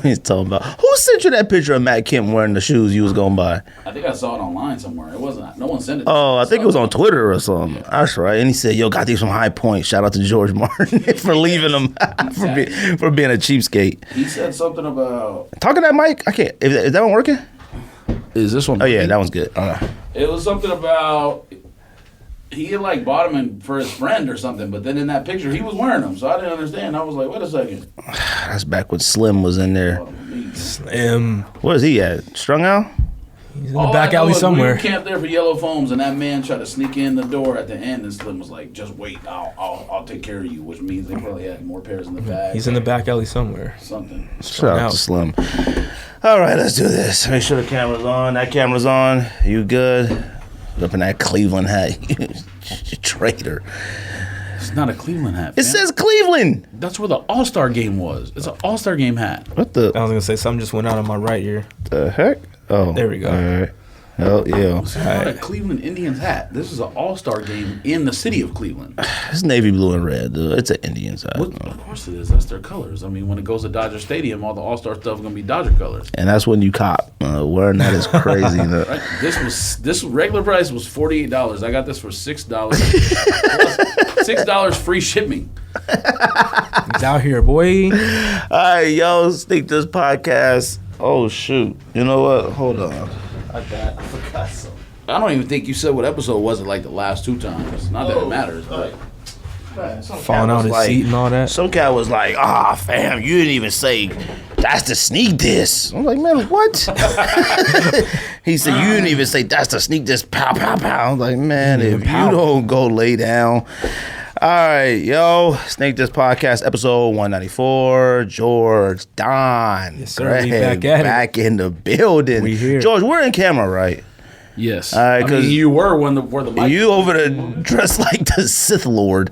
what he's talking about. Who sent you that picture of Matt Kemp wearing the shoes you was going to buy? I think I saw it online somewhere. It wasn't. No one sent it. Oh, I think it was on Twitter or something. Yeah. That's right. And he said, "Yo, got these from High Point. Shout out to George Martin for leaving them for being a cheapskate." He said something about talking that mic. I can't. Is that one working? Is this one? Oh yeah, that one's good. It was something about he had like bought them for his friend or something, but then in that picture he was wearing them, so I didn't understand. I was like, wait a second. That's back when Slim was in there. Slim. Where is he at? Strung out? He's in the back alley somewhere. We camped there for Yellow Foams, and that man tried to sneak in the door at the end, and Slim was like, "Just wait, I'll take care of you," which means they probably had more pairs in the bag. He's in the back alley somewhere. Something. Shout out to Slim. All right, let's do this. Make sure the camera's on. That camera's on. You good? Up in that Cleveland hat, you traitor. It's not a Cleveland hat. It says Cleveland. That's where the All-Star game was. It's an All-Star game hat. What the? I was gonna say something just went out on my right ear. The heck? Oh, there we go. All right. Oh yeah. It's not a Cleveland Indians hat. This is an All-Star game in the city of Cleveland. It's navy blue and red, dude. It's an Indians hat. Of course it is. That's their colors. I mean, when it goes to Dodger Stadium, all the All-Star stuff is gonna be Dodger colors. And that's when you cop. Wearing that is crazy. Right? This regular price was $48. I got this for $6. $6 free shipping. He's out here, boy. All right, yo, Sneak This Podcast. Oh shoot. You know what? Hold on. I forgot something. I don't even think you said what episode was it like the last two times. Not that it matters, but falling out his seat and all that. Some guy was like, fam, you didn't even say that's the Sneak This. I'm like, man, what? He said, you didn't even say that's the Sneak This, pow, pow, pow. I'm like, man, if you don't go lay down. All right, yo, Sneak This Podcast, episode 194. George, Don, yes, sir. Greg, back in the building. We here. George, we're in camera, right? Yes. All right, because you were when the mic. You over there dressed like the Sith Lord.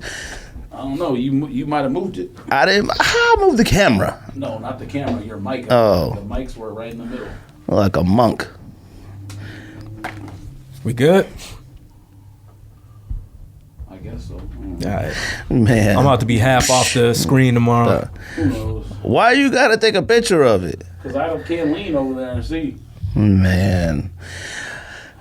I don't know. You might have moved it. I didn't. How I moved the camera? No, not the camera. Your mic. Oh. The mics were right in the middle. Like a monk. We good? I guess so. All right. Man. I'm about to be half off the screen tomorrow. Who knows? Why you gotta take a picture of it? Because I can't lean over there and see. Man.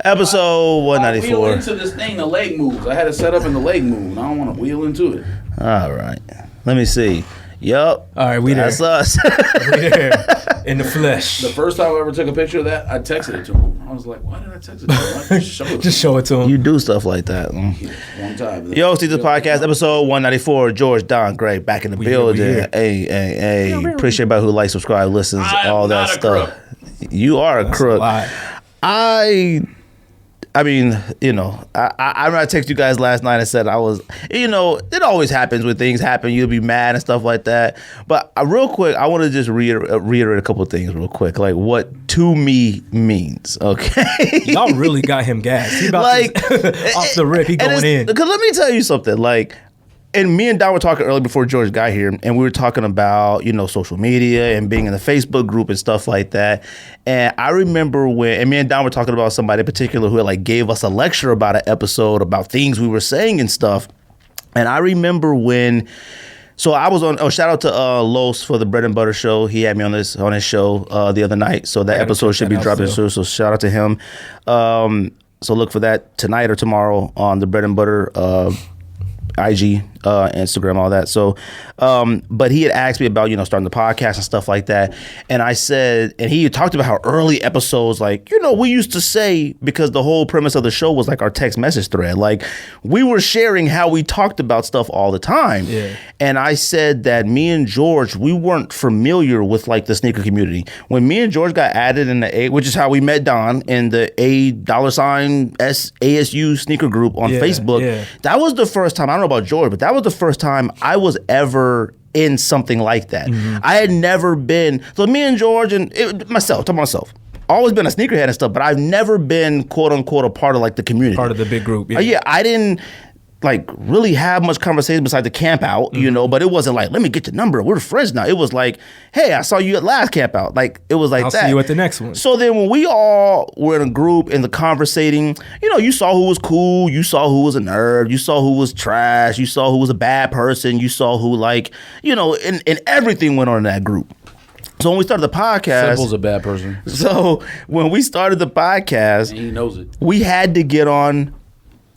Episode 194. I wheel into this thing, the leg moves. I had it set up in the leg move, and I don't want to wheel into it. All right. Let me see. Yup. All right, we there. That's us. We there. In the flesh. The first time I ever took a picture of that, I texted it to him. I was like, why did I text it to him? Just show it to him. You do stuff like that. One time. Yo, Sneak This Podcast, episode 194. George, Don, Greg, back in the building. Hey. Appreciate everybody who likes, subscribe, listens, all that stuff. Crook. You are a crook. I mean, I texted you guys last night and said I was, it always happens when things happen. You'll be mad and stuff like that. But real quick, I want to just reiterate a couple of things real quick, like what to me means, okay? Y'all really got him gassed. He about off the rip, he going in. Because let me tell you something, like, and me and Don were talking earlier before George got here, and we were talking about, social media and being in the Facebook group and stuff like that. And I remember and me and Don were talking about somebody in particular who gave us a lecture about an episode about things we were saying and stuff. And I remember so I was on, shout out to Los for the Bread and Butter show. He had me on his show the other night. So that episode should be dropping soon. So shout out to him. So look for that tonight or tomorrow on the Bread and Butter IG, Instagram, all that. So, but he had asked me about, starting the podcast and stuff like that. And I said, and he talked about how early episodes, we used to say, because the whole premise of the show was like our text message thread. Like we were sharing how we talked about stuff all the time. Yeah. And I said that me and George, we weren't familiar with the sneaker community. When me and George got added in the which is how we met Don in the ASU sneaker group on Facebook. That was the first time, I don't know about George, but that was the first time I was ever in something like that. Mm-hmm. I had never been, so me and George and talking myself, always been a sneakerhead and stuff, but I've never been quote unquote a part of the community. Part of the big group. I didn't really have much conversation besides the camp out, but it wasn't let me get your number. We're friends now. It was hey, I saw you at last camp out. It was I'll that. See you at the next one. So then when we all were in a group and the conversating, you saw who was cool, you saw who was a nerd, you saw who was trash, you saw who was a bad person, you saw who and everything went on in that group. So when we started the podcast, Simple's a bad person. So when we started the podcast, And he knows it. we had to get on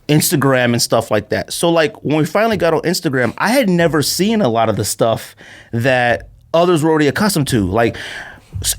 Instagram and stuff like that. So like when we finally got on Instagram, I had never seen a lot of the stuff that others were already accustomed to. Like,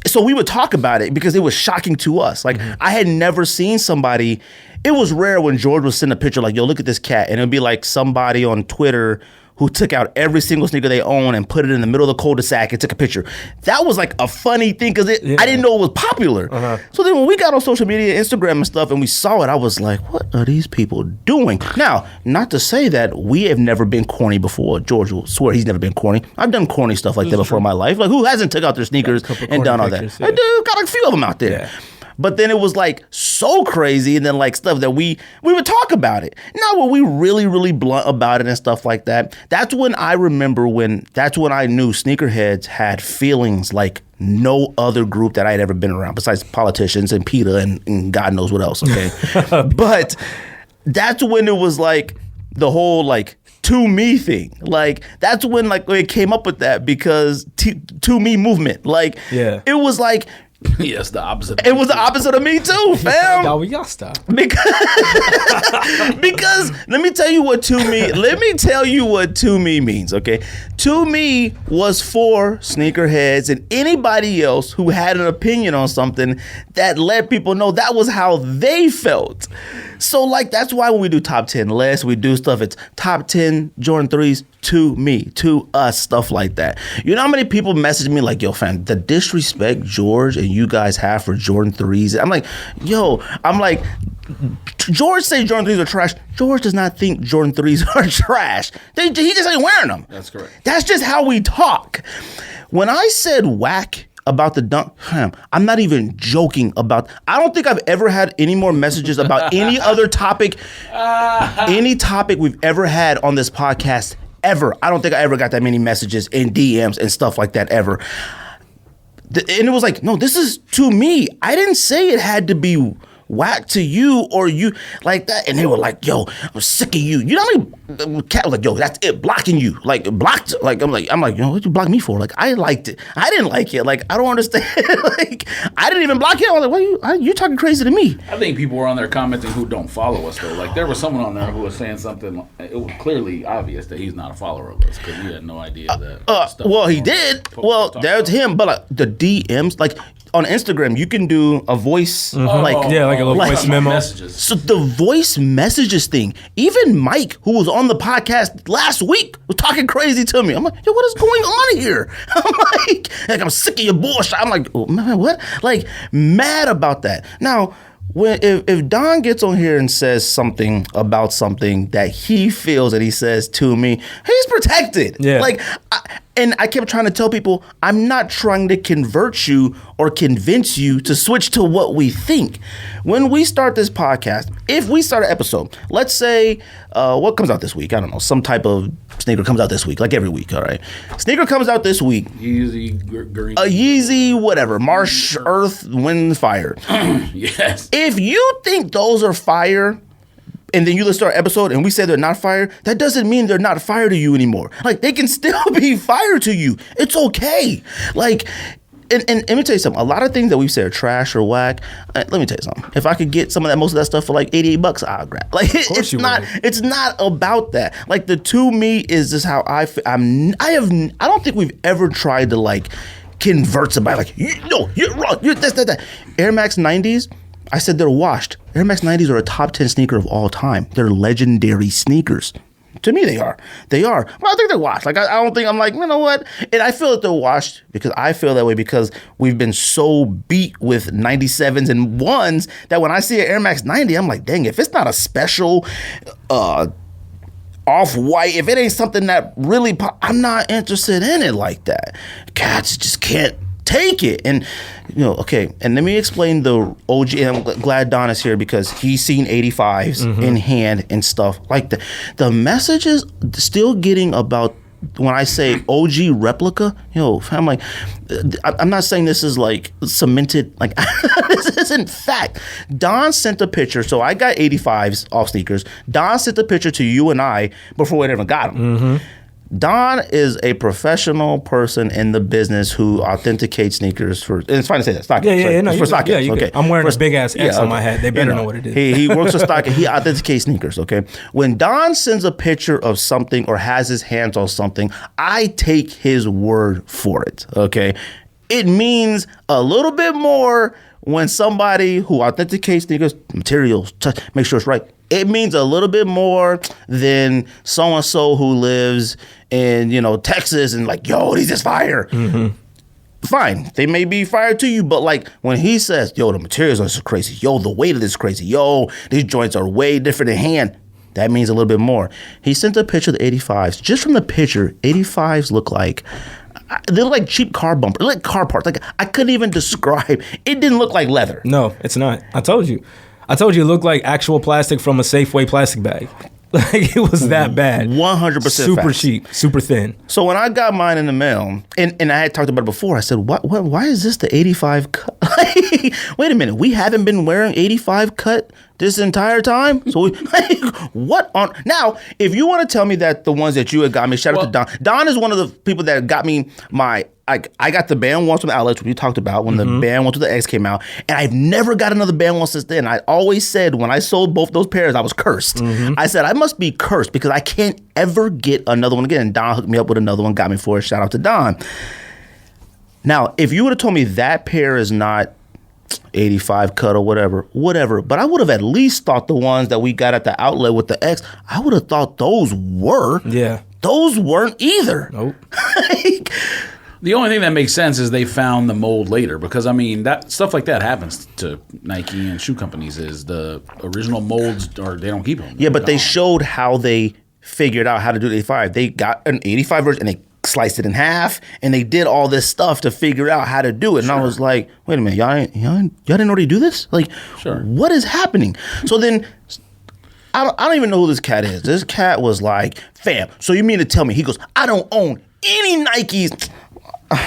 so we would talk about it because it was shocking to us. Like I had never seen somebody. It was rare when George would send a picture like, yo, look at this cat. And it would be like somebody on Twitter who took out every single sneaker they own and put it in the middle of the cul-de-sac and took a picture. That was like a funny thing because I didn't know it was popular. So then when we got on social media, Instagram and stuff, and we saw it, I was like, what are these people doing? Now, not to say that we have never been corny before. George will swear he's never been corny. I've done corny stuff like that before in my life. Like, who hasn't took out their sneakers and done all that? Yeah. I do, got a few of them out there. Yeah. But then it was like so crazy, and then like stuff that we would talk about it. Now when we really blunt about it and stuff like that, that's when I knew sneakerheads had feelings like no other group that I had ever been around besides politicians and PETA and God knows what else, okay? But that's when it was like the whole like to me thing. Like that's when like it came up with that because to me movement. Like it was like Yes, the opposite. It was the opposite of me too, fam. Because let me tell you what to me means, okay? To me was for sneakerheads and anybody else who had an opinion on something that let people know that was how they felt. So like that's why when we do top 10 lists, we do stuff, it's top 10 Jordan 3s to me, to us, stuff like that. You know how many people message me like, yo fam, the disrespect George and you guys have for Jordan 3s. I'm like, George says Jordan 3s are trash. George does not think Jordan 3s are trash. He just ain't wearing them. That's correct. That's just how we talk. When I said whack about the dunk, I'm not even joking about. I don't think I've ever had any more messages about any other topic, any topic we've ever had on this podcast ever. I don't think I ever got that many messages in DMs and stuff like that ever. And it was like, no, this is to me. I didn't say it had to be whack to you or you like that. And they were like, yo, I'm sick of you. You know how many cat was like, yo, that's it, blocking you. Like blocked. Like I'm like, yo, what you block me for? Like I liked it. I didn't like it. Like I don't understand. Like I didn't even block you. I was like, what you talking crazy to me? I think people were on there commenting who don't follow us though. Like there was someone on there who was saying something. It was clearly obvious that he's not a follower of us because we had no idea that. Well, he did. Well, that's him. But like the DMs, like on Instagram, you can do a voice, like a little voice memo. Messages. So the voice messages thing, even Mike, who was on the podcast last week, was talking crazy to me. I'm like, yo, what is going on here? I'm like I'm sick of your bullshit. I'm like, oh, man, what? Like mad about that. Now, if Don gets on here and says something about something that he feels that he says to me, he's protected. Yeah. Like, and I kept trying to tell people, I'm not trying to convert you or convince you to switch to what we think. When we start this podcast, if we start an episode, let's say, what comes out this week? I don't know, some type of sneaker comes out this week, like every week, all right? Sneaker comes out this week. Yeezy, green. A Yeezy, whatever, Marsh, Earth, Wind, Fire. Yes. If you think those are fire, and then you listen to our episode and we say they're not fire, that doesn't mean they're not fire to you anymore. Like, they can still be fire to you. It's okay. Like, and let me tell you something. A lot of things that we say are trash or whack. Let me tell you something. If I could get most of that stuff for like $88, I'll grab. Like, it's not about that. Like, the to me is just how I feel. I don't think we've ever tried to like convert somebody. Like, you're wrong. You're this, that. Air Max 90s. I said they're washed. Air Max 90s are a top 10 sneaker of all time. They're legendary sneakers. To me, they are. They are. Well, I think they're washed. Like, I don't think I'm like, you know what? And I feel that they're washed because I feel that way because we've been so beat with 97s and 1s that when I see an Air Max 90, I'm like, dang, if it's not a special off-white, if it ain't something that really I'm not interested in it like that. Cats just can't take it. And okay, and let me explain the OG, and I'm glad Don is here because he's seen 85s in hand and stuff like that. The message is still getting about when I say OG replica, I'm like, I'm not saying this is like cemented, like this isn't fact. Don sent a picture, so I got 85s off sneakers. Don sent a picture to you and I before we ever got them. Don is a professional person in the business who authenticates sneakers for. And it's fine to say that. StockX. No, for StockX. Yeah, okay. I'm wearing a big ass X on my hat. They better know what it is. He works for StockX. He authenticates sneakers. Okay. When Don sends a picture of something or has his hands on something, I take his word for it. Okay. It means a little bit more when somebody who authenticates sneakers, materials, make sure it's right. It means a little bit more than so-and-so who lives in, Texas and like, yo, these is fire. Mm-hmm. Fine. They may be fire to you, but like when he says, yo, the materials are so crazy. Yo, the weight of this is crazy. Yo, these joints are way different in hand. That means a little bit more. He sent a picture of the 85s. Just from the picture, 85s look like they look like cheap car bumpers, like car parts. Like I couldn't even describe. It didn't look like leather. No, it's not. I told you it looked like actual plastic from a Safeway plastic bag. Like it was that bad. 100% super facts. cheap, super thin. So when I got mine in the mail, and I had talked about it before, I said, why is this the 85 cut? Wait a minute, we haven't been wearing 85 cut this entire time? So what on? Now, if you want to tell me that the ones that you had got me, shout out to Don. Don is one of the people that got me I got the band ones from Alex, when you talked about when the band ones with the X came out, and I've never got another band one since then. I always said when I sold both those pairs, I was cursed. I said I must be cursed because I can't ever get another one again. And Don hooked me up with another one, got me for it. Shout out to Don. Now, if you would have told me that pair is not 85 cut or whatever, but I would have at least thought the ones that we got at the outlet with the X, I would have thought those were. Yeah. Those weren't either. Nope. The only thing that makes sense is they found the mold later, because I mean that stuff like that happens to Nike and shoe companies. Is the original molds, or they don't keep them. Yeah, but they showed how they figured out how to do the 85. They got an 85 version and they sliced it in half, and they did all this stuff to figure out how to do it. And I was like, wait a minute, y'all didn't already do this? Like, what is happening? So then I don't even know who this cat is. This cat was like, fam, so you mean to tell me? He goes, I don't own any Nikes.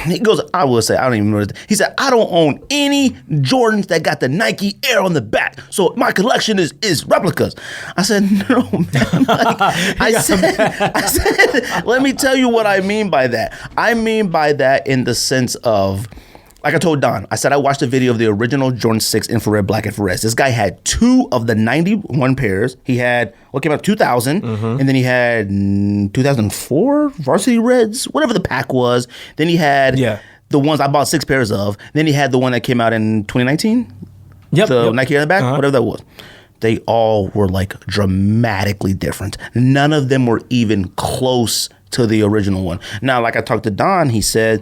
He goes, I will say, I don't even know this. He said, I don't own any Jordans that got the Nike Air on the back. So my collection is replicas. I said, no, man. I said, let me tell you what I mean by that. I mean by that in the sense of, like I told Don, I said I watched a video of the original Jordan 6 infrared, black infrared. This guy had 2 of the 91 pairs. He had what came out 2000, and then he had 2004 Varsity Reds, whatever the pack was. Then he had the ones I bought 6 pairs of. Then he had the one that came out in 2019. The Nike on the back, whatever that was. They all were like dramatically different. None of them were even close to the original one. Now, like I talked to Don, he said,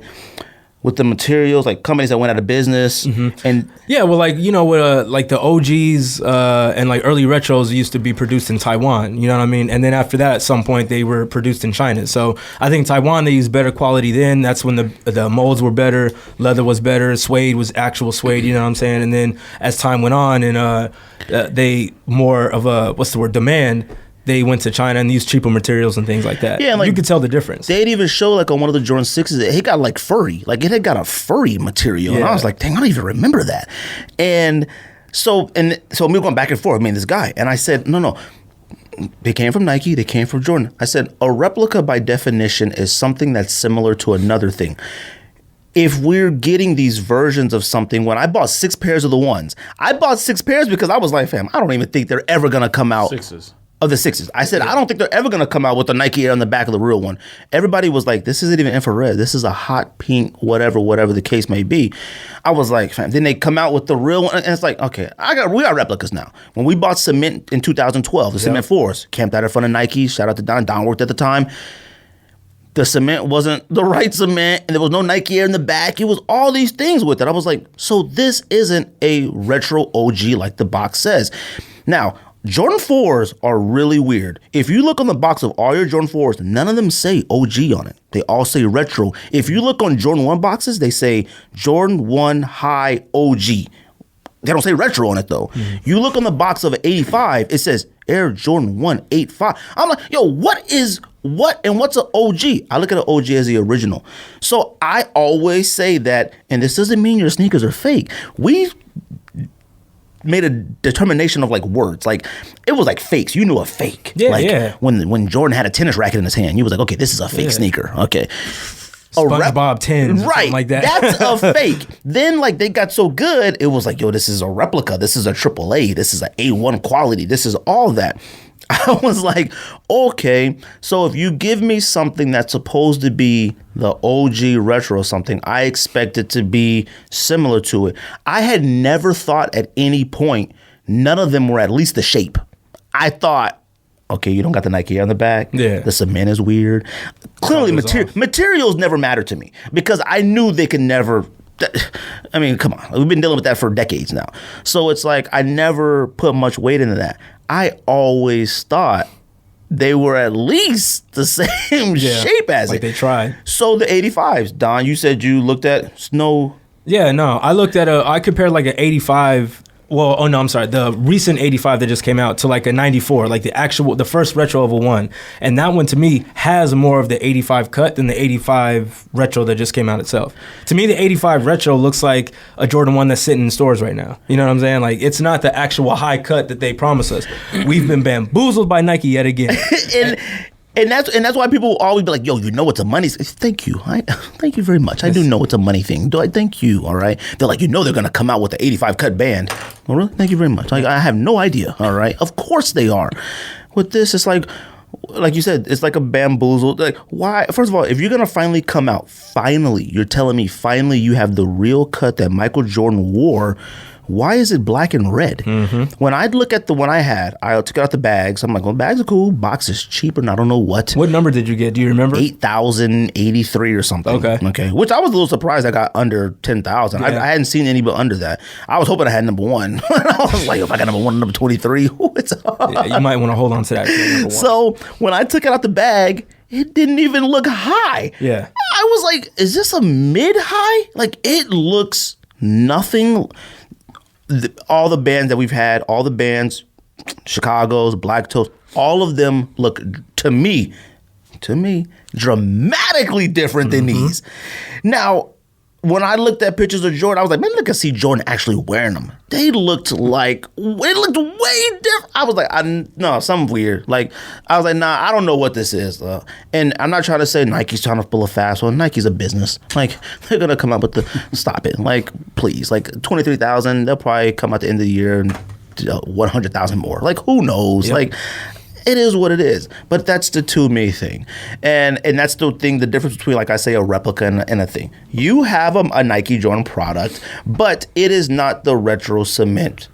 with the materials, like companies that went out of business, and well, like like the OGs and like early retros used to be produced in Taiwan. You know what I mean? And then after that, at some point they were produced in China. So I think Taiwan, they used better quality then. That's when the molds were better, leather was better, suede was actual suede. You know what I'm saying? And then as time went on, and they more of a demand. They went to China and used cheaper materials and things like that. Yeah, like, you could tell the difference. They'd even show like on one of the Jordan 6s, it got like furry. Like it had got a furry material. And I was like, dang, I don't even remember that. And so we were going back and forth, me and this guy. And I said, no. They came from Nike. They came from Jordan. I said, a replica by definition is something that's similar to another thing. If we're getting these versions of something, when I bought 6 pairs of the ones, I bought 6 pairs because I was like, fam, I don't even think they're ever going to come out. 6s. Of the 6s. I said, I don't think they're ever going to come out with the Nike Air on the back of the real one. Everybody was like, this isn't even infrared. This is a hot pink, whatever the case may be. I was like, fam. Then they come out with the real one. And it's like, okay, we got replicas now. When we bought Cement in 2012, the Cement 4s, camped out in front of Nike. Shout out to Don. Don worked at the time. The cement wasn't the right cement, and there was no Nike Air in the back. It was all these things with it. I was like, so this isn't a retro OG like the box says. Now, Jordan 4s are really weird. If you look on the box of all your Jordan 4s, none of them say OG on it. They all say retro. If you look on Jordan 1 boxes, they say Jordan 1 High OG. They don't say retro on it, though. You look on the box of an 85, it says Air Jordan 1 85. I'm like, yo, what and what's an OG? I look at an OG as the original. So I always say that, and this doesn't mean your sneakers are fake. We made a determination of like words. Like it was like fakes. You knew a fake. Yeah, like, yeah. When Jordan had a tennis racket in his hand, you was like, okay, this is a fake sneaker. Okay. SpongeBob 10s, right? like that. That's a fake. Then like they got so good, it was like, yo, this is a replica. This is a AAA. This is an A1 quality. This is all that. I was like, okay, so if you give me something that's supposed to be the OG retro or something, I expect it to be similar to it. I had never thought at any point none of them were at least the shape. I thought, okay, you don't got the Nike on the back. Yeah. The cement is weird. Clearly, materials never mattered to me because I knew they could never. I mean, come on. We've been dealing with that for decades now. So it's like I never put much weight into that. I always thought they were at least the same shape as like it. they tried. So the 85s, Don, you said you looked at Snow. Yeah, no, I looked at I compared like an 85. Well, oh no, I'm sorry. The recent 85 that just came out to like a 94, like the first retro of a 1. And that one to me has more of the 85 cut than the 85 retro that just came out itself. To me, the 85 retro looks like a Jordan 1 that's sitting in stores right now. You know what I'm saying? Like it's not the actual high cut that they promise us. We've been bamboozled by Nike yet again. And that's why people will always be like, yo, you know it's a money thing. Thank you. Thank you very much. I do know it's a money thing. Do I thank you? All right. They're like, you know they're going to come out with the 85 cut band. Well, really? Thank you very much. Like, I have no idea. All right. Of course they are. With this, it's like you said, it's like a bamboozle. Like, why? First of all, if you're going to finally come out, you're telling me finally you have the real cut that Michael Jordan wore. Why is it black and red? Mm-hmm. When I look at the one I had, I took it out the bags. I'm like, well, bags are cool. Box is cheaper and I don't know what. What number did you get? Do you remember? 8,083 or something. Okay. Which I was a little surprised I got under 10,000. Yeah. I hadn't seen any but under that. I was hoping I had number 1. I was like, if I got number 1 number 23, what's up? Yeah, you might want to hold on to that. Number 1. So when I took it out the bag, it didn't even look high. Yeah. I was like, is this a mid-high? Like, it looks nothing... all the bands that we've had, all the bands, Chicago's, Black Toast, all of them look to me, dramatically different than these. Now, when I looked at pictures of Jordan, I was like, man, look, I see Jordan actually wearing them. It looked way different. I was like, no, something weird. Like, I was like, nah, I don't know what this is. And I'm not trying to say Nike's trying to pull a fast one. Nike's a business. Like, they're going to come up with stop it. Like, please. Like, 23,000, they'll probably come out the end of the year and 100,000 more. Like, who knows? Yep. Like, it is what it is. But that's the to me thing. And that's the thing, the difference between, like I say, a replica and a thing. You have a Nike Jordan product, but it is not the retro cement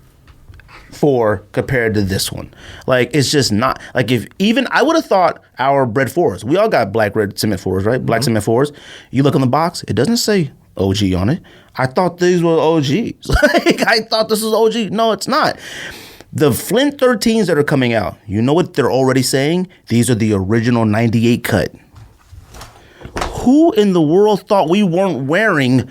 compared to this one. Like, it's just not. Like, I would have thought our Bred 4s, we all got black red cement 4s, right? Black cement 4s. You look on the box, it doesn't say OG on it. I thought these were OGs. Like, I thought this was OG. No, it's not. The Flint 13s that are coming out, you know what they're already saying? These are the original 98 cut. Who in the world thought we weren't wearing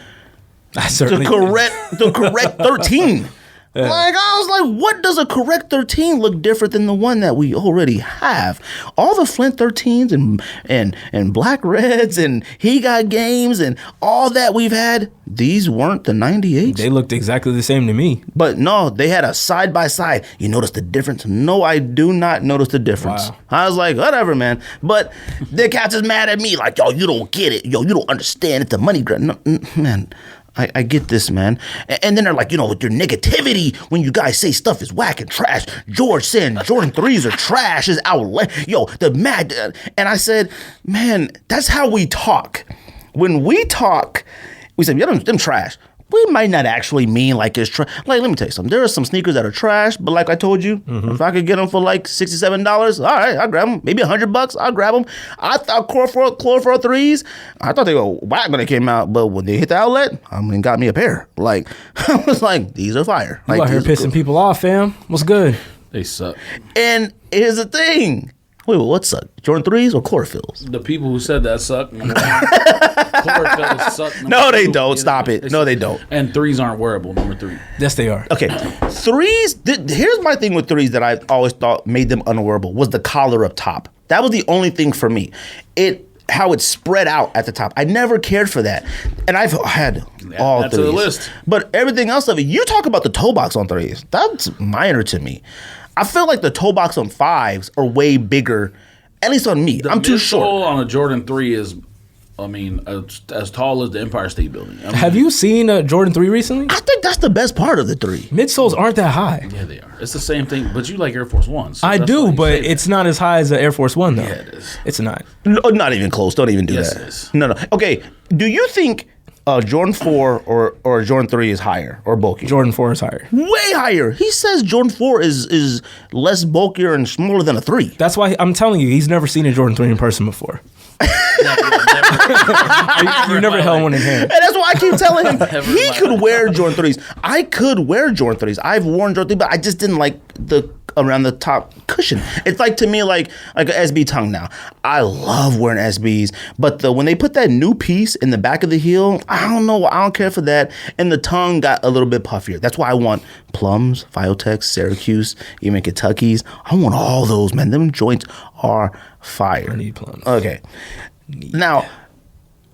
the correct 13? Yeah. Like, I was like, what does a correct 13 look different than the one that we already have? All the Flint 13s and Black Reds and He Got Games and all that we've had, these weren't the 98s. They looked exactly the same to me. But no, they had a side by side. You notice the difference? No, I do not notice the difference. Wow. I was like, whatever, man. But the cats is mad at me like, yo, you don't get it. Yo, you don't understand. It's a money grab. No, man. I get this, man. And then they're like, with your negativity, when you guys say stuff is whack and trash, George saying Jordan 3s are trash is outlandish. Yo, the mad. And I said, man, that's how we talk. When we talk, we say, them trash. We might not actually mean like it's trash. Like, let me tell you something. There are some sneakers that are trash, but like I told you, if I could get them for like $67, all right, I'll grab them. Maybe $100, I'll grab them. I thought Chloroform 3s, I thought they were whack when they came out, but when they hit the outlet, I mean, got me a pair. Like, I was like, these are fire. You like, out here pissing people off, fam. What's good? They suck. And here's the thing. Wait, what suck? Jordan 3s or chlorophylls? The people who said that suck. Chlorophylls suck. No, they don't. Stop it. No, they don't. And 3s aren't wearable, number 3. Yes, they are. Okay. 3s, here's my thing with 3s that I always thought made them unwearable was the collar up top. That was the only thing for me. It how it's spread out at the top. I never cared for that, and I've had all that's threes. the list. But everything else of it, you talk about the toe box on threes. That's minor to me. I feel like the toe box on fives are way bigger, at least on me. I'm too short. The midsole on a Jordan 3 is, as tall as the Empire State Building. Have you seen a Jordan 3 recently? I think that's the best part of the 3. Midsoles aren't that high. Yeah, they are. It's the same thing, but you like Air Force Ones. So I that's why do, you but say that. it's not as high as the Air Force One, though. Yeah, it is. It's not. No, not even close. Don't even do Yes, that. it is. No. Okay. Do you think Jordan 4 or Jordan 3 is higher or bulkier? Jordan 4 is higher. Way higher. He says Jordan 4 is less bulkier and smaller than a 3. That's why I'm telling you, he's never seen a Jordan 3 in person before. You never held one in hand. And that's why I keep telling him he mind. could wear Jordan 3s. I could wear Jordan 3s. I've worn Jordan 3s, but I just didn't like the around the top cushion. It's like, to me, like an SB tongue now. I love wearing SBs, but when they put that new piece in the back of the heel, I don't know. I don't care for that. And the tongue got a little bit puffier. That's why I want Plums, Fiotechs, Syracuse, even Kentucky's. I want all those, man. Them joints are fire. I need Plums. Okay. Now,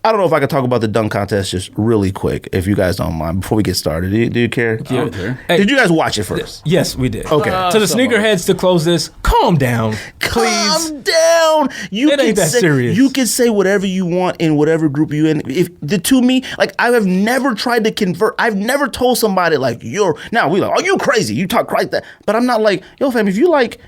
I don't know if I could talk about the dunk contest just really quick, if you guys don't mind, before we get started. Do you care? I don't care. Hey. Did you guys watch it first? Yes, we did. Okay. To the sneakerheads, to close this, calm down, please. Calm down. You It ain't that serious. You can say whatever you want in whatever group you in. To me, like, I have never tried to convert. I've never told somebody like, now we like, oh, you crazy. You talk like that. But I'm not like, yo, fam, if you like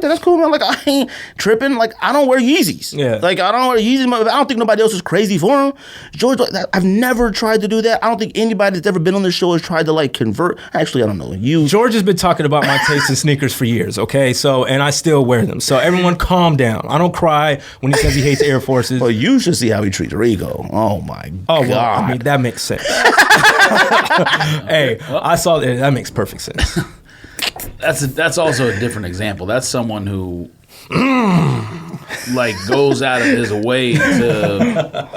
that, that's cool, man. Like, I ain't tripping. Like, I don't wear Yeezys. Yeah. Like, I don't wear Yeezys. I don't think nobody else is crazy for them. George, I've never tried to do that. I don't think anybody that's ever been on this show has tried to, like, convert. Actually, I don't know. George has been talking about my taste in sneakers for years, okay? So, and I still wear them. So everyone calm down. I don't cry when he says he hates Air Forces. Well, you should see how he treats Rigo. Oh, my God. Well, I mean, that makes sense. Hey, I saw that. That makes perfect sense. That's also a different example. That's someone who like goes out of his way to.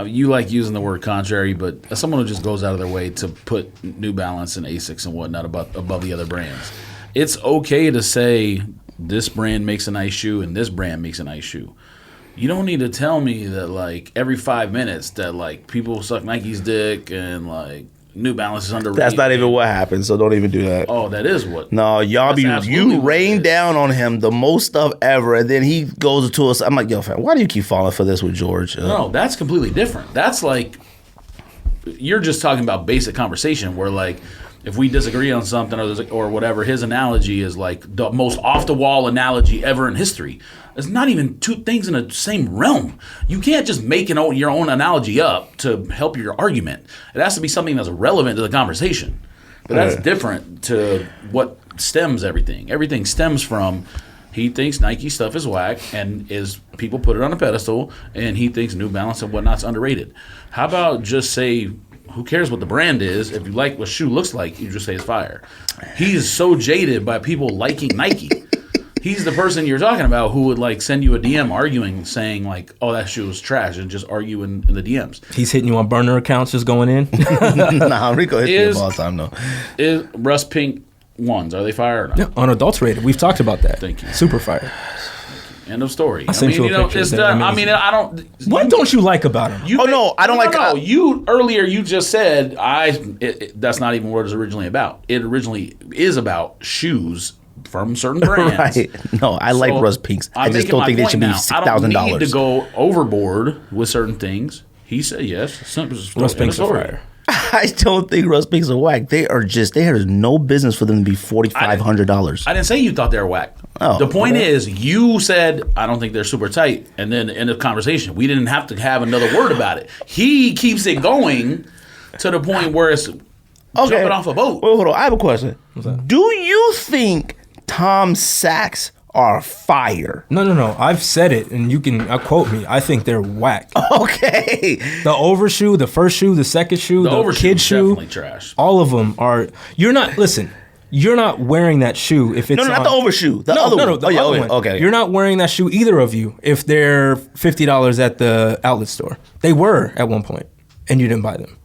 You like using the word contrary, but as someone who just goes out of their way to put New Balance and Asics and whatnot above the other brands. It's okay to say this brand makes a nice shoe and this brand makes a nice shoe. You don't need to tell me that, like, every 5 minutes that, like, people suck Nike's dick and, like, New Balance is underrated. That's not even what happened, so don't even do that. Oh, that is what. No, y'all you rain down on him the most stuff ever, and then he goes to us. I'm like, yo, fam, why do you keep falling for this with George? No, that's completely different. That's like, you're just talking about basic conversation where, like, if we disagree on something or whatever, his analogy is like the most off-the-wall analogy ever in history. It's not even two things in the same realm. You can't just make your own analogy up to help your argument. It has to be something that's relevant to the conversation. But that's different to what stems everything. Everything stems from he thinks Nike stuff is whack and people put it on a pedestal, and he thinks New Balance and whatnot's underrated. How about just say, who cares what the brand is? If you like what shoe looks like, you just say it's fire. He's so jaded by people liking Nike. He's the person you're talking about who would, like, send you a DM arguing, saying, like, oh, that shoe is trash, and just argue in the DMs. He's hitting you on burner accounts, just going in. Nah, Rico hits me all the time, though. Is Rust Pink ones, are they fire or not? Yeah, unadulterated. We've talked about that. Thank you. Super fire. End of story. I sent you a picture. It's They're done. I amazing. mean, I don't. What don't you like about him? I don't like. No, you earlier you just said that's not even what it was originally about. It originally is about shoes from certain brands. Right. No, I like Rust Pinks. I just don't think they should be $6,000. I don't need to go overboard with certain things. He said yes. Rust Pinks are fire. I don't think Rust Pinks are whack. There's no business for them to be $4,500. I didn't say you thought they were whack. Oh, the point okay. is, you said, I don't think they're super tight. And then end of conversation. We didn't have to have another word about it. He keeps it going to the point where it's jumping off a boat. Wait, hold on. I have a question. Do you think Tom Sachs are fire? No. I've said it, and you can quote me. I think they're whack. Okay. The overshoe, the first shoe, the second shoe, the kid shoe, definitely trash. all of them are. You're not wearing that shoe if it's No, not the overshoe. The other one. The other one. Okay. You're not wearing that shoe, either of you, if they're $50 at the outlet store. They were at one point, and you didn't buy them.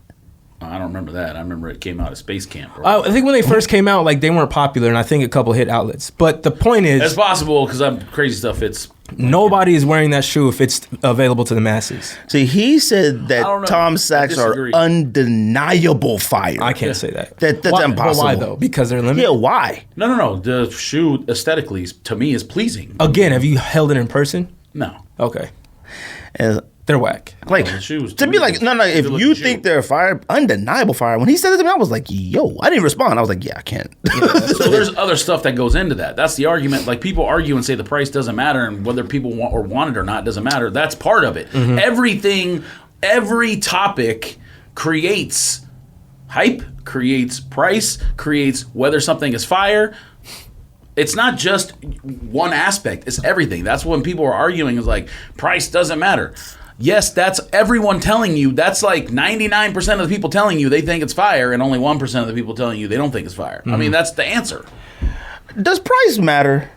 I don't remember that. I remember it came out of Space Camp. I think when they first came out, like, they weren't popular, and I think a couple hit outlets. But the point is, It's possible because I'm crazy stuff. It's Nobody is wearing that shoe if it's available to the masses. See, he said I don't that know. Tom I Sachs are disagree. undeniable fire. I can't say that. That's Why- impossible. But why though? Because they're limited. Yeah, why? No. The shoe aesthetically to me is pleasing. Again, have you held it in person? No. Okay, And, they're whack. like, the shoes, to be like, no, if Good you looking think shoe. they're fire, undeniable fire. When he said it to me, I was like, yo, I didn't respond. I was like, yeah, I can't. So there's other stuff that goes into that. That's the argument. Like people argue and say the price doesn't matter and whether people want it or not doesn't matter. That's part of it. Everything, every topic creates hype, creates price, creates whether something is fire. It's not just one aspect. It's everything. That's when people are arguing is like price doesn't matter. Yes, that's everyone telling you. That's like 99% of the people telling you they think it's fire and only 1% of the people telling you they don't think it's fire. I mean, that's the answer. Does price matter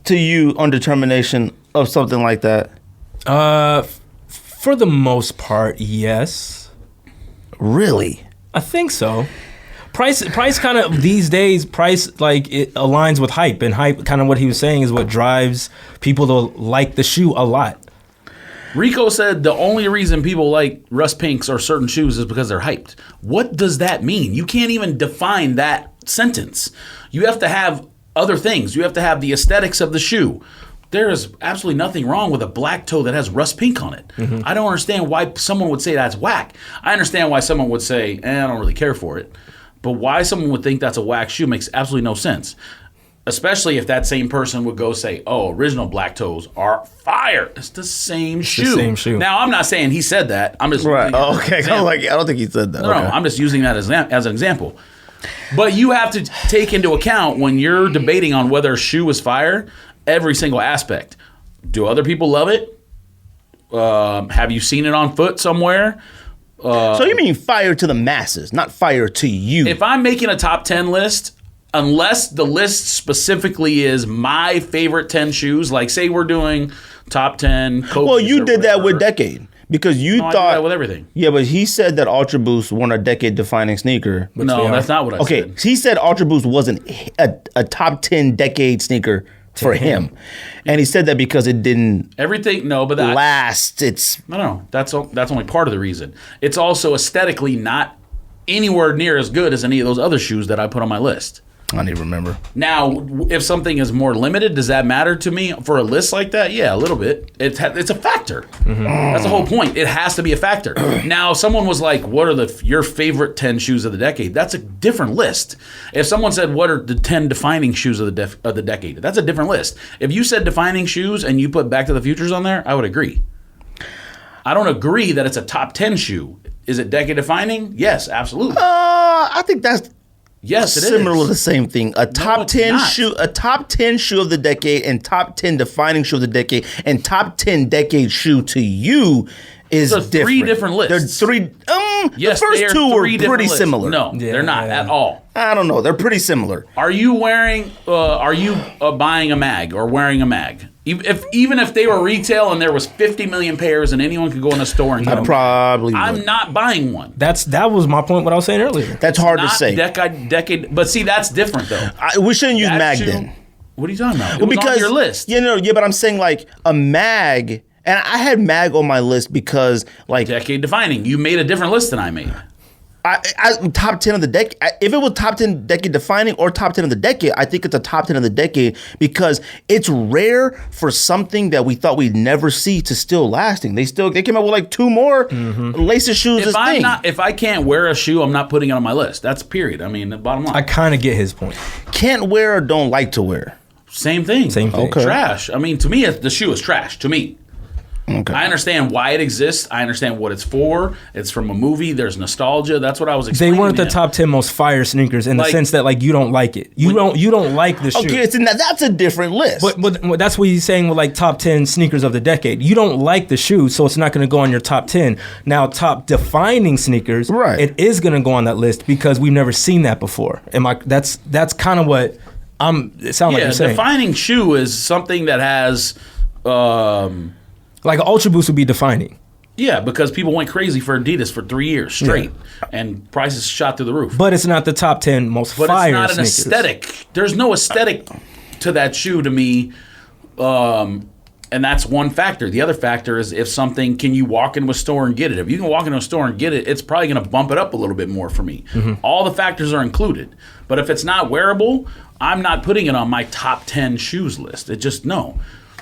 to you on determination of something like that? For the most part, yes. Really? I think so. Price kind of these days. Price like it aligns with hype, and hype kind of what he was saying is what drives people to like the shoe a lot. Rico said the only reason people like Russ Pinks or certain shoes is because they're hyped. What does that mean? You can't even define that sentence. You have to have other things. You have to have the aesthetics of the shoe. There is absolutely nothing wrong with a black toe that has Russ Pink on it. I don't understand why someone would say that's whack. I understand why someone would say, I don't really care for it. But why someone would think that's a whack shoe makes absolutely no sense. Especially if that same person would go say, original black toes are fire. It's the same shoe. the same shoe. Now, I'm not saying he said that. I'm just Right. using it as an Okay. example. I don't think he said that. No, Okay. I'm just using that as an example. But you have to take into account when you're debating on whether a shoe is fire, every single aspect. Do other people love it? Have you seen it on foot somewhere? So you mean fire to the masses, not fire to you? If I'm making a top 10 list, unless the list specifically is my favorite 10 shoes, like say we're doing top 10 Kobe's well, you or did that with whatever. Decade because you No, I do thought that with everything. Yeah, but he said that Ultra Boost won a decade-defining sneaker. No, they are. that's not what I Okay, said. he said Ultra Boost wasn't a top 10 decade sneaker for him, and he said that because it didn't Everything, no, but that, last. It's no, that's only part of the reason. It's also aesthetically not anywhere near as good as any of those other shoes that I put on my list. I don't even remember. Now, if something is more limited, does that matter to me for a list like that? Yeah, a little bit. It's a factor. That's the whole point. It has to be a factor. Now, if someone was like, what are your favorite 10 shoes of the decade? That's a different list. If someone said, what are the 10 defining shoes of the decade? That's a different list. If you said defining shoes and you put Back to the Futures on there, I would agree. I don't agree that it's a top 10 shoe. Is it decade defining? Yes, absolutely. I think that's Yes, it is. similar to the same thing. A top it's 10 not. shoe, a top 10 shoe of the decade, and top 10 defining shoe of the decade, and top 10 decade shoe to you is Those are different. three different lists. They're three. Yes, the they first are two were three different pretty lists. similar. No, they're not Yeah. at all. I don't know. They're pretty similar. Are you wearing? Are you buying a mag or wearing a mag? Even if they were retail and there was 50 million pairs and anyone could go in a store and get I them, probably I'm would. not buying one. That was my point. What I was saying earlier. That's hard to Not say. decade. But see, that's different though. We shouldn't use That mag shoe- then. What are you talking about? It was on your list. Yeah, but I'm saying like a mag, and I had mag on my list because like Decade defining. You made a different list than I made. I top 10 of the decade. If it was top 10 decade defining or top 10 of the decade, I think it's a top 10 of the decade because it's rare for something that we thought we'd never see to still lasting. They came out with like two more laces shoes. If I can't wear a shoe, I'm not putting it on my list. That's period. I mean, the bottom line. I kind of get his point. Can't wear or don't like to wear. Same thing. Same thing. Okay. Trash. I mean, to me, the shoe is trash. To me. Okay. I understand why it exists. I understand what it's for. It's from a movie. There's nostalgia. That's what I was They explaining. weren't to the him. top 10 most fire sneakers in the Like- sense that like you don't like it. You don't like the shoe. Okay, so now that's a different list. But that's what he's saying with like top 10 sneakers of the decade. You don't like the shoe, so it's not going to go on your top 10. Now, top defining sneakers, Right. it is going to go on that list because we've never seen that before. That's kind of what it sounds like Yeah, you're saying. defining shoe is something that has, Like an Ultra Boost would be defining. yeah, because people went crazy for Adidas for 3 years straight, and prices shot through the roof. But it's not the top 10 most But fire it's not an sneakers. aesthetic. There's no aesthetic to that shoe to me. And that's one factor. The other factor is if something, can you walk into a store and get it? If you can walk into a store and get it, it's probably going to bump it up a little bit more for me. All the factors are included. But if it's not wearable, I'm not putting it on my top 10 shoes list. It just, no.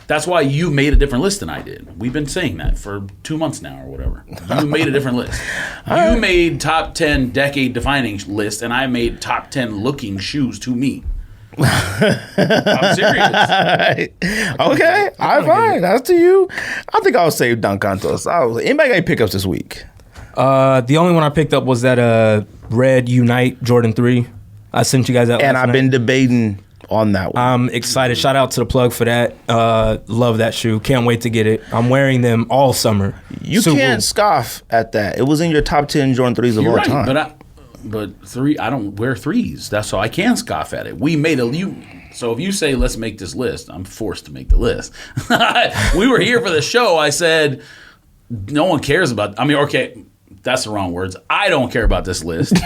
That's why you made a different list than I did. We've been saying that for 2 months now or whatever. You made a different list. You made top 10 decade-defining list, and I made top 10 looking shoes to me. I'm serious. Okay, I'm fine. That's to you. I think I'll save dunk contests. Anybody got any pickups this week? The only one I picked up was that red Unite Jordan 3. I sent you guys that And last I've night. been debating on that one. I'm excited. Shout out to the plug for that. Love that shoe. Can't wait to get it. I'm wearing them all summer. You Super. can't scoff at that. It was in your top 10 Jordan 3s of You're all right, time. but I don't wear threes. That's so I can scoff at it. We made so if you say let's make this list, I'm forced to make the list. We were here for the show. I said no one cares about. I mean, okay, that's the wrong words. I don't care about this list.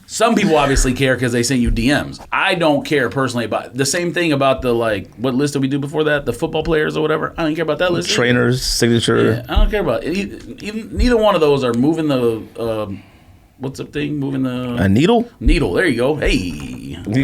Some people obviously care because they send you DMs. I don't care personally about the same thing about the what list did we do before that? The football players or whatever. I don't care about that list. Trainers, signature. Yeah, I don't care about it. Neither one of those are moving the what's the thing? Moving the A needle? needle. There you go. Hey, Needle.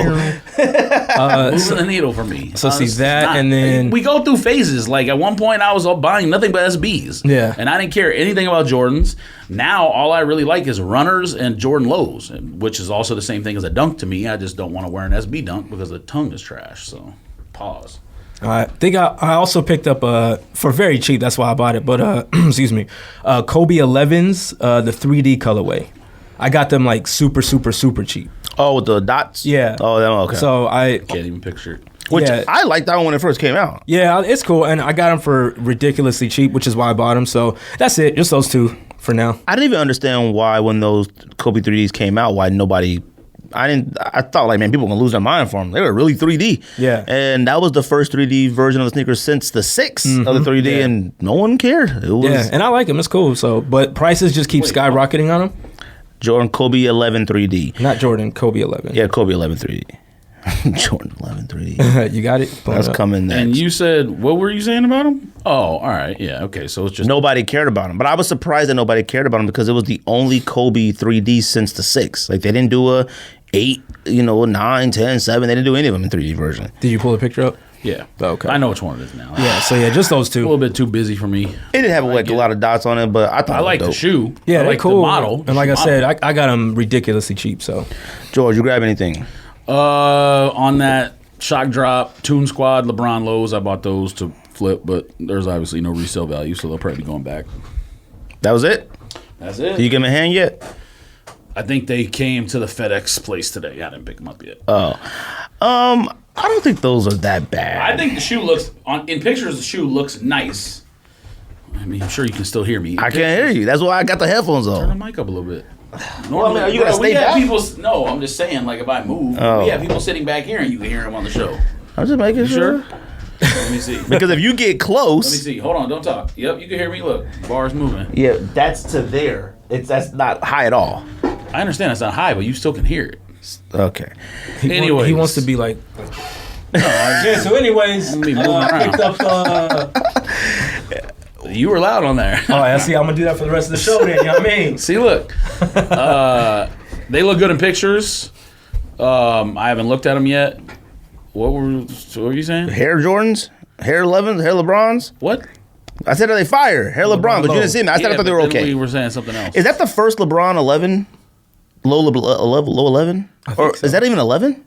moving the needle for me. So see it's that, not- and then- we go through phases. Like at one point, I was all buying nothing but SBs. Yeah. and I didn't care anything about Jordans. Now all I really like is runners and Jordan lows, which is also the same thing as a dunk to me. I just don't want to wear an SB dunk because the tongue is trash. So pause. I think I also picked up for very cheap. That's why I bought it. But excuse me, Kobe 11s, the 3D colorway. I got them like super cheap. Oh, with the dots? Yeah. Oh, okay. So I Can't even picture it. Which yeah. I liked that one when it first came out. Yeah, it's cool, and I got them for ridiculously cheap, which is why I bought them. So that's it. Just those two for now. I didn't even understand why when those Kobe 3Ds came out, why nobody. I thought like, man, people were gonna lose their mind for them. They were really 3D. Yeah. And that was the first 3D version of the sneakers since the 6 of the 3D, Yeah. and no one cared. It was Yeah, and I like them. It's cool. So, but prices just keep skyrocketing on them. Jordan Kobe 11 3D. Not Jordan, Kobe 11. Yeah, Kobe 11 3D. Jordan 11 3D. You got it? Pull That's it up. coming next. And you said, what were you saying about them? Oh, all right. Yeah, okay. So it's just Nobody cared about him, but I was surprised that nobody cared about him because it was the only Kobe 3D since the 6. Like they didn't do a 8, 9, 10, 7. They didn't do any of them in 3D version. Did you pull the picture up? Yeah. Okay. I know which one it is now. Yeah, so yeah, just those A two. little bit too busy for me. It didn't have like a lot of dots on it, but I thought I it was like dope. the shoe. Yeah, I they're like cool. the model. And like I Model. said, I got them ridiculously cheap. So George, you grab anything? On that shock drop, Toon Squad, LeBron lows, I bought those to flip, but there's obviously no resale value, so they'll probably be going back. That was it? That's it. Did you give him a hand yet? I think they came to the FedEx place today. I didn't pick them up yet. I don't think those are that bad. I think the shoe looks in pictures. The shoe looks nice. I mean, I'm sure you can still hear me. I can't hear you. That's why I got the headphones Turn the on. mic up a little bit. Well, are you gonna stay we have back? people. No, I'm just saying. Like if I move, we have people sitting back here, and you can hear them on the show. I'm just making Sure. sure. Let me see. Because if you get Let me close, see. Hold on. Don't talk. Yep, you can hear me. Look, bar's moving. yeah, that's to there. That's not high at all. I understand it's not high, but you still can hear it. Okay. Anyways. he wants to be like. No, Yeah. So, anyways, be moving I around. picked up. you were loud on there. Oh, I see. I'm gonna do that for the rest of the show. Then, you know what I mean? See, look. They look good in pictures. I haven't looked at them yet. What were you saying? Hair Jordans, Hair 11s, Hair LeBrons. What? I said, are they fire? Hair LeBron, but you didn't see them. I said I thought they were but then okay. We were saying something else. Is that the first LeBron 11? Low 11? Or so. is that even 11?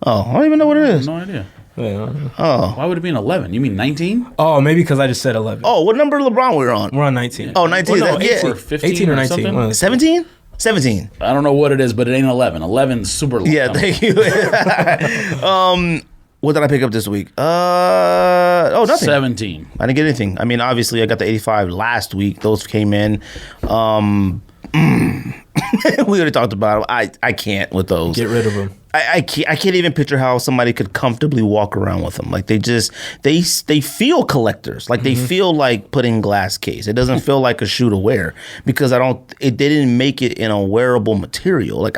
Oh, I don't even know what it is. No idea. Yeah. Oh. Why would it be an 11? You mean 19? Oh, maybe because I just said 11. Oh, what number LeBron we were on? We're on 19. Oh, 19. Well, no, That- 18 yeah. or 15 18 or 19. something? one of the- 17? 17. I don't know what it is, but it ain't 11. 11's super low. Yeah, thank you. What did I pick up this week? Nothing. 17. I didn't get anything. I mean, obviously, I got the 85 last week. Those came in. We already talked about them. I can't with those. Get rid of them. I can't even picture how somebody could comfortably walk around with them. Like they feel collectors. Like they feel like putting glass case. It doesn't feel like a shoe to wear because they didn't make it in a wearable material. Like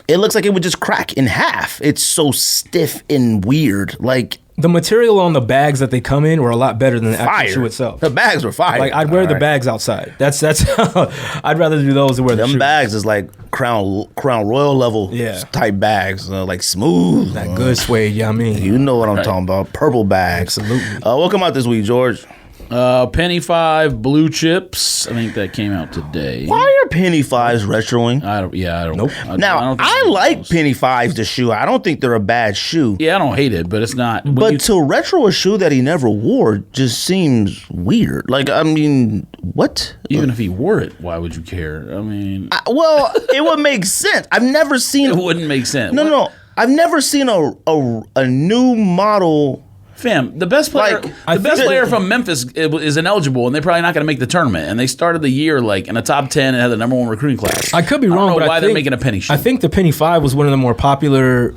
it looks like it would just crack in half. It's so stiff and weird. Like The material on the bags that they come in were a lot better than the Fire. actual shoe itself. The bags were fire. Like I'd wear the bags outside. That's I'd rather do those than wear the Them shoes. bags is like Crown Royal level type bags, like smooth. That good suede, yeah, I mean. You know what I'm talking about. Purple bags. Absolutely. What come out this week, George? Penny 5 blue chips. I think that came out today. Why are Penny 5s retroing? I don't. Nope. Now, I like Penny 5s, the shoe. I don't think they're a bad shoe. Yeah, I don't hate it, but it's not. But to retro a shoe that he never wore just seems weird. Like, I mean, what? Even if he wore it, why would you care? I mean, Well, it would make sense. I've never seen... it wouldn't make sense. No. I've never seen a new model... Fam, the best player, player from Memphis is ineligible, and they're probably not going to make the tournament. And they started the year like in the top 10 and had the number 1 recruiting class. I could be wrong, I don't know but why they're making a penny shoe. I think the Penny 5 was one of the more popular,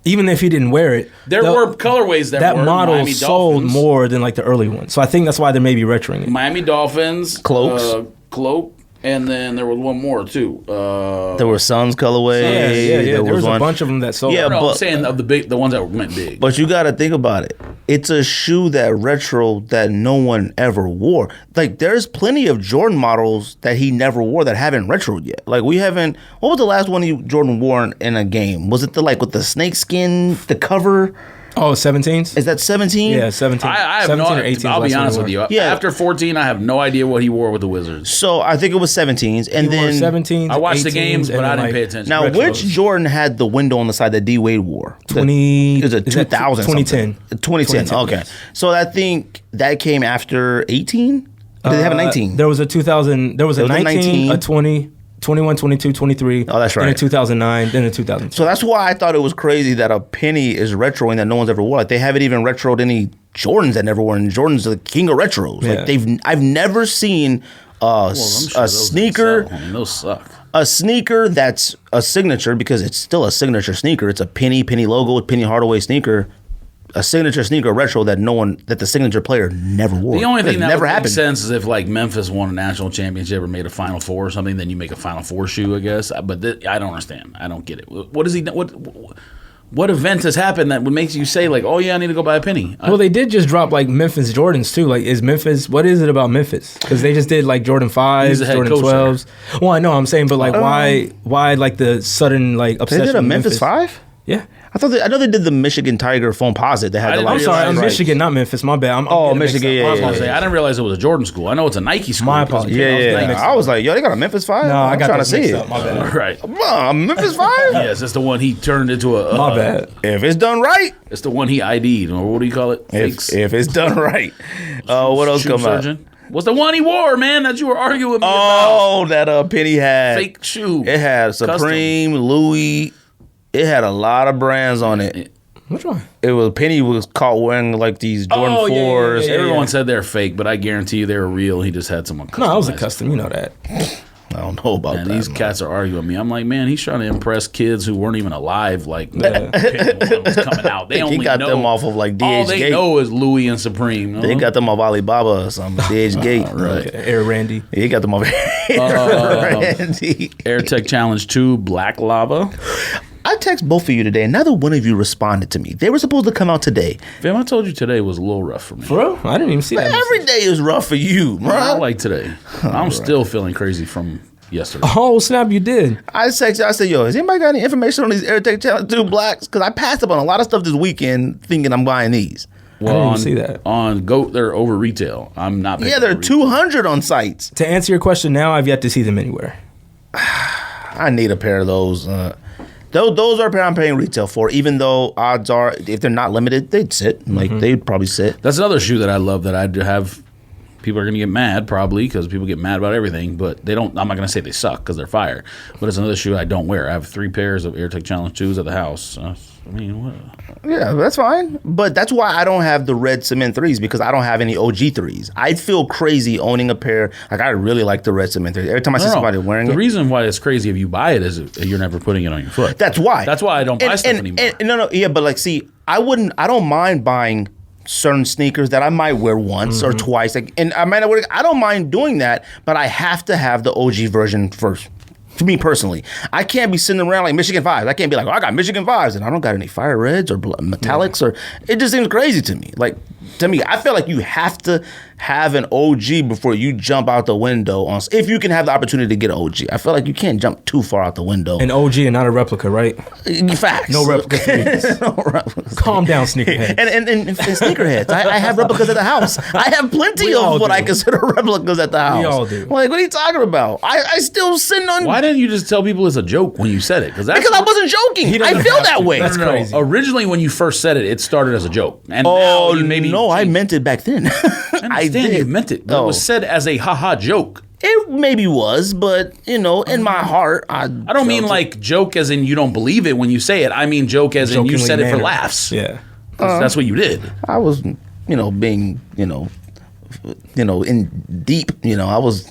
even if he didn't wear it. There were colorways that were model Miami sold Dolphins. more than like the early one. So I think that's why they may be retroing it. Miami Dolphins Cloaks. Cloak, and then there was one more too. There were Suns colorway. There was a bunch of them that sold. Yeah, No, but I'm saying of the ones that went big. But you got to think about it. It's a shoe that retro that no one ever wore. Like, there's plenty of Jordan models that he never wore that haven't retroed yet. Like, we haven't... What was the last one Jordan wore in a game? Was it with the snake skin, the cover? Oh, 17s? Is that 17? Yeah, 17. I have 17 no. or 18. I'll be honest with you. Yeah. After 14, I have no idea what he wore with the Wizards. So, I think it was 17s. And He wore then... 17s, I watched the 18s, games, but and I then, didn't pay attention. Now, retros. which Jordan had the window on the side that D Wade wore? 20... It was a 2000 2010. 2010, okay. yes. So, I think that came after 18? Or did they have a 19? There was a 2000. There was a 19, a 20, 21, 22, 23. Oh, that's right. Then a 2009, then a 2000. So that's why I thought it was crazy that a penny is retroing that no one's ever wore. Like, they haven't even retroed any Jordans that never worn. Jordan's the king of retros. Yeah. Like I've never seen a sneaker. Those suck. A sneaker that's a signature, because it's still a signature sneaker. It's a Penny logo, Penny Hardaway sneaker. A signature sneaker retro that the signature player never wore. The only thing that never would make happened. sense is if like Memphis won a national championship or made a Final Four or something, then you make a Final Four shoe, I guess. But I don't understand. I don't get it. What is he? What event has happened that would make you say like, oh yeah, I need to go buy a penny? Well, they did just drop like Memphis Jordans too. Like, is Memphis? What is it about Memphis? Because they just did like Jordan 5s, Jordan 12s. Well, I know I'm saying, but like, why like the sudden like obsession? They did a with Memphis 5? Yeah. I know they did the Michigan Tiger Foamposite. They had the I'm sorry, I'm Right. Michigan, not Memphis. My bad. I'm Oh, getting mixed Michigan, up. yeah, I was gonna say, I didn't realize it was a Jordan school. I know it's a Nike school. My because- apologies. Yeah. I was like, yo, they got a Memphis 5? No, I I'm got trying to those see mixed it. up. My bad. Right. Come on, Memphis 5? Yes, it's the one he turned into a. My bad. If it's done right. It's the one he ID'd, or what do you call it? Fakes. If it's done right. What else Shoe come out? surgeon. What's the one he wore, man, that you were arguing with me Oh, that Penny had. about? Fake shoe. It had Supreme, Louis. It had a lot of brands on it. Which one? It was Penny was caught wearing like these Jordan Oh, yeah, 4s. yeah. Everyone said they're fake, but I guarantee you they were real. He just had someone. No, it was a customize it. custom. You know that. I don't know about And that. these man. cats are arguing with me. I'm like, man, he's trying to impress kids who weren't even alive. Like, when it was coming out, they He only got know, them off of like all DH they Gate. know is Louis and Supreme. They got them off Alibaba or something. DH Gate. right. Okay, Air Randy. He got them off Randy. AirTech Challenge 2 Black Lava. I text both of you today, and neither one of you responded to me. They were supposed to come out today. Fam, I told you today was a little rough for me. For real? I didn't even see that. Every day is rough for you, bro. I like today. I'm still feeling crazy from yesterday. Oh snap! You did. I texted, I said, yo, has anybody got any information on these AirTech Challenge 2 blacks? Because I passed up on a lot of stuff this weekend thinking I'm buying these. Well, didn't even on, see that. On GOAT, they're over retail. I'm not paying Yeah, they're over retail. 200 on sites. To answer your question now, I've yet to see them anywhere. I need a pair of those. Those are a pair I'm paying retail for, even though odds are, if they're not limited, they'd sit. Like, they'd probably sit. That's another shoe that I love that I have. People are going to get mad probably because people get mad about everything, but they don't. I'm not going to say they suck because they're fire. But it's another shoe I don't wear. I have 3 pairs of AirTech Challenge shoes at the house. I mean, what? Yeah, that's fine. But that's why I don't have the red cement 3s, because I don't have any OG 3s. I'd feel crazy owning a pair. Like, I really like the red cement 3s. Every time I see somebody wearing the it. reason why it's crazy if you buy it is you're never putting it on your foot. That's why. That's why I don't buy stuff anymore. But like, see, I don't mind buying certain sneakers that I might wear once or twice. Like, and I don't mind doing that, but I have to have the OG version first. For me personally, I can't be sitting around like Michigan 5s. I can't be like, I got Michigan 5s and I don't got any fire reds or metallics or it just seems crazy to me. Like to me, I feel like you have to have an OG before you jump out the window on. If you can have the opportunity to get an OG, I feel like you can't jump too far out the window. An OG and not a replica, right? Facts. No replica, please. No replicas. Calm down, sneakerheads. And sneakerheads. I have replicas at the house. I have plenty of what I consider replicas at the house. We all do. Like, what are you talking about? I still sitting on. Why didn't you just tell people it's a joke when you said it? Because I wasn't joking. I feel that way. That's crazy. Originally, when you first said it, it started as a joke. And now you maybe no, I meant it back then. I understand you meant it, but it was said as a haha joke. It maybe was, but in my heart, I don't mean like joke as in you don't believe it when you say it. I mean joke as in you said it for laughs. Yeah, that's what you did. I was, being, in deep. I was.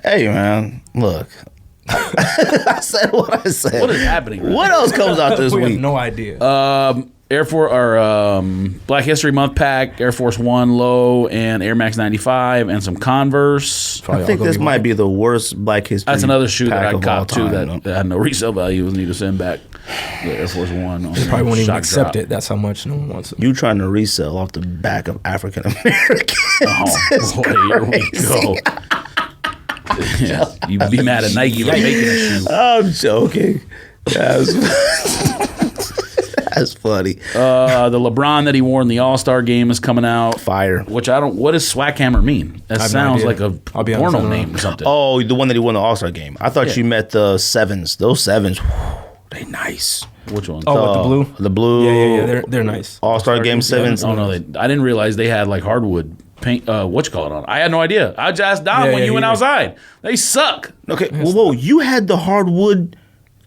Hey, man, look. I said what I said. What is happening? Right what else comes out this we week? have no idea. Air Force or Black History Month pack, Air Force One low, and Air Max 95, and some Converse. I think this might be the worst Black History. That's another shoe that I copped too that had no resale value. Was need to send back the Air Force One. They probably won't even accept it. That's how much no one wants it. You trying to resell off the back of African Americans? Oh boy, here we go. Yeah, you be mad at Nike for making a shoe. I'm joking. That's funny. The LeBron that he wore in the All-Star game is coming out. Fire. Which I don't. What does Swackhammer mean? That sounds like a porno name or something. Oh, the one that he won the All-Star game. I thought you meant the sevens. Those sevens, they nice. Which one? Oh, with the blue. The blue. Yeah. They're nice. All-Star game sevens. Oh no, I didn't realize they had like hardwood paint. What you call it on? I had no idea. I just asked Dom when you went outside. They suck. Okay. Whoa. You had the hardwood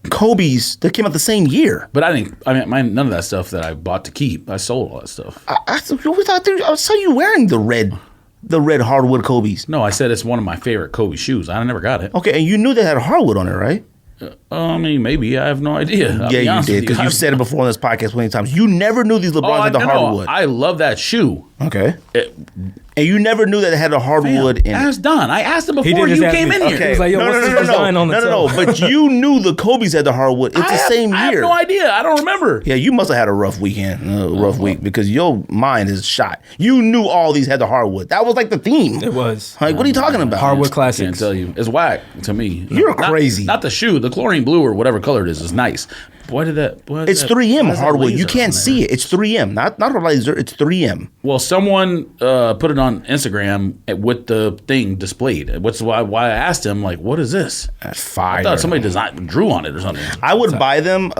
Kobe's that came out the same year. But I mean, none of that stuff that I bought to keep. I sold all that stuff. I saw you wearing the red hardwood Kobe's. No, I said it's one of my favorite Kobe shoes. I never got it. Okay, and you knew they had hardwood on it, right? I mean, maybe. I have no idea. Yeah, you did, because you've said it before on this podcast plenty of times. You never knew these LeBrons had the hardwood. I love that shoe. Okay. And you never knew that it had a hardwood in it. Ask Don. I asked him before you came in here. Okay. He was like, yo, what's the design on the toe? No. But you knew the Kobe's had the hardwood. It's the same year. I have no idea. I don't remember. Yeah, you must have had a rough weekend, week, because your mind is shot. You knew all these had the hardwood. That was like the theme. It was. Like, what are you talking about? Hardwood I classics. can't tell you. It's whack to me. You're crazy. Not the shoe. The chlorine blue or whatever color it is nice. Why did that? It's 3M hardwood. You can't see it. It's 3M, not a laser. It's 3M. Well, someone put it on Instagram with the thing displayed. What's why I asked him, like, what is this? That's fire. I thought somebody drew on it or something. I would buy them.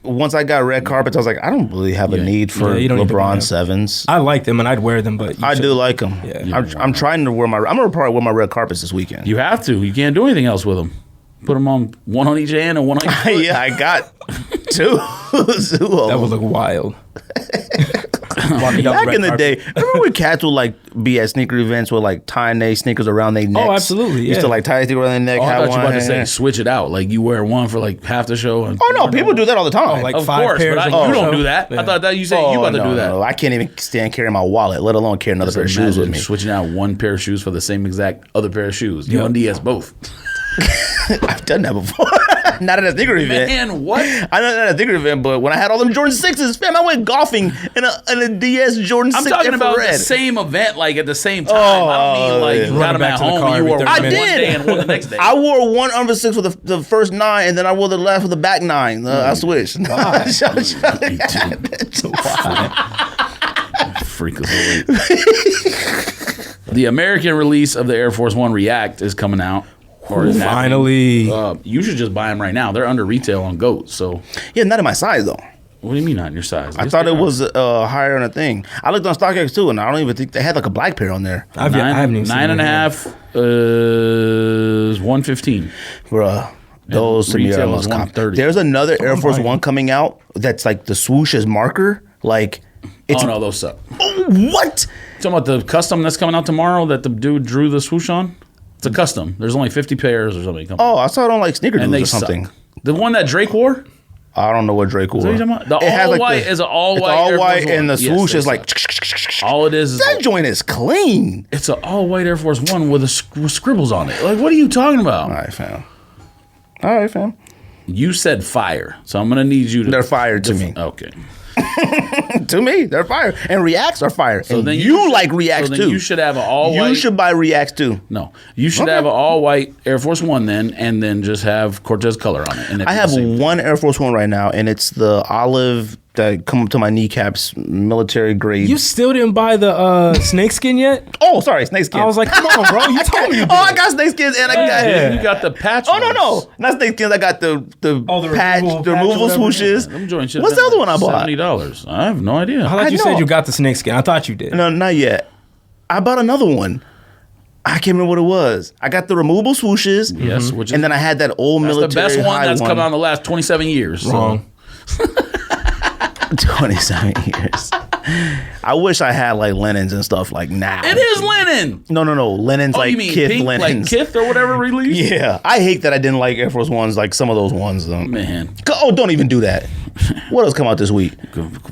Once I got red carpets, I was like, I don't really have a need for LeBron sevens. I like them and I'd wear them, but I do like them. Yeah. I'm trying to wear I'm gonna probably wear my red carpets this weekend. You have to. You can't do anything else with them. Put them on one on each hand and one on each foot. Yeah, I got two. That would look wild. Back in the day, remember when cats would like be at sneaker events with like tying their sneakers around their necks? Oh, absolutely. Yeah. Used to like tie a sneaker around their neck. I thought you one were about to say hand. switch it out. Like you wear one for like half the show. And Oh no, people do that all the time. like of 5 course, pairs but of you don't show. do that. Yeah. I thought that you said you about to do that. No, I can't even stand carrying my wallet, let alone carry another pair of shoes with me. Switching out one pair of shoes for the same exact other pair of shoes. You and D has both. I've done that before. Not at a sneaker event. Man, what? I know not at a sneaker event, but when I had all them Jordan 6s, fam, I went golfing in a DS Jordan 6 I'm talking about infrared. the same event, like at the same time. Oh, I don't mean like you got them at home and you wore one I one did. day and one the next day. I wore one under 6 for the first 9, and then I wore the left for the back 9. I switched. Freakazoid. The American release of the Air Force One React is coming out. Or is Finally. you should just buy them right now. They're under retail on GOAT. So Yeah, not in my size though. what do you mean not in your size? I thought it was higher on a thing. I looked on StockX too, and I don't even think they had like a black pair on there. I haven't even seen 9.5 is 115. Bruh. Those to me are retail most is common. 130. There's another Air Force One coming out that's like the swoosh is marker. Like it's Oh no, those suck. what? Talking about the custom that's coming out tomorrow that the dude drew the swoosh on? It's a custom. There's only 50 pairs or something. Oh, I saw it on like Sneaker and News they or something. suck. The one that Drake wore? I don't know what Drake wore. What are you talking about? The It has, all like, white is an all It's white. all Air white, Force and the One. swoosh Yes, is like. all it is. That joint is clean. It's an all white Air Force One with scribbles on it. Like, what are you talking about? All right, fam. All right, fam. You said fire, so I'm gonna need you to. They're fire to me. Okay. To me, they're fire. And Reacts are fire. So and then you like Reacts so too. then you should have an all white. You should buy Reacts too. No, you should have an all white Air Force One then, and then just have Cortez color on it. And I have one Air Force One right now, and it's the olive that come up to my kneecaps, military grade. You still didn't buy the snakeskin yet? Oh, sorry, snakeskin. I was like, come on, bro. You told me you did. I got snakeskins and I got. You got the patch. Oh no, not snakeskins. I got the patch, the removal swooshes. I'm enjoying shit. What's the other one I bought? $70. I have no idea. I thought you know. said you got the snakeskin. I thought you did. No, not yet. I bought another one. I can't remember what it was. I got the removable swooshes. Yes, which is, and then I had that old that's military the best one high that's come out in the last 27 years. Wrong. 27 years. I wish I had like linens and stuff like now. It is linen. No. Linens Oh, like you mean Kith pink, linens. like Kith or whatever release? Yeah. I hate that I didn't like Air Force Ones like some of those ones. Man. Oh, don't even do that. What else come out this week?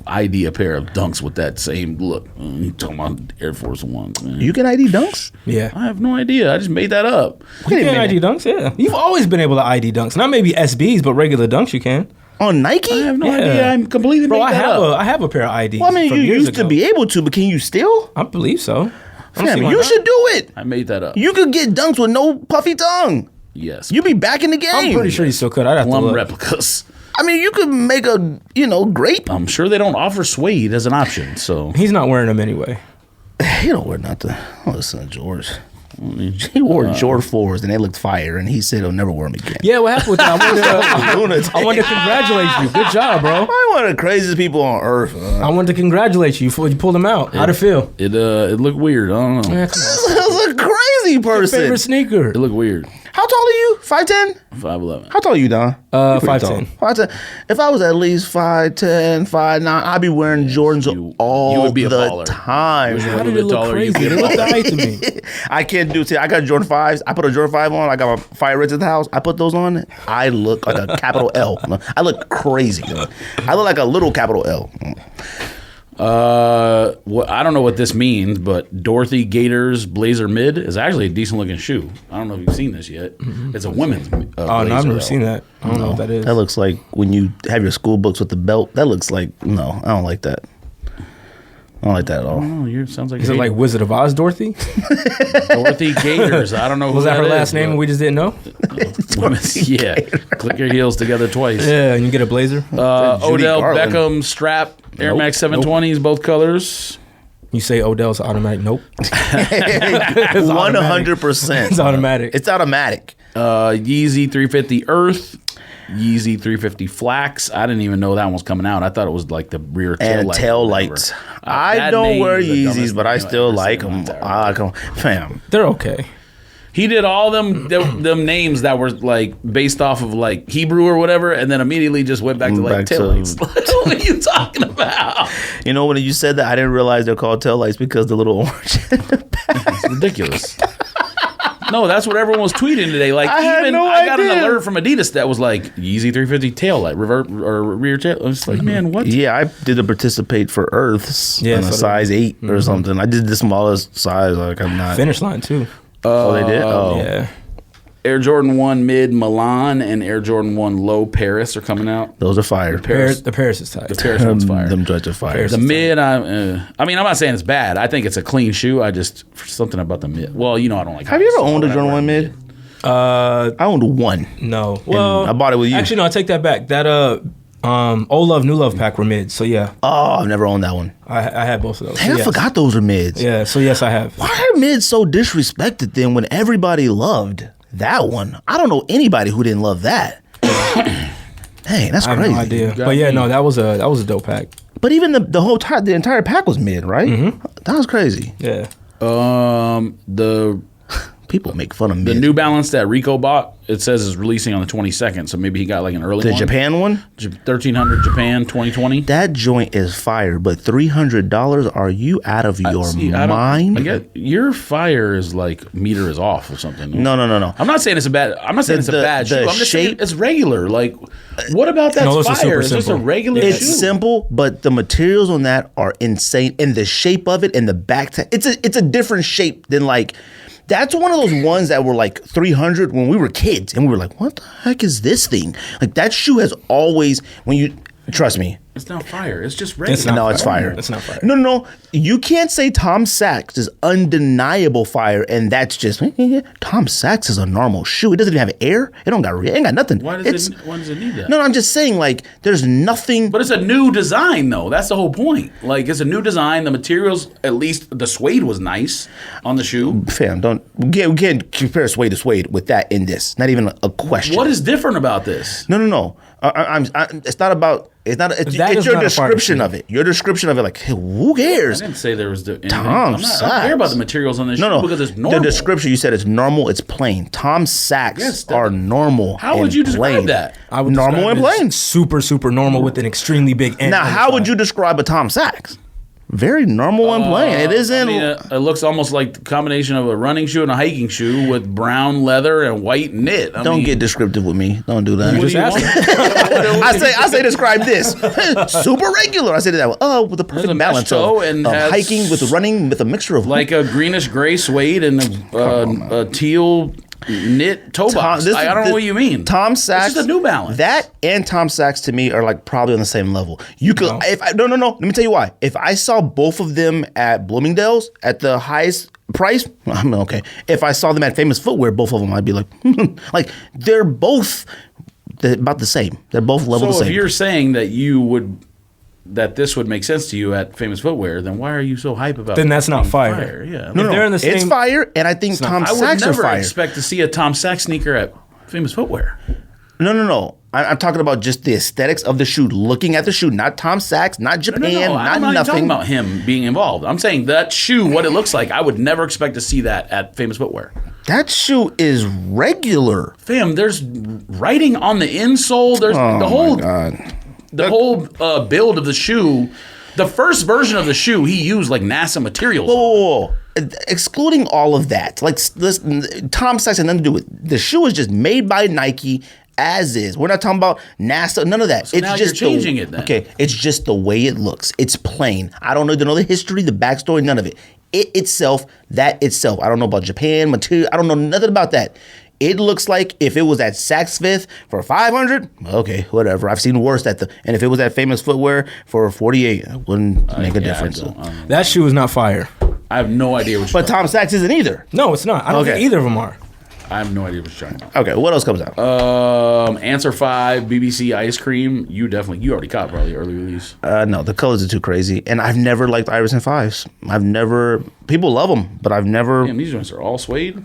ID a pair of dunks with that same look. You talking about Air Force Ones, man. You can ID dunks? Yeah. I have no idea. I just made that up. You can ID dunks, yeah. You've always been able to ID dunks. Not maybe SBs, but regular dunks you can. On Nike? I have no Yeah. idea. I'm completely Bro, made that up. I have a pair of IDs. Well, I mean, from you years used ago. to be able to, but can you still? I believe so. I don't Fam, see why you not. should do it. I made that up. You could get dunks with no puffy tongue. Yes. You be back in the game. I'm pretty sure you still could. I'd have to Plum look. replicas. I mean, you could make a, grape. I'm sure they don't offer suede as an option. So He's not wearing them anyway. You don't wear nothing. Listen to George. He wore Jordan 4s and they looked fire, and he said he'll never wear them again. Yeah, what happened with that? I wanted to congratulate you. Good job, bro. I'm one of the craziest people on earth. I wanted to congratulate you for you pulled them out. How'd it feel? it looked weird. I don't know. Yeah, come on. That's a crazy person. Favorite sneaker? It looked weird. How tall are you? 5'10"? 5'11". How tall are you, Don? 5'10". 5'10". If I was at least 5'10", 5'9", I'd be wearing Jordans you all would be a the baller. time. You How little did it bit look taller, crazy? you They get looked taller. alright to me. I can't do it. I got Jordan 5s. I put a Jordan 5 on. I got my Fire Reds at the house. I put those on. I look like a capital L. I look crazy. I look like a little capital L. Well, I don't know what this means, but Dorothy Gators Blazer Mid is actually a decent looking shoe. I don't know if you've seen this yet. It's a women's Oh, no, I've Blazer never L. seen that. I don't know what that is. That looks like when you have your school books with the belt. That looks like, no, I don't like that. I don't like that at all. Oh, sounds like Is it like Wizard of Oz, Dorothy? Dorothy Gators? I don't know. Was who that her last is, name and we just didn't know? Yeah. Click your heels together twice. Yeah, and you get a blazer. Judy Odell Garland. Beckham strap Air Nope. Max 720s, both colors. You say Odell's automatic. Nope. 100%. It's automatic. It's automatic. Yeezy 350 Earth. Yeezy 350 Flax. I didn't even know that one was coming out. I thought it was like the rear tail And light. tail or whatever. lights. That I don't name wear is the dumbest Yeezys, but I name I've still ever like seen in them. my entire life. Fam. They're okay. He did all them names that were like based off of like Hebrew or whatever, and then immediately just went back to like Back tail to- lights. What are you talking about? You know, when you said that, I didn't realize they're called tail lights because the little orange in the back. It's ridiculous. No, that's what everyone was tweeting today. Like, I had no I got an idea. alert from Adidas that was like Yeezy 350 tail light, revert or rear tail. I was like, man, what? Yeah, I did a participate for Earths Yeah, in a so did size 8 or something. I did the smallest size. Like, I'm not. Finish line too. Oh, they did? Oh. Yeah. Air Jordan 1 Mid Milan and Air Jordan 1 Low Paris are coming out. Those are fire. Paris, The Paris is tight. the Paris one's fire. Them joints are fire. The mid, I mean, I'm not saying it's bad. I think it's a clean shoe. I just something about the mid. Well, I don't like. Have you ever highs, owned a so Jordan whatever. 1 mid? Uh, I owned one. no. Well, I bought it with you. Actually, no. I take that back. That Old Love, New Love pack were mids. So yeah, Oh, I've never owned that one. I had both of those. Dang, So I yes. forgot those were mids. Yeah. So yes, I have. Why are mids so disrespected then when everybody loved that one? I don't know anybody who didn't love that. Dang, that's I have crazy. no idea. got But yeah, me. no, that was a dope pack. But even the entire pack was mid, right? That was crazy. Yeah. The People make fun of The mid. New Balance that Rico bought, it says is releasing on the 22nd, so maybe he got like an early The one. Japan one? 1300 Japan 2020. That joint is fire, but $300? Are you out of your mind? I get your fire is like meter is off or something. No. I'm not saying it's a bad. I'm not saying it's a bad shoe. the I'm just saying shape- it's regular. Like, what about that No, those are fire? super It's just a simple. regular It's shoe. simple, but the materials on that are insane. And the shape of it and the back, it's a different shape than like That's one of those ones that were like 300 when we were kids, and we were like, "What the heck is this thing?" Like that shoe has always, when you trust me, It's not fire. It's just regular. no, it's fire. It's not fire. No. You can't say Tom Sachs is undeniable fire, and that's just Tom Sachs is a normal shoe. It doesn't even have air. It ain't got nothing. Why does it need that? No, I'm just saying like there's nothing. But it's a new design, though. That's the whole point. Like, it's a new design. The materials, at least the suede was nice on the shoe. Fam, we can't compare suede to suede with that in this. Not even a question. What is different about this? No. It's not about. It's your description of it. Your description of it, like, hey, who cares? I didn't say there was anything. Tom I Sachs. don't care about the materials on this shoe because it's normal. The description, you said it's normal, it's plain. Tom Sachs are normal. How would you describe plain. that? I would normal and describe it plain. as super, super normal with an extremely big end. Now, how would you describe a Tom Sachs? Very normal and plain. It isn't. I mean, it looks almost like the combination of a running shoe and a hiking shoe with brown leather and white knit. Don't get descriptive with me. Don't do that. What do you want? I say describe this. Super regular. I say that. With the perfect There's a balance mesh toe of and has hiking with running with a mixture of like a greenish gray suede and a teal knit toe box. I don't know what you mean. Tom Sachs. It's just a New Balance. That and Tom Sachs to me are like probably on the same level. You could no. Let me tell you why. If I saw both of them at Bloomingdale's at the highest price, I'm okay. If I saw them at Famous Footwear, both of them, I'd be like, like they're both about the same. They're both level the same. So if you're saying that this would make sense to you at Famous Footwear, then why are you so hype about it? Then that's not fire. Yeah. No, they're in the it's same- fire, and I think Tom I would Sachs are never fire. expect to see a Tom Sachs sneaker at Famous Footwear. No. I'm talking about just the aesthetics of the shoe, looking at the shoe, not Tom Sachs, not Japan, No, not I'm not nothing. talking about him being involved. I'm saying that shoe, what it looks like, I would never expect to see that at Famous Footwear. That shoe is regular. Fam, there's writing on the insole. There's the whole build of the shoe. The first version of the shoe, he used like NASA materials. Whoa. Excluding all of that, like listen, Tom Sachs had nothing to do with the shoe. Is just made by Nike as is. We're not talking about NASA. None of that. So now just you're changing it then. Okay, it's just the way it looks. It's plain. I don't know the history, the backstory, none of it. It itself. I don't know about Japan material. I don't know nothing about that. It looks like if it was at Saks Fifth for $500, okay, whatever. I've seen worse and if it was at Famous Footwear for $48, it wouldn't make a difference. That shoe is not fire. I have no idea what you're But Tom Sachs isn't either. No, it's not. I don't think either of them are. I have no idea what you're talking about. Okay, what else comes out? Answer 5, BBC Ice Cream. You already caught probably early release. No, the colors are too crazy, and I've never liked Iverson 5s. People love them, but I've never. Damn, these joints are all suede.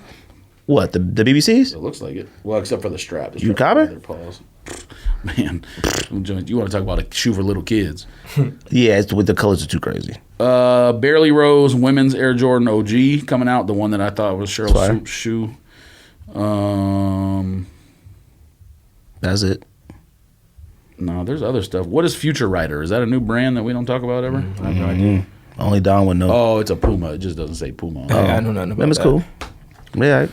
What, the BBCs? It looks like it. Well, except for the strap. You copy? Man, you want to talk about a shoe for little kids. Yeah, the colors are too crazy. Barely Rose Women's Air Jordan OG coming out. The one that I thought was Cheryl Swoop's shoe. That's it. No, there's other stuff. What is Future Rider? Is that a new brand that we don't talk about ever? I have no idea. Only Don would know. Oh, it's a Puma. It just doesn't say Puma. I know nothing about That was that. cool. Yeah.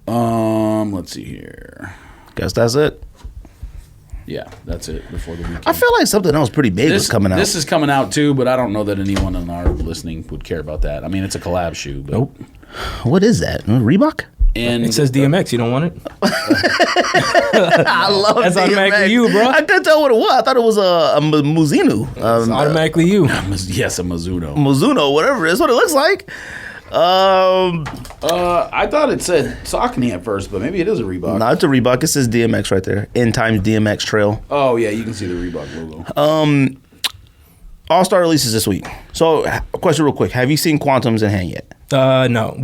Let's see here. Guess that's it. Yeah, that's it before the weekend. I feel like something else pretty big was coming out. This is coming out too, but I don't know that anyone in our listening would care about that. I mean, it's a collab shoe. But Nope. What is that? Reebok? And It says DMX. You don't want it? I love That's DMX. automatically you, bro. I couldn't tell what it was. I thought it was a Mizuno. It's automatically you. yes, a Mizuno. Mizuno, whatever it is. What it looks like. I thought it said Saucony at first, but maybe it is a Reebok. No, it's a Reebok. It says DMX right there. End times DMX Trail. Oh yeah, you can see the Reebok logo. All-star releases this week. So, a question real quick. Have you seen Quantums in hand yet? No.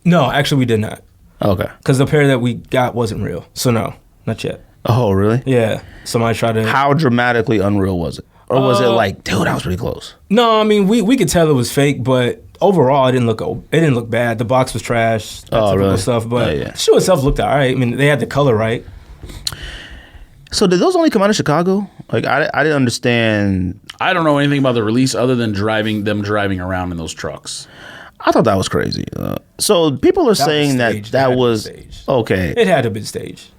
No, actually we did not. Okay. Because the pair that we got wasn't real. So no, not yet. Oh, really? Yeah. Somebody tried to. How dramatically unreal was it? Or was it like, dude, I was pretty close? No, I mean we could tell it was fake, but overall it didn't look bad. The box was trash. That typical really? stuff, but Yeah. the shoe itself looked alright. I mean, they had the color right. So did those only come out of Chicago? Like I didn't understand. I don't know anything about the release other than driving around in those trucks. I thought that was crazy. So people are saying staged. that It had to be was staged. okay. It had to be staged.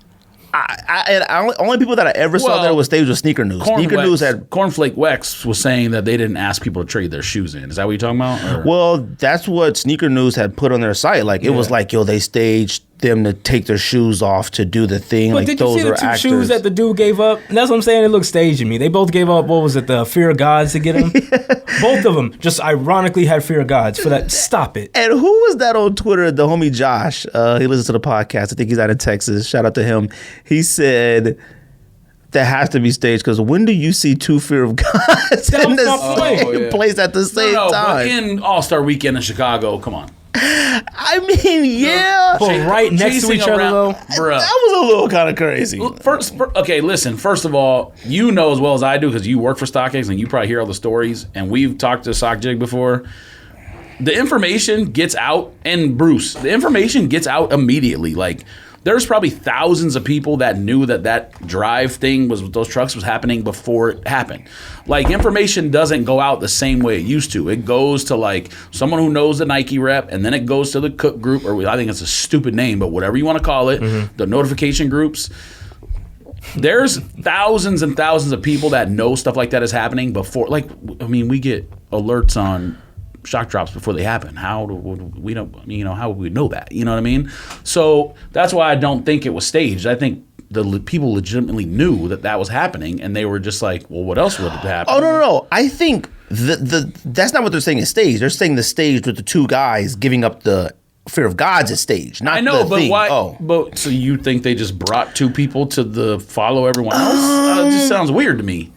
Only people that I ever saw there was staged with Sneaker News. Sneaker News had Cornflake Wex was saying that they didn't ask people to trade their shoes in. Is that what you're talking about? Or? Well, that's what Sneaker News had put on their site. Like it was like, yo, they staged them to take their shoes off to do the thing. But like did those you see the were two actors. shoes that the dude gave up? And that's what I'm saying. It looked staged to me. They both gave up. What was it? The Fear of Gods to get him. Both of them just ironically had Fear of Gods for that. Stop it. And who was that on Twitter? The homie Josh. He listens to the podcast. I think he's out of Texas. Shout out to him. He said that has to be staged because when do you see two Fear of Gods in the same place at the same time? But in All-Star Weekend in Chicago, come on. I mean, yeah. But right next to each other, though. Bruh. That was a little kind of crazy. Okay, listen. First of all, you know as well as I do because you work for StockX and you probably hear all the stories. And we've talked to SockJig before. The information gets out, and Bruce, the information gets out immediately. Like, there's probably thousands of people that knew that drive thing was with those trucks was happening before it happened. Like, information doesn't go out the same way it used to. It goes to, like, someone who knows the Nike rep, and then it goes to the Cook group, or I think it's a stupid name, but whatever you want to call it, the notification groups. There's thousands and thousands of people that know stuff like that is happening before. Like, I mean, we get alerts on shock drops before they happen. How do we know? How would we know that? You know what I mean? So that's why I don't think it was staged. I think the people legitimately knew that was happening, and they were just like, "Well, what else would have happened?" Oh no! I think that's not what they're saying is staged. They're saying the stage with the two guys giving up the Fear of Gods is staged. Not I know, the but thing. why? Oh. But so you think they just brought two people to follow everyone else? It just sounds weird to me.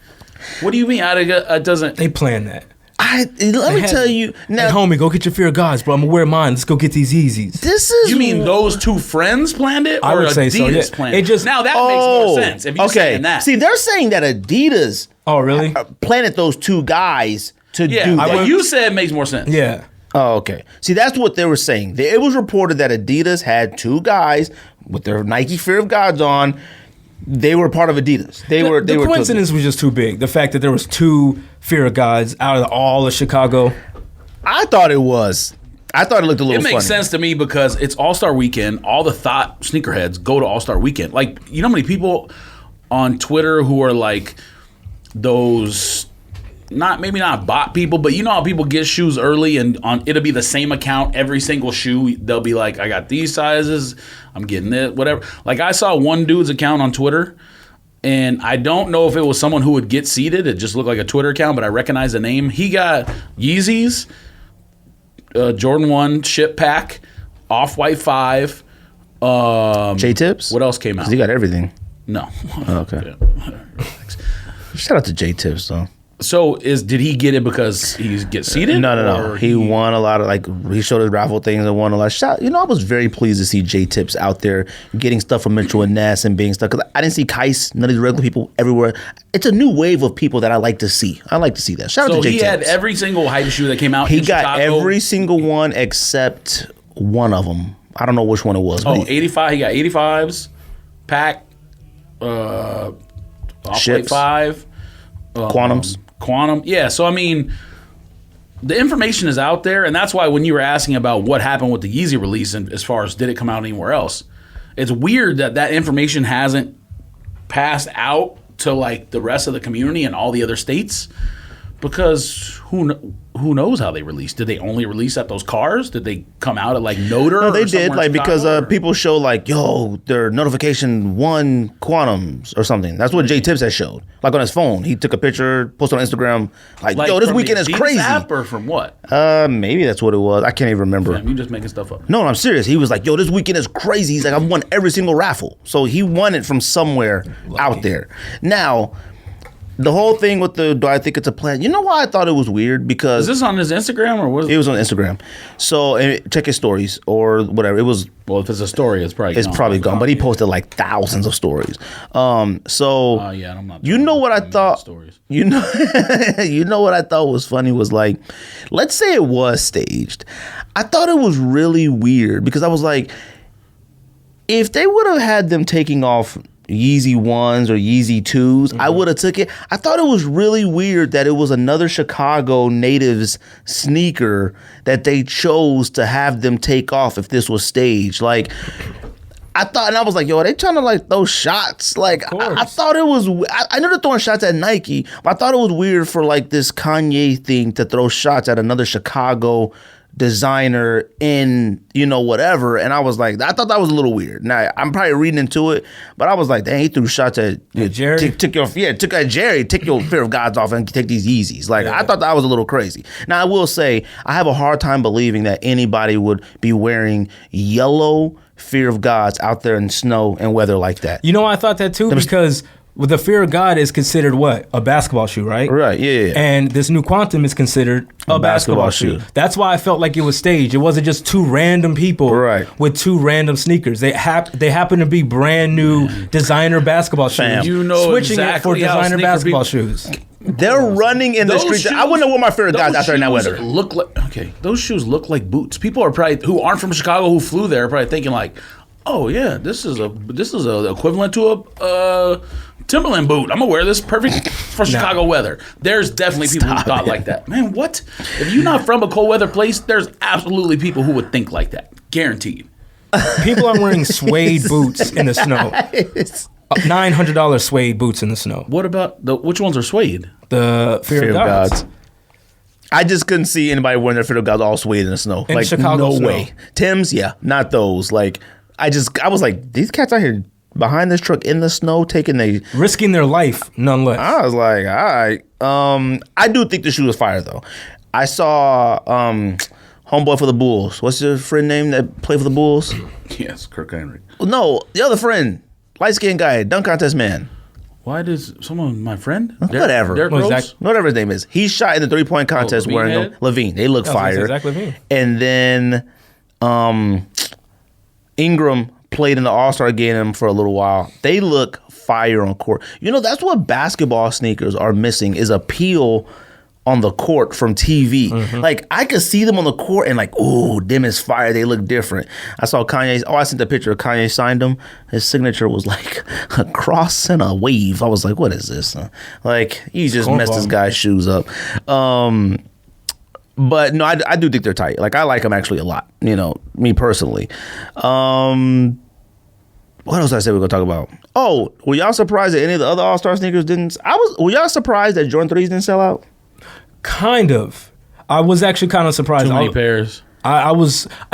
What do you mean? It doesn't. They planned that. Let me tell you now, hey, homie, go get your Fear of Gods, bro. I'm gonna wear mine. Let's go get these Yeezys. This is You mean those two friends planned it, or I would Adidas say so, yeah. planned it? It just- now that makes more sense if you're saying that. See, they're saying that Adidas Oh, really? planted those two guys to do that. what you said makes more sense. Yeah. Oh, okay. See, that's what they were saying. It was reported that Adidas had two guys with their Nike Fear of Gods on. They were part of Adidas. The coincidence was just too big. The fact that there was two Fear of Gods out of all of Chicago. I thought it was. I thought it looked a little funny. It makes sense to me because it's All-Star Weekend. All the thought sneakerheads go to All-Star Weekend. Like, you know how many people on Twitter who are like those, maybe not bot people, but you know how people get shoes early and it'll be the same account, every single shoe. They'll be like, I got these sizes, I'm getting it, whatever. Like, I saw one dude's account on Twitter, and I don't know if it was someone who would get seated. It just looked like a Twitter account, but I recognize the name. He got Yeezys, Jordan 1 ship pack, Off-White 5. J-Tips? What else came out? Because he got everything. No. Oh, okay. Shout out to J-Tips, though. So did he get it because he gets seated? No. He won a lot of, he showed his raffle things and won a lot. I was very pleased to see J-Tips out there getting stuff from Mitchell and Ness and being stuff. Because I didn't see Kais, none of these regular people everywhere. It's a new wave of people that I like to see. I like to see that. Shout out to J-Tips. So he had every single hype shoe that came out He in got Chicago? every single one except one of them. I don't know which one it was. Oh, 85. He got 85s, pack, Off-White 5. Quantums. Quantum. Yeah, so I mean, the information is out there, and that's why when you were asking about what happened with the Yeezy release and as far as did it come out anywhere else, it's weird that information hasn't passed out to like the rest of the community and all the other states, because who knows how they released? Did they only release at those cars? Did they come out at like Noter? No, they or did, like, because people show like, yo, their notification 1 quantums or something. That's what J-Tips had showed. Like on his phone, he took a picture, posted on Instagram, like yo, this from weekend the is Adidas crazy. App or from what? Maybe that's what it was. I can't even remember. Damn, you just making stuff up. No, I'm serious. He was like, yo, this weekend is crazy. He's like, I've won every single raffle. So he won it from somewhere out there. Now, the whole thing with do I think it's a plan? You know why I thought it was weird? Because Is this on his Instagram or what? it was on Instagram. So check his stories or whatever. It was. Well, if it's a story, it's probably gone. But he posted like thousands of stories. So yeah, I'm not. you know what I thought? Stories. You know what I thought was funny was like, let's say it was staged. I thought it was really weird because I was like, if they would have had them taking off Yeezy 1s or Yeezy 2s, I would have took it. I thought it was really weird that it was another Chicago natives sneaker that they chose to have them take off if this was staged. Like, I thought, and I was like, yo, are they trying to like throw shots? Like, I thought it was, I know they're throwing shots at Nike, but I thought it was weird for like this Kanye thing to throw shots at another Chicago designer in, whatever. And I was like, I thought that was a little weird. Now, I'm probably reading into it, but I was like, dang, he threw shots at Jerry. Took at Jerry, take your fear of God's off and take these Yeezys. Like, I thought that was a little crazy. Now, I will say, I have a hard time believing that anybody would be wearing yellow fear of Gods out there in snow and weather like that. I thought that too, because the fear of God is considered what? A basketball shoe, right? Right, yeah. And this new Quantum is considered a basketball shoe. That's why I felt like it was staged. It wasn't just two random people with two random sneakers. They happen to be brand new designer basketball shoes. Switching exactly it for designer basketball shoes. They're running in the streets. I wouldn't know what my fear of God's out there in that weather. Those shoes look like boots. People are probably who aren't from Chicago who flew there are probably thinking like, oh yeah, this is a equivalent to a Timberland boot. I'm gonna wear this perfect for Chicago weather. There's definitely people who thought like that. Man, what? If you're not from a cold weather place, there's absolutely people who would think like that. Guaranteed. People are wearing suede boots in the snow. $900 suede boots in the snow. What about which ones are suede? The Fear of Gods. I just couldn't see anybody wearing their Fear of Gods all suede in the snow. In like Chicago no snow. way. Tim's, yeah, not those. Like I was like, these cats out here behind this truck in the snow risking their life nonetheless. I was like, all right. I do think the shoe was fire though. I saw homeboy for the Bulls. What's your friend name that played for the Bulls? Yes, Kirk Henry. No, the other friend. Light skinned guy, dunk contest man. Why does my friend? Whatever. Derrick Rose? Whatever his name is. He shot in the 3-point contest wearing them. Levine. They look fire. Zach Levine. And then Ingram played in the All-Star game for a little while. They look fire on court. That's what basketball sneakers are missing is appeal on the court from TV. Mm-hmm. Like, I could see them on the court and like, ooh, them is fire. They look different. I saw Kanye's, I sent a picture of Kanye signed them. His signature was like a cross and a wave. I was like, what is this? Like, you just messed this guy's shoes up. But no, I do think they're tight. Like, I like them actually a lot, me personally. What else did I say we're going to talk about? Oh, were y'all surprised that any of the other All-Star sneakers didn't? Were y'all surprised that Jordan 3s didn't sell out? Kind of. I was actually kind of surprised. Too many pairs. I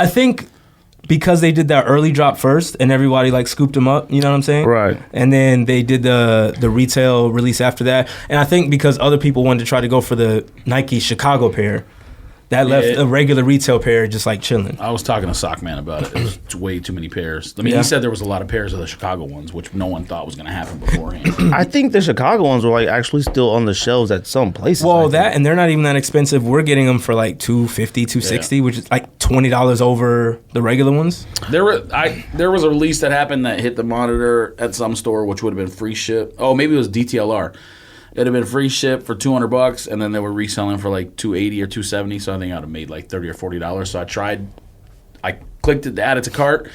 think because they did that early drop first and everybody like scooped them up, you know what I'm saying? Right. And then they did the retail release after that. And I think because other people wanted to try to go for the Nike Chicago pair, that left a regular retail pair just like chilling. I was talking to Sockman about it. It was way too many pairs. I mean, he said there was a lot of pairs of the Chicago ones, which no one thought was going to happen beforehand. I think the Chicago ones were like actually still on the shelves at some places. Well, and they're not even that expensive. We're getting them for like $250, $260, which is like $20 over the regular ones. There was a release that happened that hit the monitor at some store, which would have been free ship. Oh, maybe it was DTLR. It'd have been free ship for $200, and then they were reselling for like $280 or $270. So I think I'd have made like $30 or $40. So I clicked it to add it to cart,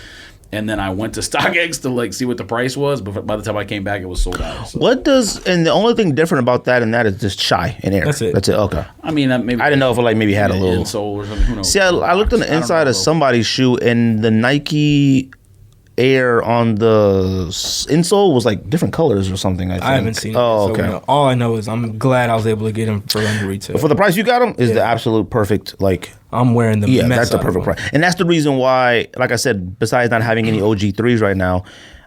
and then I went to StockX to like see what the price was. But by the time I came back, it was sold out. So. And the only thing different about that and that is just chai and air. That's it. Okay. I mean, maybe I didn't know if it like maybe had a little insole or something. Who knows? See, I looked on the inside of somebody's shoe, and the Nike Air on the insole was like different colors or something. I haven't seen it. Oh, okay. So, all I know is I'm glad I was able to get them for under retail. For the price you got them is the absolute perfect. Like, I'm wearing them. Yeah, that's the perfect price, and that's the reason why. Like I said, besides not having any OG 3s right now,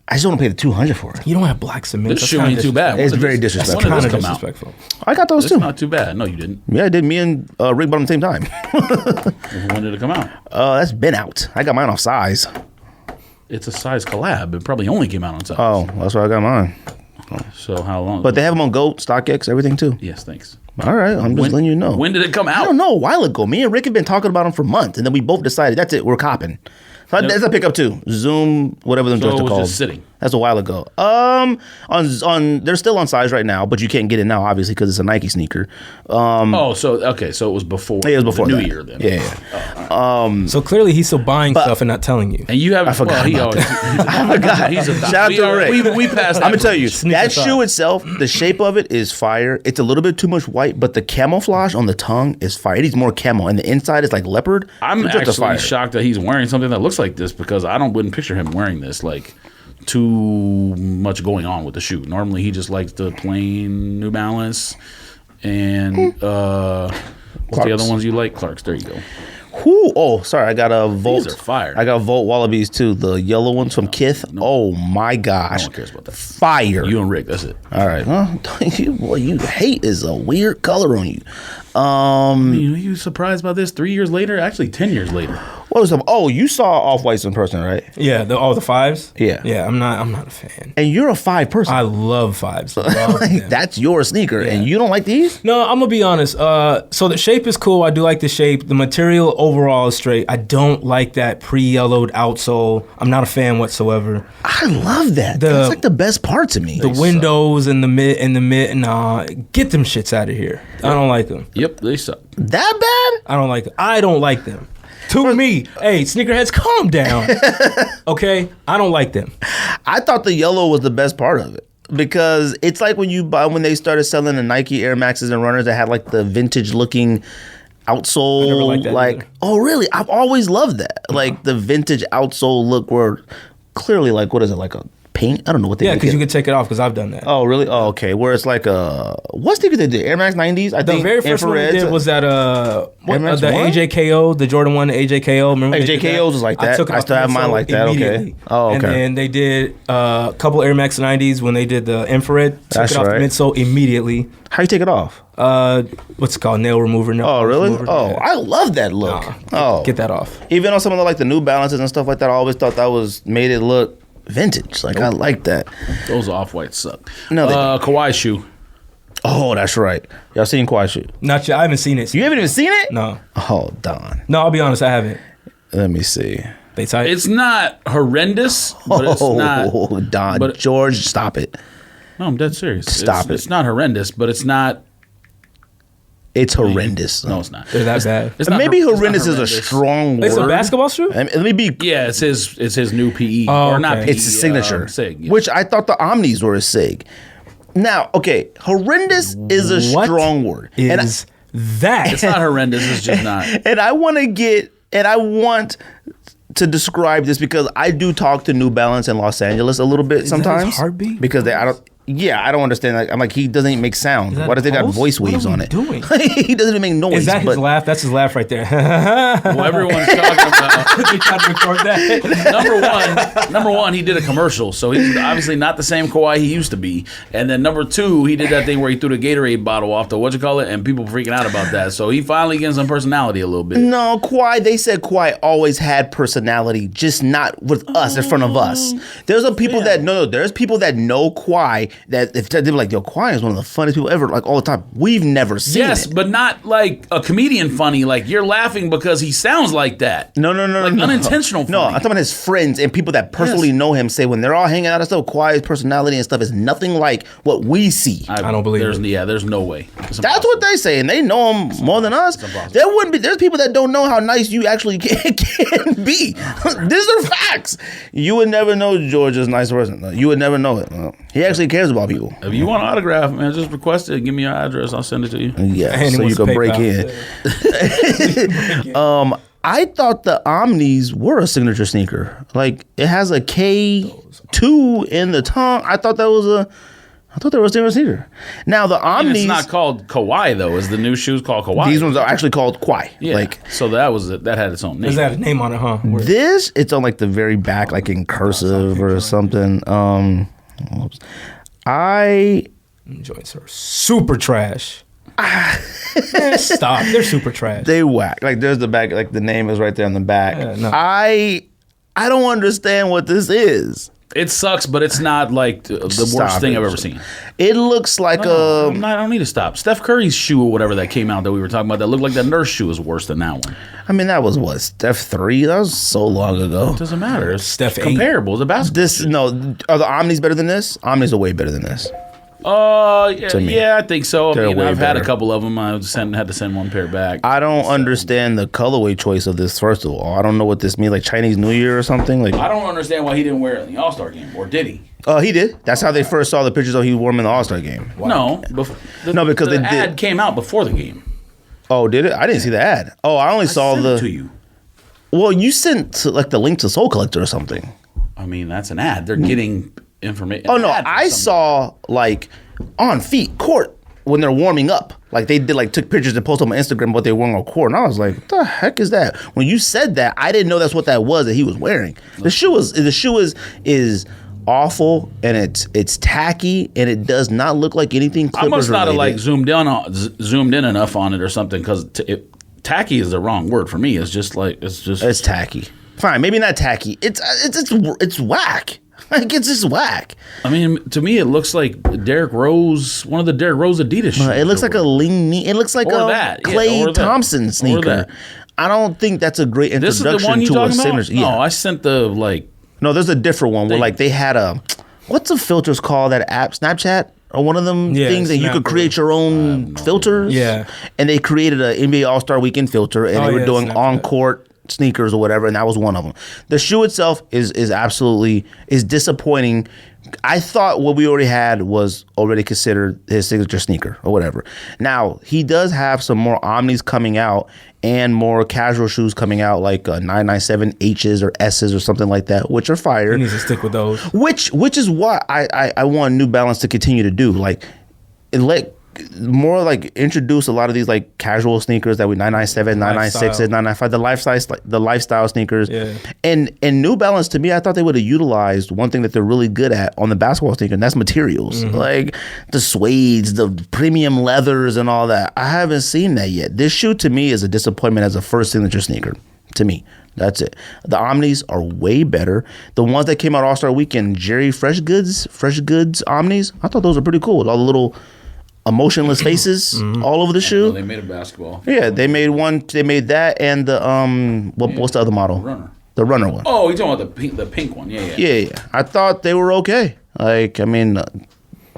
I just want to pay the $200 for it. You don't have black cement. This shoe ain't too bad. It's very disrespectful. When did this come out? I got those too. Not too bad. No, you didn't. Yeah, I did. Me and Rick bought them at the same time. When did it come out? That's been out. I got mine off size. It's a size collab. It probably only came out on size. Oh, that's why I got mine. So how long? But they have them on GOAT, StockX, everything too. Yes, thanks. All right, I'm just letting you know. When did it come out? I don't know. A while ago. Me and Rick have been talking about them for months, and then we both decided that's it. We're copping. So that's a pickup too. Zoom, whatever them joints are called. Just sitting. That's a while ago. On they're still on size right now, but you can't get it now, obviously, because it's a Nike sneaker. So it was before. Yeah, it was before the that. New Year then. Yeah. So clearly he's still buying stuff and not telling you. And you haven't. I forgot about that. I forgot. He's a Shout out to Rick. We passed. I'm gonna tell you, that thought. shoe itself, the shape of it is fire. It's a little bit too much white, but the camouflage on the tongue is fire. It needs more camo, and the inside is like leopard. I'm It's just a actually fire. shocked that he's wearing something that looks like this because I wouldn't picture him wearing this. Like too much going on with the shoe. Normally he just likes the plain New Balance and what's the other ones you like? Clarks. There you go. Whoo! Oh, sorry, I got a Volt. These are fire. I got Volt Wallabies too, the yellow ones from Kith. Oh my gosh, No one cares about that. fire! You and Rick, that's it. All right, well, you hate is a weird color on you. Are you surprised by this 3 years later? Actually, 10 years later. What was the? Oh, you saw Off Whites in person, right? Yeah, the fives. Yeah. yeah. I'm not a fan. And you're a 5 person. I love fives. Love them. That's your sneaker, and you don't like these? No, I'm gonna be honest. So the shape is cool. I do like the shape. The material overall is straight. I don't like that pre-yellowed outsole. I'm not a fan whatsoever. I love that. That's like the best part to me. The windows and the mid. Nah, get them shits out of here. I don't like them. Yep, they suck. That bad? I don't like them. I don't like them. To me, hey, sneakerheads, calm down. Okay, I don't like them. I thought the yellow was the best part of it. Because it's like when they started selling the Nike Air Maxes and runners that had like the vintage looking outsole. I never liked that either. Oh really? I've always loved that. Like the vintage outsole look where clearly like what is it, like a paint? I don't know what they Yeah, make because you it. could take it off because I've done that. Oh really? Oh okay. Where it's like what sneaker they did? Air Max 90s? I The think very first one we did was that Air Max the 1? AJKO, the Jordan 1 AJKO. Remember they did AJKOs was like that. took it I off still the have mine midsole like that, okay. immediately. Oh, okay. And then they did a couple Air Max 90s when they did the infrared. Took That's it off right. the midsole immediately. How you take it off? What's it called? Nail remover. Oh really? Remover. Oh, Yeah. I love that look. Get that off. Even on some of the like the New Balances and stuff like that, I always thought that made it look vintage. Like I like that. Those Off-Whites suck. No, they Kawhi shoe. Oh, that's right. Y'all seen Kawhi shoe? Not yet. I haven't seen it. You haven't even seen it? No. Oh, Don. No, I'll be honest. I haven't. Let me see. They tight. It's not horrendous, but it's not. Oh, Don. but- George, stop it. No, I'm dead serious. Stop it. It's not horrendous, but it's not. It's horrendous. No, it's not. They're that bad. It's not Maybe it's not horrendous is a strong word. It's a basketball shoe? Let me be. Yeah, it's his new PE Oh, or not okay. PE. It's a signature, Sig. Yeah. which I thought the Omnis were a sig. Now, okay, horrendous is a What strong word. And I- Is that? It's not horrendous. It's just not. And I want to describe this because I do talk to New Balance in Los Angeles a little bit that his sometimes. heartbeat? Because I don't understand. Like, I'm like, he doesn't even make sound. that Why does they got pulse? voice What are waves we on it? doing? He doesn't even make noise. Is that his but laugh? That's his laugh right there. Well, everyone's talking about. They tried to record that. Number one, he did a commercial, so he's obviously not the same Kawhi he used to be. And then number two, he did that thing where he threw the Gatorade bottle off the and people freaking out about that. So he finally getting some personality a little bit. no, Kawhi. They said Kawhi always had personality, just not with us in front of us. There's people that there's people that know Kawhi that if they're like, yo, Kawhi is one of the funniest people ever, like all the time. We've never seen Yes, it. but not like a comedian funny. Like you're laughing because he sounds like that. No, Like unintentional No, funny. I'm talking about his friends and people that personally Yes. know him say when they're all hanging out and stuff, Kawhi's personality and stuff is nothing like what we see. I don't believe there's, it. Yeah, there's no way. That's It's what impossible. they say, and they know him more than us. impossible. There wouldn't be. There's people that don't know how nice you actually can be. These are facts. You would never know George is a nice person. You would never know it. He actually cares about people. If you want an autograph, man, just request it. Give me your address. I'll send it to you. Yeah, And he so you wants to can pay break back. in. I thought the Omnis were a signature sneaker. Like it has a K2 in the tongue. I thought they were a signature sneaker. Now the And Omnis, it's not called Kawhi though. Is the new shoes called Kawhi? these ones are actually called Kawhi. yeah. Like So that had its own name. There's that name on it, huh? Where- this, it's on like the very back, like in cursive or something. Oops. Joints are super trash. Man, stop. They're super trash. They whack. Like there's the back, like the name is right there on the back. Yeah, no. I don't understand what this is. It sucks, but it's not like the worst thing I've ever seen. It looks like I don't need to stop. Steph Curry's shoe or whatever that came out that we were talking about that looked like that nurse shoe is worse than that one. I mean, that was what, Steph 3? That was so long ago. It doesn't matter. It's Steph 8. comparable. It's a basketball. Are the Omnis better than this? Omnis are way better than this. Yeah, I think so. I've had a better. couple of them. I had to send one pair back. I don't understand the colorway choice of this, first of all. I don't know what this means, like Chinese New Year or something. Like, I don't understand why he didn't wear it in the All-Star game, or did he? He did. That's how they first saw the pictures of he wore them in the All-Star game. Wow. No, because the they ad did. came out before the game. Oh, did it? I didn't see the ad. Oh, I only saw sent the. it to you. Well, you sent like the link to Soul Collector or something. I mean, that's an ad. They're getting information. Oh no, I saw like on court when they're warming up. Like they did, like took pictures and posted on Instagram what they were wearing on court, and I was like, "What the heck is that?" When you said that, I didn't know that's what that was that he was wearing. The shoe is awful, and it's tacky, and it does not look like anything Clippers I must not have related. like zoomed in enough on it or something, because tacky is the wrong word for me. It's tacky. Fine, maybe not tacky. It's whack. Like, it's just whack. I mean, to me, it looks like Derrick Rose, one of the Derrick Rose Adidas shoes. It looks like a Ling. It looks like Klay Thompson sneaker. I don't think that's a great This introduction is the one you to a talking about? signature. Yeah. No, I sent the like. No, there's a different one where like they had what's the filters called, that app, Snapchat? Or one of them things that you could create your own filters. Yeah. And they created an NBA All-Star Weekend filter, and they were doing on-court sneakers or whatever, and that was one of them. The shoe itself is absolutely disappointing. I thought what we already had was already considered his signature sneaker or whatever. Now, he does have some more Omnis coming out and more casual shoes coming out, like 997 H's or S's or something like that, which are fire. He needs to stick with those. Which is what I want New Balance to continue to do. Like, introduce a lot of these like casual sneakers that we 997, 996, 995, the lifestyle sneakers. Yeah. And New Balance, to me, I thought they would have utilized one thing that they're really good at on the basketball sneaker, and that's materials. Mm-hmm. Like the suedes, the premium leathers and all that. I haven't seen that yet. This shoe to me is a disappointment as a first signature sneaker. To me. That's it. The Omnis are way better. The ones that came out All-Star Weekend, Jerry Fresh Goods Omnis, I thought those were pretty cool with all the little emotionless faces all over the shoe. They made a basketball. Yeah, they made one. They made that and the what's the other model? Runner. The runner one. Oh, you're talking about the pink one? Yeah. Yeah. I thought they were okay. Like, I mean,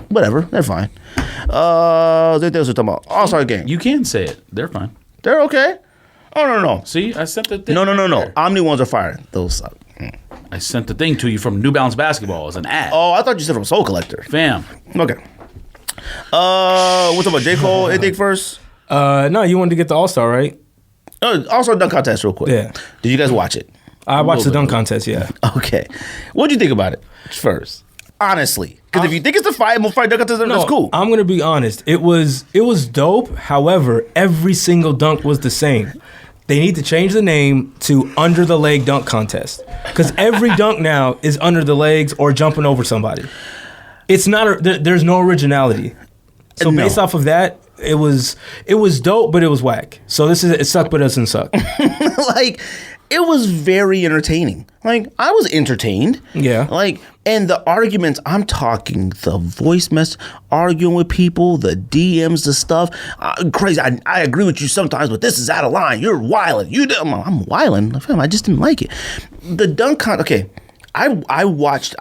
whatever. They're fine. They was talking about All-Star game. You can say it. They're fine. They're okay. Oh no. See, I sent the thing. No. Omni ones are fire. Those suck. I sent the thing to you from New Balance Basketball as an ad. Oh, I thought you said from Soul Collector. Fam. Okay. What's about J. Cole? Anything first? No, you wanted to get the All-Star, right? Also, dunk contest, real quick. Yeah. Did you guys watch it? I watched the dunk contest, yeah. Okay. What'd you think about it first? Honestly. Because if you think it's the fight, we'll fight dunk contest, that's cool. I'm going to be honest. It was dope. However, every single dunk was the same. They need to change the name to Under the Leg Dunk Contest. Because every dunk now is under the legs or jumping over somebody. It's not. There's no originality. So based off of that, it was dope, but it was whack. So it sucked, but it doesn't suck. Like, it was very entertaining. Like, I was entertained. Yeah. Like, and the arguments, I'm talking the voice mess, arguing with people, the DMs, the stuff. Crazy. I agree with you sometimes, but this is out of line. You're wilding. I'm wilding. I just didn't like it. The dunk con. Okay. I watched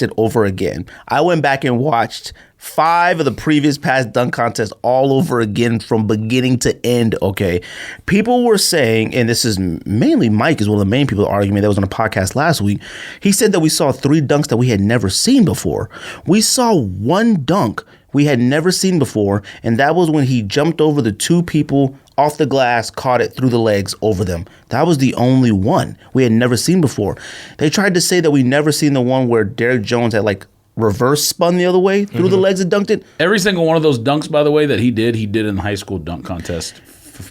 it over again. I went back and watched 5 of the previous past dunk contests all over again from beginning to end, okay? People were saying, and this is mainly Mike is one of the main people arguing that was on a podcast last week. He said that we saw 3 dunks that we had never seen before. We saw one dunk we had never seen before, and that was when he jumped over the 2 people off the glass, caught it through the legs over them. That was the only one we had never seen before. They tried to say that we never seen the one where Derrick Jones had like reverse spun the other way through the legs and dunked it. Every single one of those dunks, by the way, that he did in the high school dunk contest.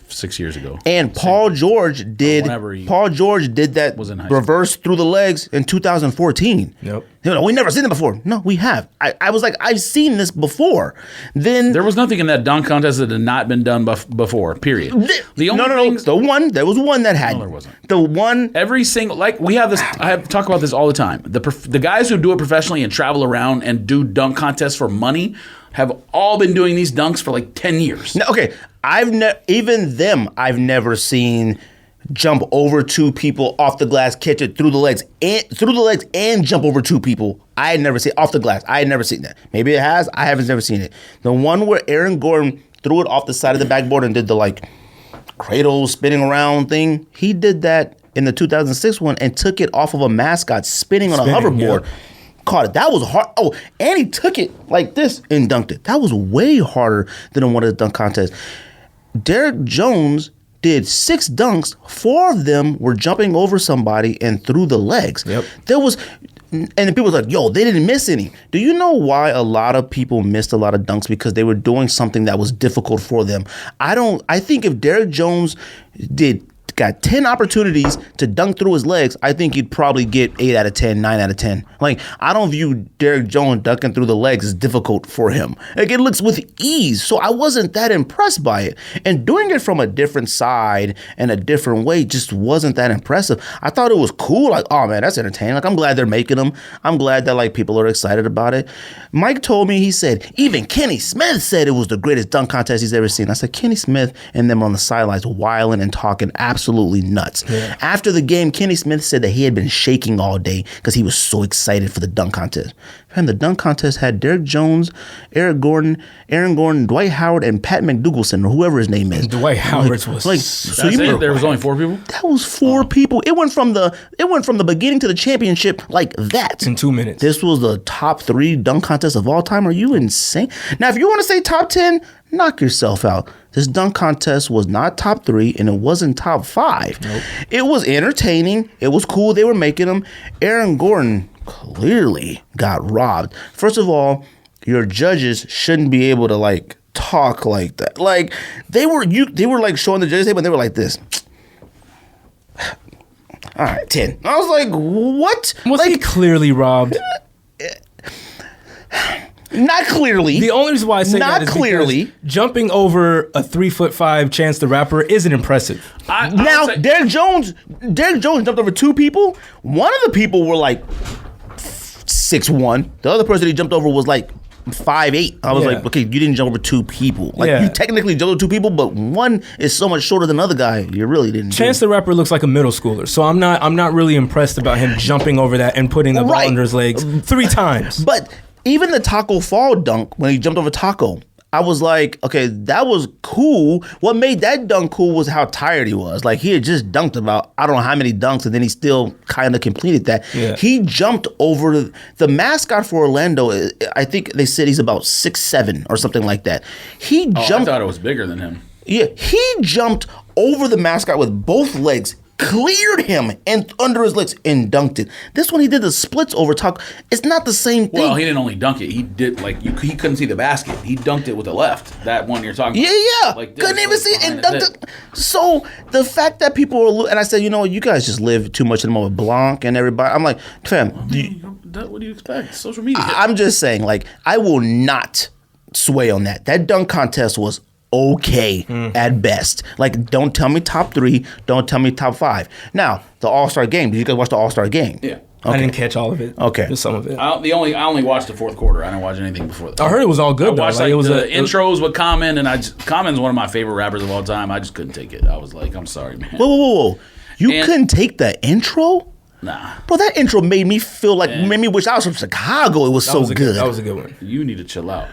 6 years ago. And Paul George did that was in high reverse through the legs in 2014. Yep. We never seen it before. No, we have. I was like, I've seen this before. Then there was nothing in that dunk contest that had not been done before. Period. The only there was one that had. No, there wasn't. The one. Every single, like, we have this. I have talk about this all the time. The guys who do it professionally and travel around and do dunk contests for money have all been doing these dunks for like 10 years. Okay, I've never seen jump over two people off the glass, catch it through the legs, and jump over two people. I had never seen off the glass. I had never seen that. Maybe it has. I haven't never seen it. The one where Aaron Gordon threw it off the side of the backboard and did the like cradle spinning around thing. He did that in the 2006 one and took it off of a mascot spinning on a hoverboard. Yeah. Caught it. That was hard. Oh, and he took it like this and dunked it. That was way harder than one of the dunk contests. Derek Jones did 6 dunks. 4 of them were jumping over somebody and through the legs. Yep. And the people were like, yo, they didn't miss any. Do you know why a lot of people missed a lot of dunks? Because they were doing something that was difficult for them. I think if Derek Jones got 10 opportunities to dunk through his legs, I think he'd probably get 8 out of 10, 9 out of 10. Like, I don't view Derek Jones dunking through the legs as difficult for him. Like, it looks with ease. So I wasn't that impressed by it. And doing it from a different side and a different way just wasn't that impressive. I thought it was cool. Like, oh man, that's entertaining. Like, I'm glad they're making them. I'm glad that like people are excited about it. Mike told me, he said, even Kenny Smith said it was the greatest dunk contest he's ever seen. I said, Kenny Smith and them on the sidelines whiling and talking absolutely nuts. Yeah. After the game, Kenny Smith said that he had been shaking all day because he was so excited for the dunk contest. And the dunk contest had Derek Jones, Aaron Gordon, Dwight Howard, and Pat McDougalson, or whoever his name is. Dwight Howard was like. So you mean there was only 4 people? That was 4 people. It went from the beginning to the championship like that in 2 minutes. This was the top 3 dunk contest of all time. Are you insane? Now, if you want to say top 10, knock yourself out. This dunk contest was not top 3 and it wasn't top 5. Nope. It was entertaining. It was cool. They were making them. Aaron Gordon clearly got robbed. First of all, your judges shouldn't be able to like talk like that. Like they were like showing the judges, but they were like this. All right, 10. I was like, what? Was like, he clearly robbed? Not clearly. The only reason why I say not that is clearly because jumping over a 3'5" Chance the Rapper isn't impressive. Derek Jones jumped over 2 people. One of the people were like 6'1". The other person he jumped over was like 5'8". I was like, okay, you didn't jump over 2 people. Like you technically jumped over 2 people, but one is so much shorter than the other guy. You really didn't. Chance the Rapper looks like a middle schooler, so I'm not really impressed about him jumping over that and putting the ball under his legs 3 times. But even the Taco Fall dunk, when he jumped over Taco, I was like, okay, that was cool. What made that dunk cool was how tired he was. Like, he had just dunked about, I don't know how many dunks, and then he still kind of completed that. Yeah. He jumped over the mascot for Orlando. I think they said he's about 6'7" or something like that. He jumped. I thought it was bigger than him. Yeah, he jumped over the mascot with both legs, cleared him and under his legs and dunked it. This one he did the splits over Taco. It's not the same thing. Well, he didn't only dunk it. He did he couldn't see the basket. He dunked it with the left. That one you're talking about. Yeah. Like couldn't even see it and dunked it. So the fact that people were, and I said, you guys just live too much in the moment. Blanc and everybody. I'm like, fam. What do you expect? Social media. I'm just saying, like, I will not sway on that. That dunk contest was okay at best. Like, don't tell me top 3, don't tell me top 5. Now, the All-Star game. Did you guys watch the All-Star game? Yeah. Okay. I didn't catch all of it. Okay. Just some of it. I only watched the 4th quarter. I didn't watch anything before that. I heard it was all good, though. I watched it was the intros with Common, and Common's one of my favorite rappers of all time. I just couldn't take it. I was like, I'm sorry, man. Whoa. You couldn't take the intro? Nah. Bro, that intro made me feel like, made me wish I was from Chicago. It was so good. That was a good one. You need to chill out.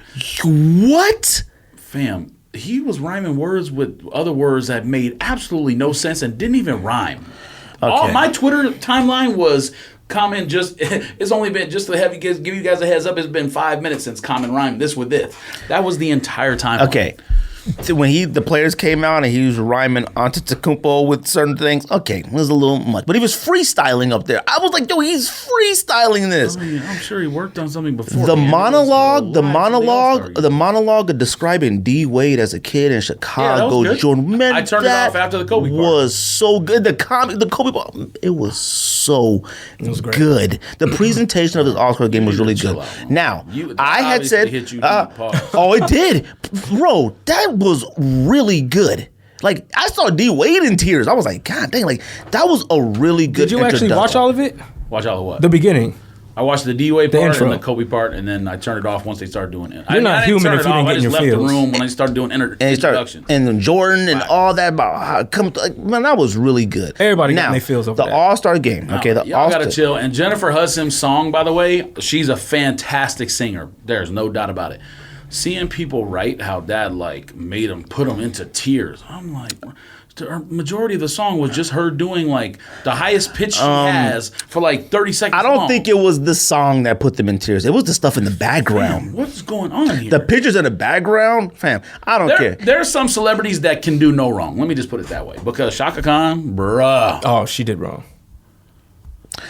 What? Fam. He was rhyming words with other words that made absolutely no sense and didn't even rhyme. Okay. My Twitter timeline was Common it's only been, just to give you guys a heads up, it's been 5 minutes since Common rhymed this with this. That was the entire time. Okay. when the players came out and he was rhyming Antetokounmpo with certain things, okay, it was a little much. But he was freestyling up there. I was like, yo, he's freestyling this. I mean, I'm sure he worked on something before. The monologue of describing D Wade as a kid in Chicago, Jordan. Man, I turned it off after the Kobe part. Was so good. The Kobe part, it was so good. The presentation of this All-Star game was really good. Now, I had said, oh, it did, bro. That was really good. Like, I saw D Wade in tears. I was like, God dang, like that was a really good. Did you actually watch all of it? Watch all of what? The beginning. I watched the D-Wade part and the Kobe part, and then I turned it off once they started doing it. You're not human if you didn't get in your feels. I just left the room when I started doing introductions. And then Jordan and all that about man, that was really good. Everybody got in their feels over the All-Star game. Okay, y'all gotta chill. And Jennifer Hudson's song, by the way, she's a fantastic singer. There's no doubt about it. Seeing people write how that like made them put them into tears, I'm like. The majority of the song was just her doing like the highest pitch she has for like 30 seconds. I don't think it was the song that put them in tears. It was the stuff in the background. What's going on here? The pictures in the background, fam. I don't care. There are some celebrities that can do no wrong. Let me just put it that way. Because Shaka Khan, bruh. Oh, she did wrong.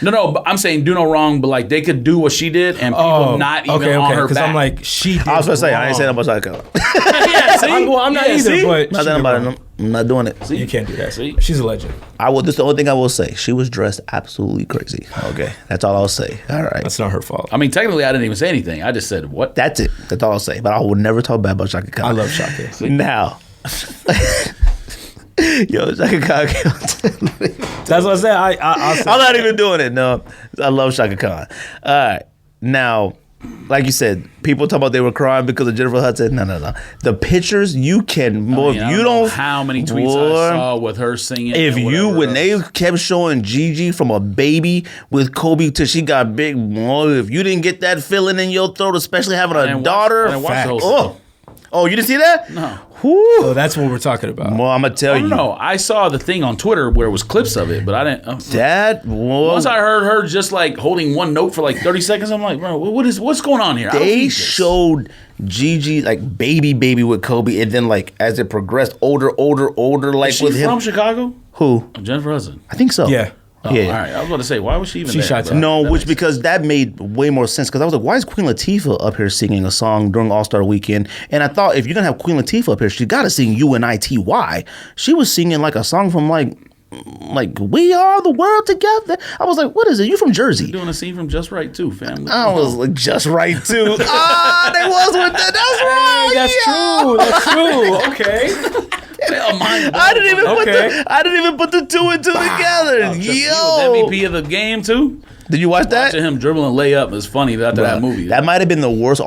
No, but I'm saying do no wrong, but like they could do what she did and people not even on her back. Because I'm like, she did I was going to say, I ain't saying about Shaka Khan. I'm not either, but I'm not doing it. See? You can't do that. See? She's a legend. This is the only thing I will say. She was dressed absolutely crazy. Okay. That's all I'll say. All right. That's not her fault. I mean, technically, I didn't even say anything. I just said, what? That's it. That's all I'll say. But I will never talk bad about Shaka Khan. I love Shaka. See? Now. Yo, Shaka Khan. That's what I said. I'm not even doing it. No. I love Shaka Khan. All right. Now, like you said, people talk about they were crying because of Jennifer Hudson. No. The pictures you can more. I don't know how many tweets I saw with her singing. When they kept showing Gigi from a baby with Kobe till she got big, if you didn't get that feeling in your throat, especially having a daughter. Oh, you didn't see that? No. So that's what we're talking about. Well, I'm gonna tell you. No, I saw the thing on Twitter where it was clips of it, but I didn't. Once I heard her just like holding one note for like 30 seconds, I'm like, bro, what's going on here? They showed Gigi like baby with Kobe, and then like as it progressed, older, like Is she with him. From Chicago? Who? Jennifer Hudson. I think so. Yeah. Oh, yeah. All right. I was about to say, why was she even there? Shot because that made way more sense. Because I was like, why is Queen Latifah up here singing a song during All-Star Weekend? And I thought if you're gonna have Queen Latifah up here, she got to sing UNITY. She was singing like a song from like We Are the World Together. I was like, what is it? You from Jersey? You're doing a scene from Just Right too, family. I was like, Just Right too. They was with that. That's right. That's true. Okay. I didn't even put the two and two together. Yo, he was MVP of the game too. Did you watch that? Watching him dribble and lay up is funny after that movie. That might have been the worst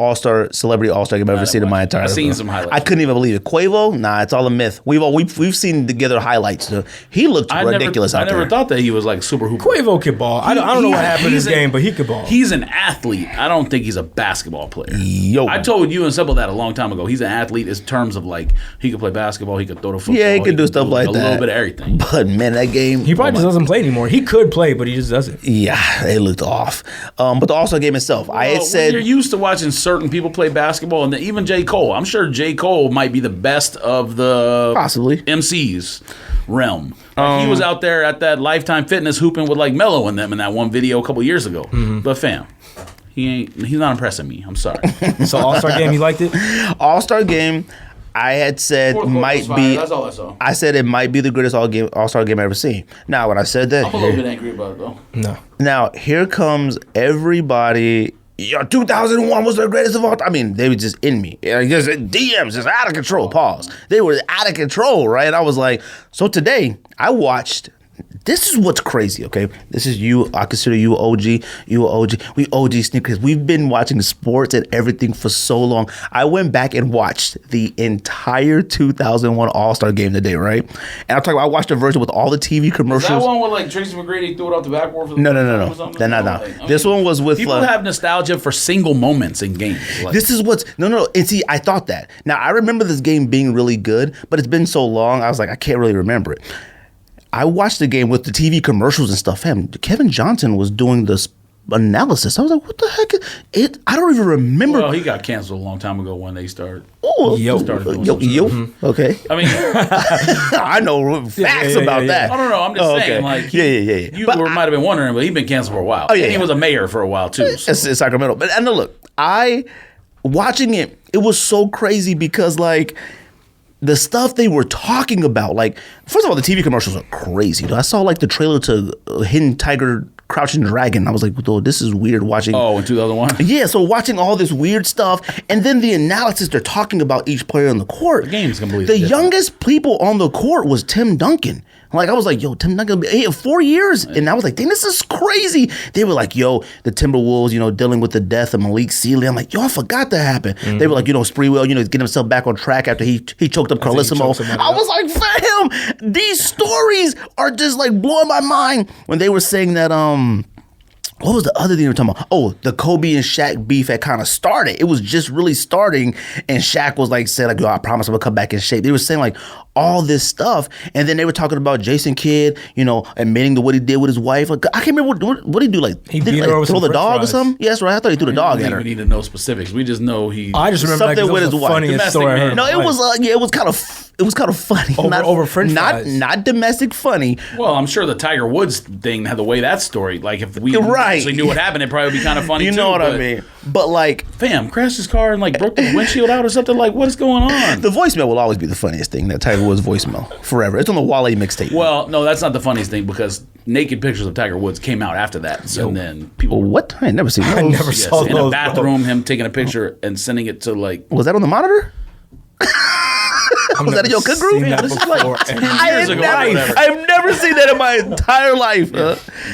celebrity All-Star game I've ever seen in my entire life. I've seen some highlights. I couldn't even believe it. Quavo? Nah, it's all a myth. We've seen together highlights. He looked ridiculous out there. I never thought that he was like super hooper. Quavo could ball. I don't know what happened in this game, but he could ball. He's an athlete. I don't think he's a basketball player. Yo. I told you and Simple that a long time ago. He's an athlete in terms of like he could play basketball, he could throw the football. Yeah, he could do stuff like that. A little bit of everything. But man, that game. He probably just doesn't play anymore. He could play, but he just doesn't. Yeah, it looked off. But the All-Star game itself, I had said you're used to watching certain people play basketball, and even J. Cole. I'm sure J. Cole might be the best of the possibly MCs realm. Like he was out there at that Lifetime Fitness hooping with like Melo and them in that one video a couple years ago. Mm-hmm. But fam, he's not impressing me. I'm sorry. So All-Star game, you liked it? All-Star game, I had said might be. That's all I saw. I said it might be the greatest All-Star game I've ever seen. Now, when I said that, I'm a little bit angry about it though. No. Now here comes everybody. 2001 was the greatest of all time. I mean, they were just in me. Just DMs, just out of control. Pause. They were out of control, right? I was like, so today I watched. This is what's crazy, okay? This is you. I consider you OG. You OG. We OG sneakers. We've been watching sports and everything for so long. I went back and watched the entire 2001 All-Star game today, right? And I'm talking about, I watched a version with all the TV commercials. Is that one where like Tracy McGrady threw it off the backboard for the No. This one was with people have nostalgia for single moments in games. Like, this is what's no. And see, I thought that. Now I remember this game being really good, but it's been so long. I was like, I can't really remember it. I watched the game with the TV commercials and stuff. Kevin Johnson was doing this analysis. I was like, what the heck is it? I don't even remember. Well, he got canceled a long time ago when they started. Started doing Okay. I mean, I know facts about that. I don't know. I'm just saying, like, you might have been wondering, but he's been canceled for a while. And he was a mayor for a while too. So. It's Sacramento. But and look, watching it was so crazy because like the stuff they were talking about, like first of all, the TV commercials are crazy. I saw like the trailer to Hidden Tiger, Crouching Dragon. I was like, oh, this is weird watching. Oh, in 2001? Yeah, so watching all this weird stuff, and then the analysis they're talking about each player on the court. The game's completely The different. youngest people on the court was Tim Duncan. Like, I was like, yo, Tim Duncan, 4 years. And I was like, dang, this is crazy. They were like, yo, the Timberwolves, dealing with the death of Malik Sealy. I'm like, yo, I forgot that happened. Mm-hmm. They were like, Sprewell, getting himself back on track after he choked up Carlissimo. I was like, fam, these stories are just like blowing my mind when they were saying that, what was the other thing we were talking about? Oh, the Kobe and Shaq beef had kind of started. It was just really starting, and Shaq was like, said like, yo, I promise I'm gonna come back in shape. They were saying like all this stuff, and then they were talking about Jason Kidd, admitting to what he did with his wife. Like, I can't remember what he do. Like, he did he like, throw the dog fries or something? Yeah, that's right. I thought he threw the dog at her. We need to know specifics. We just know he. I just remember something that with was his the wife. funniest story I heard. No, it was kind of funny. Over French fries. Not domestic funny. Well, I'm sure the Tiger Woods thing had the way that story. Like if we actually knew what happened, it'd probably be kind of funny. You know what I mean? But like, fam, crashed his car and like broke the windshield out or something. Like, what is going on? The voicemail will always be the funniest thing. That Tiger Woods voicemail forever. It's on the Wale mixtape. Well, no, that's not the funniest thing because naked pictures of Tiger Woods came out after that. So then people. What? I ain't never seen those. I never saw those. In a bathroom, him taking a picture and sending it to like. Was that on the monitor? Was that in your cook group? This is like 10 years ago. I've never seen that in my entire life.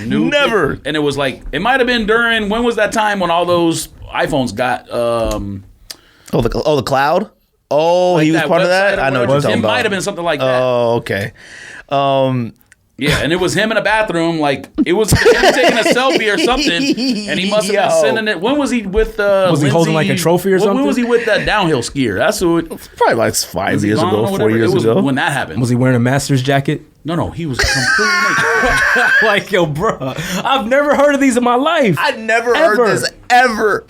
Never. And it was like, it might have been during, when was that time when all those iPhones got. The cloud? Oh, like he was part of that? I know what you're talking about. It might have been something like that. Oh, okay. Yeah, and it was him in a bathroom, like it was him taking a selfie or something, and he must have been sending it. When was he with? Was he holding like a trophy or something? When was he with that downhill skier? That's who. Probably like 5 years ago, 4 years ago. When that happened, was he wearing a Masters jacket? No, he was completely naked. Like, yo, bro, I've never heard of these in my life. I never heard this ever.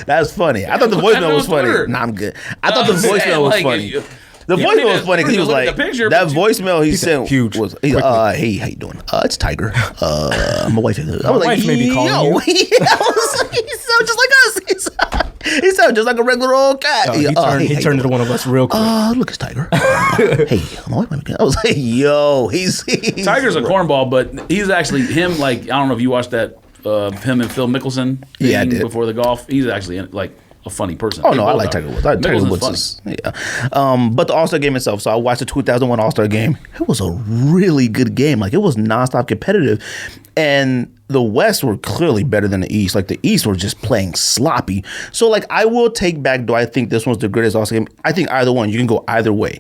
That's funny. I thought the voicemail was funny. Nah, I'm good. I thought the voicemail was funny. The voicemail was funny because he was like, that voicemail he sent huge. Was, hey, how you doing? It's Tiger. My wife. I was like, may be calling you. He sounds just like us. He sounds just like a regular old cat. He turned into one of us real quick. Look, it's Tiger. Hey, my wife. I was like, yo, he's Tiger's a cornball, but he's actually him. Like, I don't know if you watched that him and Phil Mickelson thing I did. before the golf. He's actually like a funny person. Oh, no, I like Tiger Woods. Tiger Woods is, but the All-Star game itself, so I watched the 2001 All-Star game. It was a really good game. Like, it was nonstop competitive. And the West were clearly better than the East. Like, the East were just playing sloppy. So, like, I will take back, do I think this one's the greatest All-Star game? I think either one. You can go either way.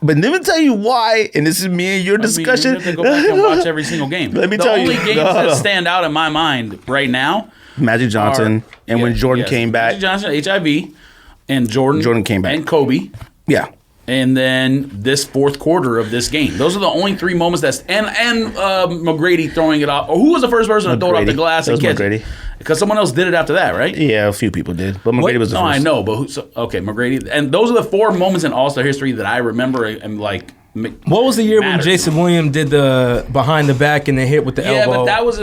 But let me tell you why, and this is me and your discussion. You have to go back and watch every single game. Let me tell you. The only games that stand out in my mind right now, Magic Johnson, when Jordan came back. Magic Johnson, HIV, and Jordan came back. And Kobe. Yeah. And then this fourth quarter of this game. Those are the only three moments and McGrady throwing it off. Or who was the first person to throw it off the glass and catch it? Because someone else did it after that, right? Yeah, a few people did. But McGrady was the first. No, I know. But McGrady. And those are the four moments in All-Star history that I remember and like. What was the year when Jason Williams did the behind the back and the hit with the elbow? Yeah, but that was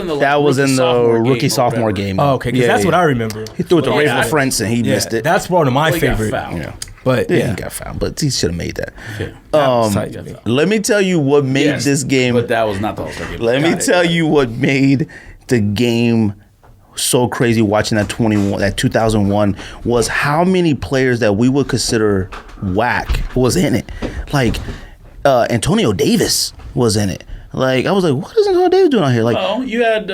in the rookie sophomore game. Oh, okay, because that's what I remember. He threw it to Ray Francis and he missed it. That's one of my favorite. Yeah. But he got fouled, but he should have made that. Yeah. Let me tell you what made this game. But that was not the All-Star game. Let me tell you what made the game so crazy. Watching that 2001 was how many players that we would consider whack was in it. Like Antonio Davis was in it. Like I was like, what is Antonio Davis doing out here? Like, you had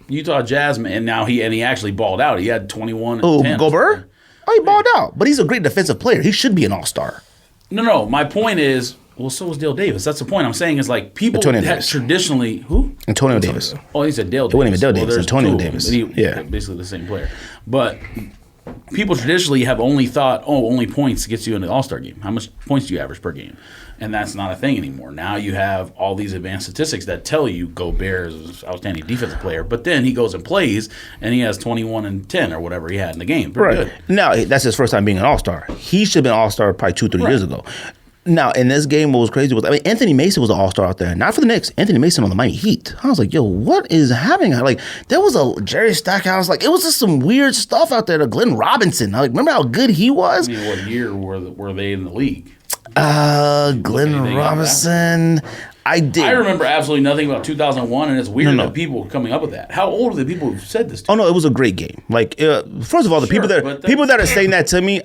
Utah Jazz, and now he actually balled out. He had 21. Oh, 10. Gobert. Oh, he balled out, but he's a great defensive player. He should be an all-star. No. My point is, well, so was Dale Davis. That's the point I'm saying is like people had traditionally who? Antonio Davis. Oh, he said Dale Davis. It wasn't even Dale Davis. Antonio Davis. Yeah, basically the same player. But people traditionally have only thought, only points gets you in the All-Star game. How much points do you average per game? And that's not a thing anymore. Now you have all these advanced statistics that tell you Gobert is outstanding defensive player, but then he goes and plays, and he has 21 and 10 or whatever he had in the game. Pretty good. Now, that's his first time being an All-Star. He should have been All-Star probably 2-3 years ago. Now, in this game, what was crazy was, Anthony Mason was an all-star out there. Not for the Knicks. Anthony Mason on the Miami Heat. I was like, yo, what is happening? Like, there was a Jerry Stackhouse. Like, it was just some weird stuff out there. Glenn Robinson. Like, remember how good he was? I mean, what year were they in the league? Glenn Robinson. I did. I remember absolutely nothing about 2001, and it's weird that people are coming up with that. How old are the people who said this to Oh, no, it was a great game. Like, first of all, the people that are saying that to me,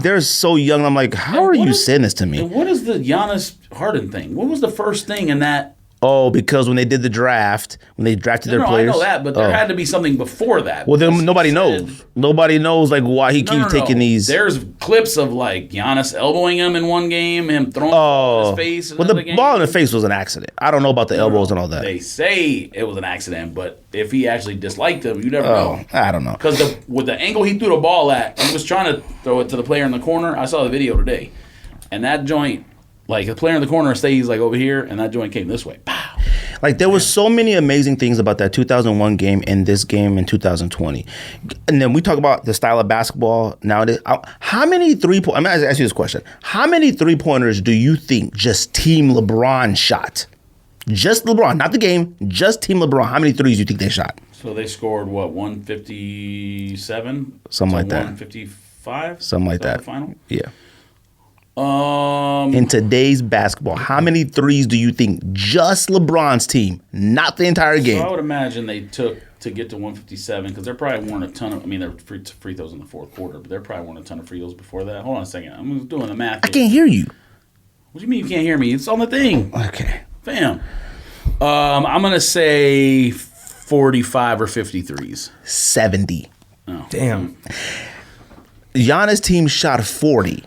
they're so young. I'm like, how are you saying this to me? And what is the Giannis Harden thing? What was the first thing in that? Oh, because when they did the draft, when they drafted their players. I know that, but there had to be something before that. Well, then nobody knows. Nobody knows like why he keeps taking these. There's clips of like Giannis elbowing him in one game, him throwing the ball in his face. Well, the ball in the face was an accident. I don't know about the elbows and all that. They say it was an accident, but if he actually disliked him, you never know. I don't know. Because with the angle he threw the ball at, he was trying to throw it to the player in the corner. I saw the video today, and that joint, like the player in the corner stays like over here, and that joint came this way. Pow. Like, there was so many amazing things about that 2001 game and this game in 2020. And then we talk about the style of basketball nowadays. How many three-pointers, I'm going to ask you this question. How many three-pointers do you think just Team LeBron shot? Just LeBron, not the game, just Team LeBron. How many threes do you think they shot? So they scored, 157? Something like that. 155? Something like that. The final? Yeah. In today's basketball, how many threes do you think just LeBron's team, not the entire game? So I would imagine they took to get to 157 because there probably weren't a ton of. I mean, there were free throws in the fourth quarter, but there probably weren't a ton of free throws before that. Hold on a second, I'm doing the math. I can't hear you. What do you mean you can't hear me? It's on the thing. Okay, fam. I'm gonna say 45 or 53s. 70. Oh, damn. Giannis' team shot 40.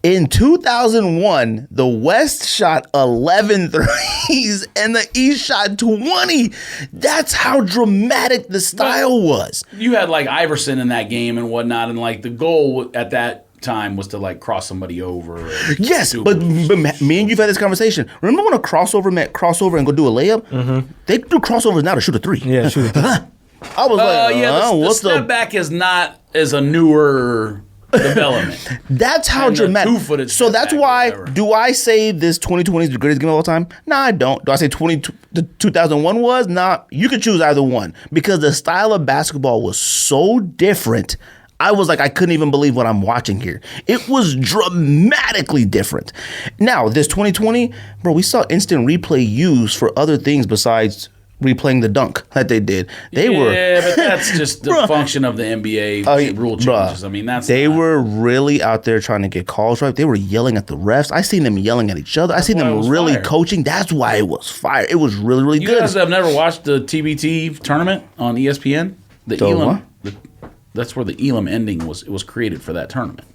In 2001, the West shot 11 threes and the East shot 20. That's how dramatic the style was. You had like Iverson in that game and whatnot, and like the goal at that time was to like cross somebody over. Yes, but me and you've had this conversation. Remember when a crossover meant crossover and go do a layup? Mm-hmm. They do crossovers now to shoot a three. Yeah, shoot a three. I was like, the step back is not as a newer development. That's how dramatic. So that's why. Do I say this 2020 is the greatest game of all time? Nah, I don't. Do I say 2001 was? Nah. You could choose either one because the style of basketball was so different. I was like, I couldn't even believe what I'm watching here. It was dramatically different. Now, this 2020, bro, we saw instant replay used for other things besides replaying the dunk that they did. They were, but that's just the function of the NBA rule changes. I mean, they were really out there trying to get calls right. They were yelling at the refs. I seen them yelling at each other. I seen them really coaching. That's why it was fire. It was really, really good. You guys have never watched the TBT tournament on ESPN? That's where the Elam ending was. It was created for that tournament.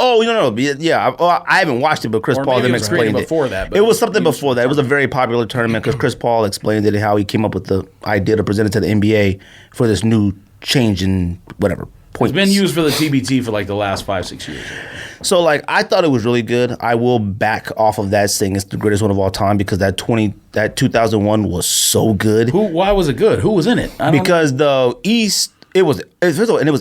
Oh, no. Yeah, I haven't watched it, but Chris Paul then explained it. Before that, it was something before that. It was a very popular tournament because Chris Paul explained it, how he came up with the idea to present it to the NBA for this new change in whatever points. It's been used for the TBT for like the last 5-6 years. So like I thought it was really good. I will back off of that saying it's the greatest one of all time because that 2001 was so good. Why was it good? Who was in it? Because the East. It was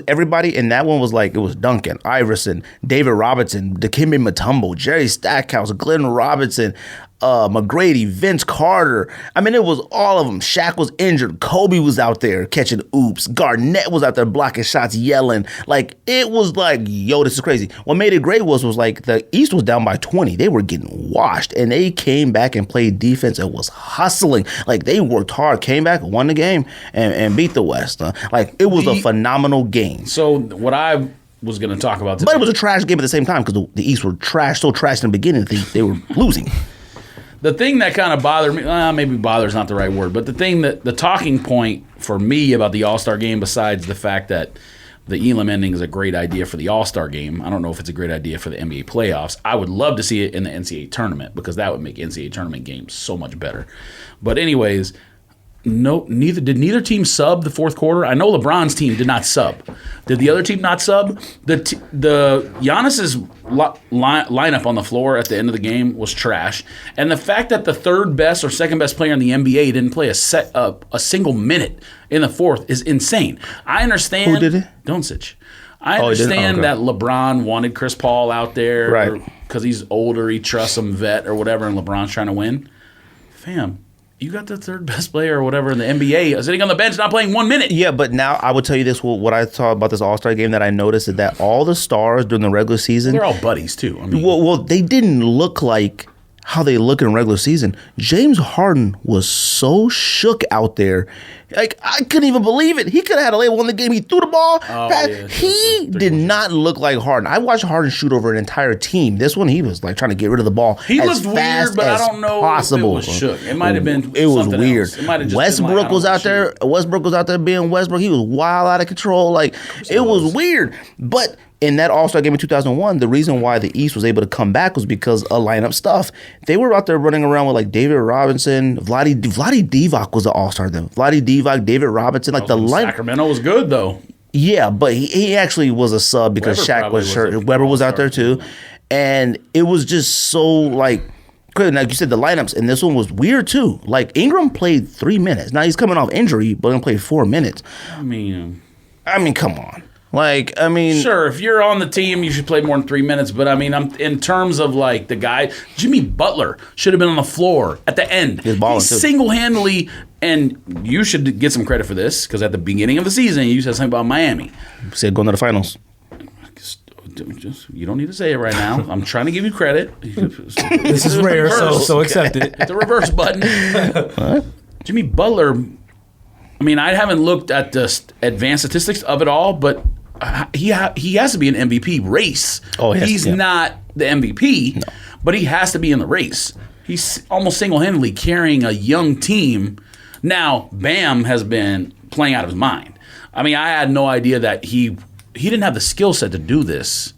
everybody, and that one was like, it was Duncan, Iverson, David Robinson, Dikembe Mutombo, Jerry Stackhouse, Glenn Robinson, McGrady, Vince Carter. I mean, it was all of them. Shaq was injured. Kobe was out there catching oops. Garnett was out there blocking shots, yelling. Like, it was like, yo, this is crazy. What made it great was like the East was down by 20. They were getting washed, and they came back and played defense and was hustling. Like, they worked hard, came back, won the game, and beat the West. Like, it was a phenomenal game. So what I was going to talk about today. But it was a trash game at the same time because the East were so trash in the beginning they were losing. The thing that kind of bothered me, maybe bother's not the right word, but the talking point for me about the All-Star game, besides the fact that the Elam ending is a great idea for the All-Star game, I don't know if it's a great idea for the NBA playoffs. I would love to see it in the NCAA tournament because that would make NCAA tournament games so much better. But anyways, No, neither team sub the fourth quarter. I know LeBron's team did not sub. Did the other team not sub? The Giannis's lineup on the floor at the end of the game was trash, and the fact that the third best or second best player in the NBA didn't play a single minute in the fourth is insane. I understand. Who did it? Doncic. I understand that LeBron wanted Chris Paul out there, right? Because he's older, he trusts some vet or whatever, and LeBron's trying to win. Fam. You got the third best player or whatever in the NBA sitting on the bench, not playing 1 minute. Yeah, but now I would tell you this: what I saw about this All-Star game that I noticed is that all the stars during the regular season, they're all buddies too. I mean, well, they didn't look like how they look in regular season. James Harden was so shook out there. Like, I couldn't even believe it. He could have had a late won the game. He threw the ball. He did not look like Harden. I watched Harden shoot over an entire team. This one, he was like trying to get rid of the ball. He looked weird, but I don't know possible. if it was shook. It might have been. It was weird. It might have just Westbrook was out there. Westbrook was out there being Westbrook. He was wild, out of control. Like, it was weird. But in that All-Star game in 2001, the reason why the East was able to come back was because of lineup stuff. They were out there running around with like David Robinson, Vlade Divac was the All-Star then. Vlade Divac, David Robinson, like the lineup. Sacramento was good though. Yeah, but he actually was a sub because Shaq was hurt. Weber was out there too, and it was just so like you said, the lineups, and this one was weird too. Like Ingram played 3 minutes. Now he's coming off injury, but he played 4 minutes. I mean, come on. Like, I mean, sure, if you're on the team, you should play more than 3 minutes. But I mean, I'm in terms of like the guy, Jimmy Butler should have been on the floor at the end. He single-handedly, and you should get some credit for this because at the beginning of the season, you said something about Miami. Said going to the finals. You don't need to say it right now. I'm trying to give you credit. This is rare, so accept it. Hit the reverse button. What? Jimmy Butler. I mean, I haven't looked at the advanced statistics of it all, but he has to be an MVP race. Oh, he's not the MVP, but he has to be in the race. He's almost single-handedly carrying a young team. Now, Bam has been playing out of his mind. I mean, I had no idea that he didn't have the skill set to do this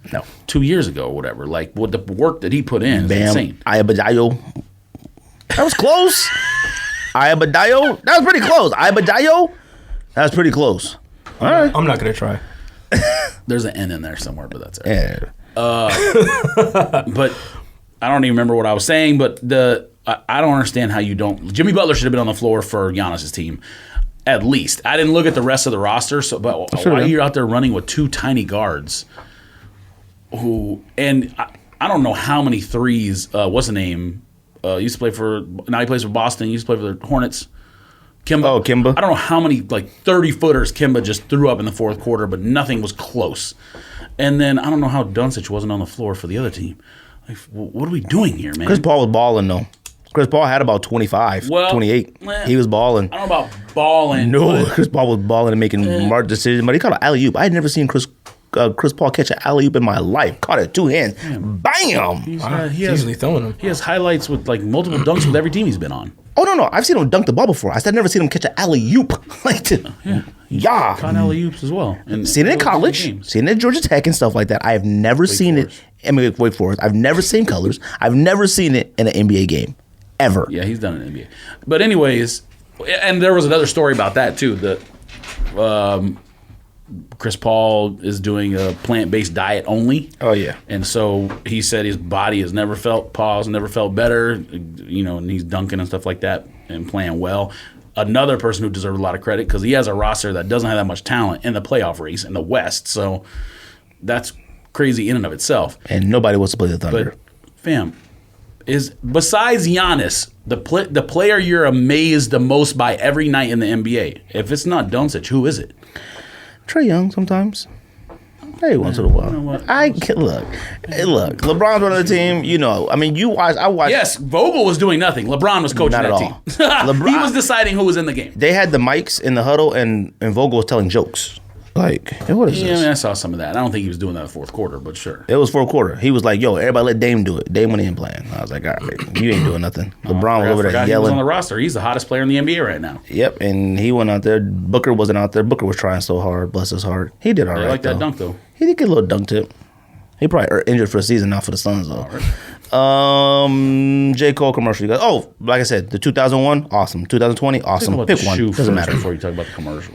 2 years ago or whatever. Like, what the work that he put in is insane. Ayabadayo. That was close. Ayabadayo. That was pretty close. Ayabadayo. That was pretty close. All right. I'm not going to try. There's an N in there somewhere, but that's it. Yeah. But I don't even remember what I was saying, but I don't understand how you don't. Jimmy Butler should have been on the floor for Giannis's team. At least. I didn't look at the rest of the roster, but why are you out there running with two tiny guards and I don't know how many threes, what's the name? Used to play now he plays for Boston, used to play for the Hornets. Kimba. Oh, Kimba. I don't know how many 30-footers Kimba just threw up in the fourth quarter, but nothing was close. And then I don't know how Doncic wasn't on the floor for the other team. Like, what are we doing here, man? Chris Paul was balling, though. Chris Paul had about 25, 28. He was balling. I don't know about balling. No, Chris Paul was balling and making smart decisions, but he caught an alley-oop. I had never seen Chris Paul catch an alley-oop in my life. Caught it with 2 hands. Bam! He's easily throwing them. He has highlights with multiple dunks with every team he's been on. Oh, no. I've seen him dunk the ball before. I said I've never seen him catch an alley-oop. Yeah. Caught alley-oops as well. And seen it in college. Seen it at Georgia Tech and stuff like that. I have never seen it in Wake Forest. I've never seen colors. I've never seen it in an NBA game. Ever. Yeah, he's done it in the NBA. But anyways, and there was another story about that too, that Chris Paul is doing a plant-based diet only. Oh, yeah. And so he said his body has never felt better, and he's dunking and stuff like that and playing well. Another person who deserves a lot of credit because he has a roster that doesn't have that much talent in the playoff race in the West. So that's crazy in and of itself. And nobody wants to play the Thunder. But, fam, is besides Giannis, the player you're amazed the most by every night in the NBA. If it's not Doncic, who is it? Trae Young sometimes. Hey, once in a while. Look. LeBron's on the team. I watched. Yes, Vogel was doing nothing. LeBron was coaching that team. LeBron, he was deciding who was in the game. They had the mics in the huddle, and Vogel was telling jokes. Like, hey, what is this? I saw some of that. I don't think he was doing that in the fourth quarter, but sure. It was fourth quarter. He was like, yo, everybody let Dame do it. Dame went in playing. I was like, all right, you ain't doing nothing. LeBron was over there yelling. He was on the roster. He's the hottest player in the NBA right now. Yep, and he went out there. Booker wasn't out there. Booker was trying so hard. Bless his heart. He did all right, I like that dunk, though. He did get a little dunk tip. He probably injured for a season now for the Suns, though. J. Cole commercial. You got, like I said, the 2001, awesome. 2020, awesome. Talk about Pick the one. shoe Doesn't first matter. before you talk about the commercial.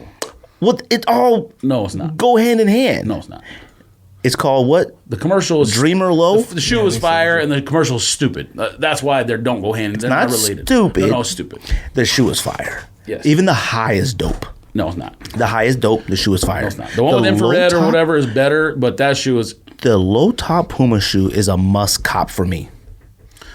Well, it all No, it's not. go hand in hand. No, it's not. It's called what? The commercial is Dreamer Low? The shoe is fire, and the commercial is stupid. That's why they don't go hand. They're not not related. stupid. No, it's stupid. The shoe is fire. Yes. Even the high is dope. No, it's not. The high is dope. The shoe is fire. No, it's not. The one with infrared or low-top- whatever is better, but that shoe is. The low top Puma shoe is a must cop for me.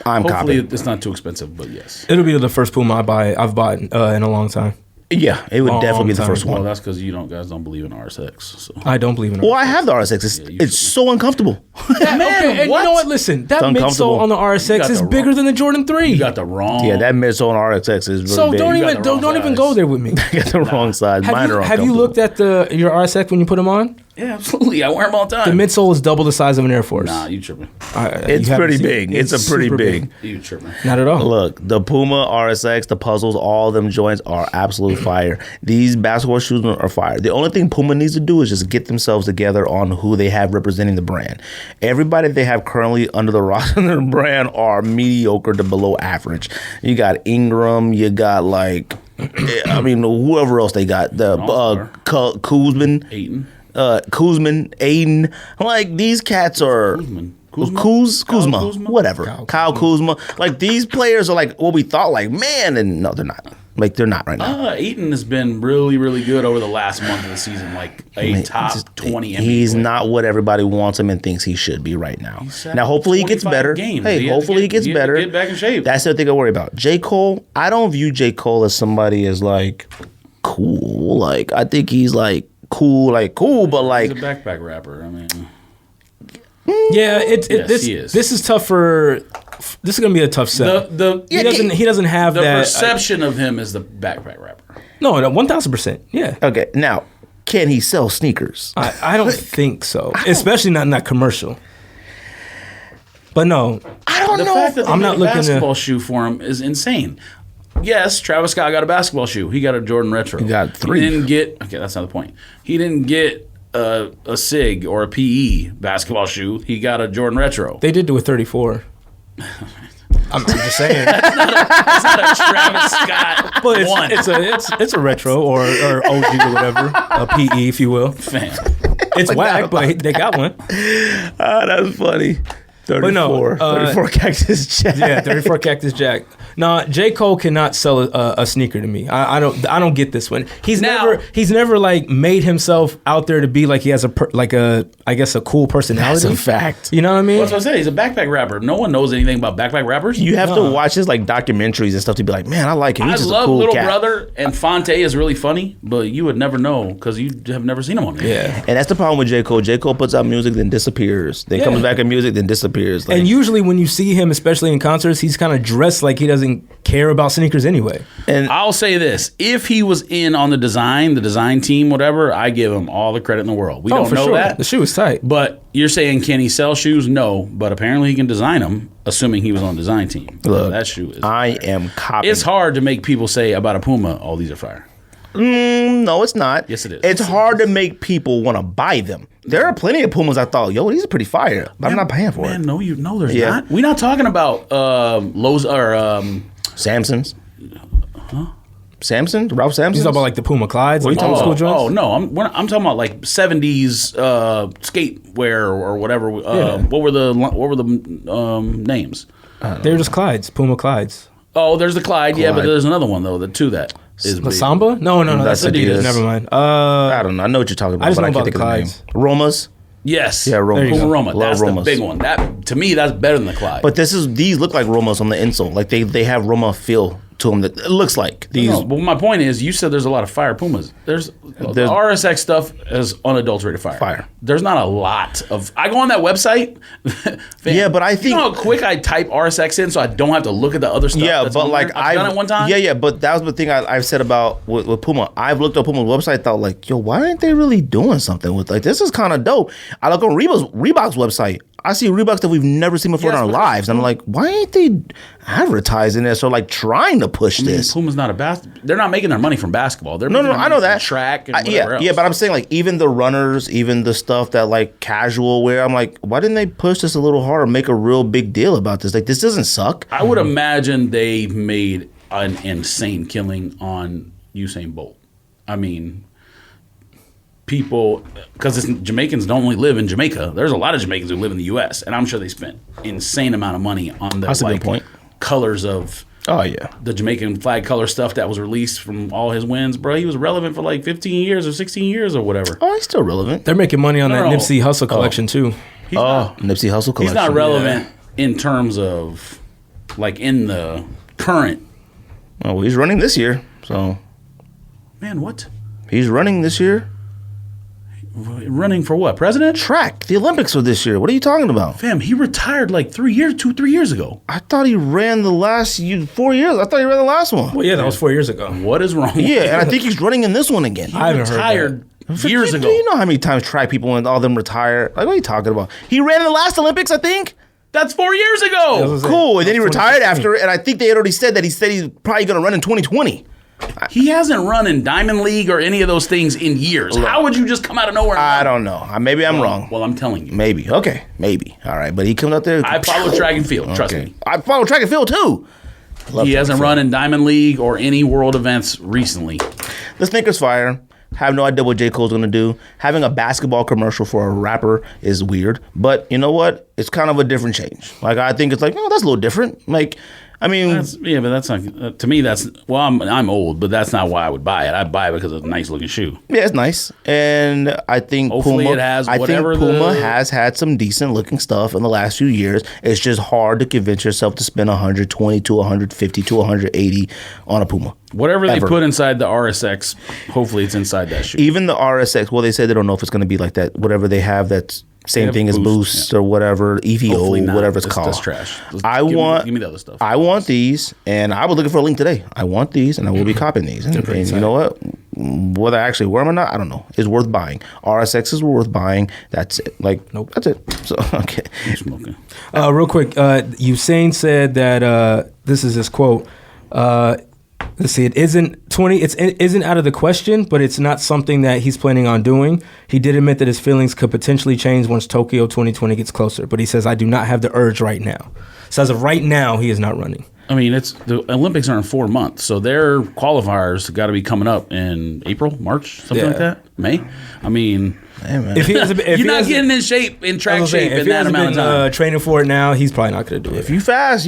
I'm Hopefully, copping. it's not too expensive, but yes. It'll be the first Puma I've bought in a long time. Yeah, it would Long definitely be the time. first Well, one. that's because guys don't believe in RSX. So. I don't believe in it. Well, I have the RSX. It's so uncomfortable. Man, Okay, and you know what? Listen, that uncomfortable. midsole on the You RSX got is the bigger wrong- than the Jordan 3. You got the wrong. Yeah, that midsole on RSX is really so big. don't You got even the wrong don't even size. go there with me. You got the wrong size. Mine are Have you uncomfortable. looked at your RSX when you put them on? Yeah, absolutely. I wear them all the The time. midsole is double the size of an Air Force. Nah, you tripping. It's You haven't pretty seen it. big. It's a pretty super big. You tripping. Not at all. Look, the Puma RSX, the puzzles, all of them joints are absolute fire. These basketball shoes are fire. The only thing Puma needs to do is just get themselves together on who they have representing the brand. Everybody they have currently under the roster of the brand are mediocre to below average. You got Ingram, you got whoever else they got. The Kuzman. Aiton. Kuzman, Aiden, like these cats are Kuzma, whatever. Kyle Kuzma. Like these players are like what we thought, like, man, and no, they're not. Like they're not right now. Aiton has been really, really good over the last month of the season, like a top 20 NBA He's player. not what everybody wants him and thinks he should be right now. had Now, hopefully he gets 25 better. games. Hey, He has to hopefully he get- gets he has to better. get back in shape. That's the thing I worry about. J. Cole, I don't view J. Cole as somebody as like cool. Like I think he's like cool, but like He's a backpack rapper. I mean, Yeah, Yes, he is. this is tough for. This is gonna be a tough sell. He doesn't have the that. perception of him as the backpack rapper. No, 1,000%. Yeah, okay. Now, can he sell sneakers? I don't think so. Especially not in that commercial. But no, I don't The know. fact that they I'm made not a looking to- basketball shoe for him is insane. Yes, Travis Scott got a basketball shoe. He got a Jordan Retro. He got 3. He didn't get. Okay, that's not the point. He didn't get a SIG or a PE basketball shoe. He got a Jordan Retro. they did do a 34. I'm just saying. That's not a Travis Scott But one. it's a retro or OG or whatever, a PE if you will. Fan. It's whack, but they got one. That was funny. 34. But no, 34 Cactus Jack. Yeah, 34 Cactus Jack. No, J. Cole cannot sell a sneaker to me. I don't get this one. He's never like made himself out there to be like he has a cool personality. That's a fact. You know what I mean? That's what I said. He's a backpack rapper. No one knows anything about backpack rappers. You have to watch his like documentaries and stuff to be like, man, I like him. He's I just love a cool Little cat. Brother, and Fonte is really funny, but you would never know because you have never seen him on there. Yeah. And that's the problem with J. Cole. J. Cole puts out music, then disappears. Then comes back in music, then disappears. Like, And usually when you see him, especially in concerts, he's kind of dressed like he doesn't care about sneakers anyway. and I'll say this: if he was in on the design team, whatever, I give him all the credit in the world. We don't know that. The shoe is tight. But you're saying, can he sell shoes? No, but apparently he can design them, assuming he was on the design team. Look, that shoe is. I am copying. It's hard to make people say about a Puma, "Oh, these are fire." No, it's not. Yes, it is. It's hard to make people want to buy them. There are plenty of Pumas I thought, yo, these are pretty fire, but I'm not paying for Man, it. no, there's Yeah. not. We're not talking about Lowe's or Samsons. Samson? Ralph Samson? He's talking about like the Puma Clydes, like you talking old school joints. Oh no, I'm talking about like 70s skate wear or whatever. What were the names? They're just Clydes, Puma Clydes. Oh, there's the Clyde. Yeah, but Clyde. there's another one though. The two that is The big. Samba? No, that's That's Adidas. Adidas. Never mind. I don't know. I know what you're talking about, I just but I know can't think about of the the name. Romas. Yes. Yeah, Roma. There you Puma go. Roma. Love That's Romas. the big one. That to me, that's better than the Clyde. But these look like Romas on the insole. Like they have Roma feel to them. That it looks like these. No, but my point is, you said there's a lot of fire Pumas. There's the RSX stuff is unadulterated fire. Fire. There's not a lot of. I go on that website. Fam, Yeah, but I you think- know how quick I type RSX in, so I don't have to look at the other stuff. Yeah, that's but on like there? I've done it one time. Yeah, but that was the thing I've said about with Puma. I've looked up Puma's website, thought like, yo, why aren't they really doing something with like this? Is kind of dope. I look on Reebok's website. I see Reebok stuff we've never seen before in our lives. And I'm like, why ain't they advertising this or like trying to push this? Puma's not they're not making their money from basketball. They're No, making their I money know from that. track and whatever else. Yeah, but I'm saying like even the runners, even the stuff that like casual wear, I'm like, why didn't they push this a little harder, make a real big deal about this? Like, this doesn't suck. I would imagine they made an insane killing on Usain Bolt. I mean, people, because Jamaicans don't only live in Jamaica. There's a lot of Jamaicans who live in the U.S., and I'm sure they spent insane amount of money on the That's a good point. colors of the Jamaican flag color stuff that was released from all his wins. Bro, he was relevant for like 15 years or 16 years or whatever. Oh, he's still relevant. They're making money on that No. Nipsey Hussle collection too. Nipsey Hussle collection. He's not relevant in terms of like in the current. Oh, well, he's running this year, so. Man, what? He's running this year. Running for what? President? Track. The Olympics are this year. What are you talking about? Fam, he retired like 3 years ago. I thought he ran the last 4 years. I thought he ran the last one. Well, yeah, that was 4 years ago. What is wrong with Yeah, him? and I think he's running in this one again. I haven't heard Retired years ago. Do you know how many times track people and all them retire? Like, what are you talking about? He ran in the last Olympics, I think. That's 4 years ago. Cool. And then he retired after it. And I think they had already said that he's probably going to run in 2020. He hasn't run in Diamond League or any of those things in years. How would you just come out of nowhere? I don't know. Maybe I'm wrong. Well, I'm telling you. Maybe. Okay. Maybe. All right. But he comes out there. I follow track and field. Trust me. I follow track and field too. He hasn't run in Diamond League or any world events recently. The sneakers fire. Have no idea what J. Cole's going to do. Having a basketball commercial for a rapper is weird. But you know what? It's kind of a different change. Like, I think it's like, oh, that's a little different. Like, I mean, but that's not to me. That's I'm old, but that's not why I would buy it. I buy it because it's a nice looking shoe. Yeah, it's nice, and I think Hopefully Puma. it has I think whatever Puma has had some decent looking stuff in the last few years. It's just hard to convince yourself to spend 120 to 150 to 180 on a Puma. Whatever they put inside the RSX, hopefully it's inside that shoe. Even the RSX. Well, they said they don't know if it's going to be like that. Whatever they have, that's same thing as Boost or whatever, EVO, whatever it's called. That's trash. Give me the other stuff. I want these, and I was looking for a link today. I want these, and I will be copying these. And you know what? Whether I actually wear them or not, I don't know. It's worth buying. RSXs were worth buying. That's it. Like, nope. That's it. So, okay. I'm smoking. Real quick, Usain said that this is his quote. Let's see. It isn't out of the question, but it's not something that he's planning on doing. He did admit that his feelings could potentially change once Tokyo 2020 gets closer, but he says, "I do not have the urge right now." So as of right now, he is not running. I mean, the Olympics are in 4 months, so their qualifiers got to be coming up in April, March, something like that, May. I mean, if he has, you're not getting in shape, in track shape, in that amount of time. Training for it now, he's probably not going to do it. If you fast,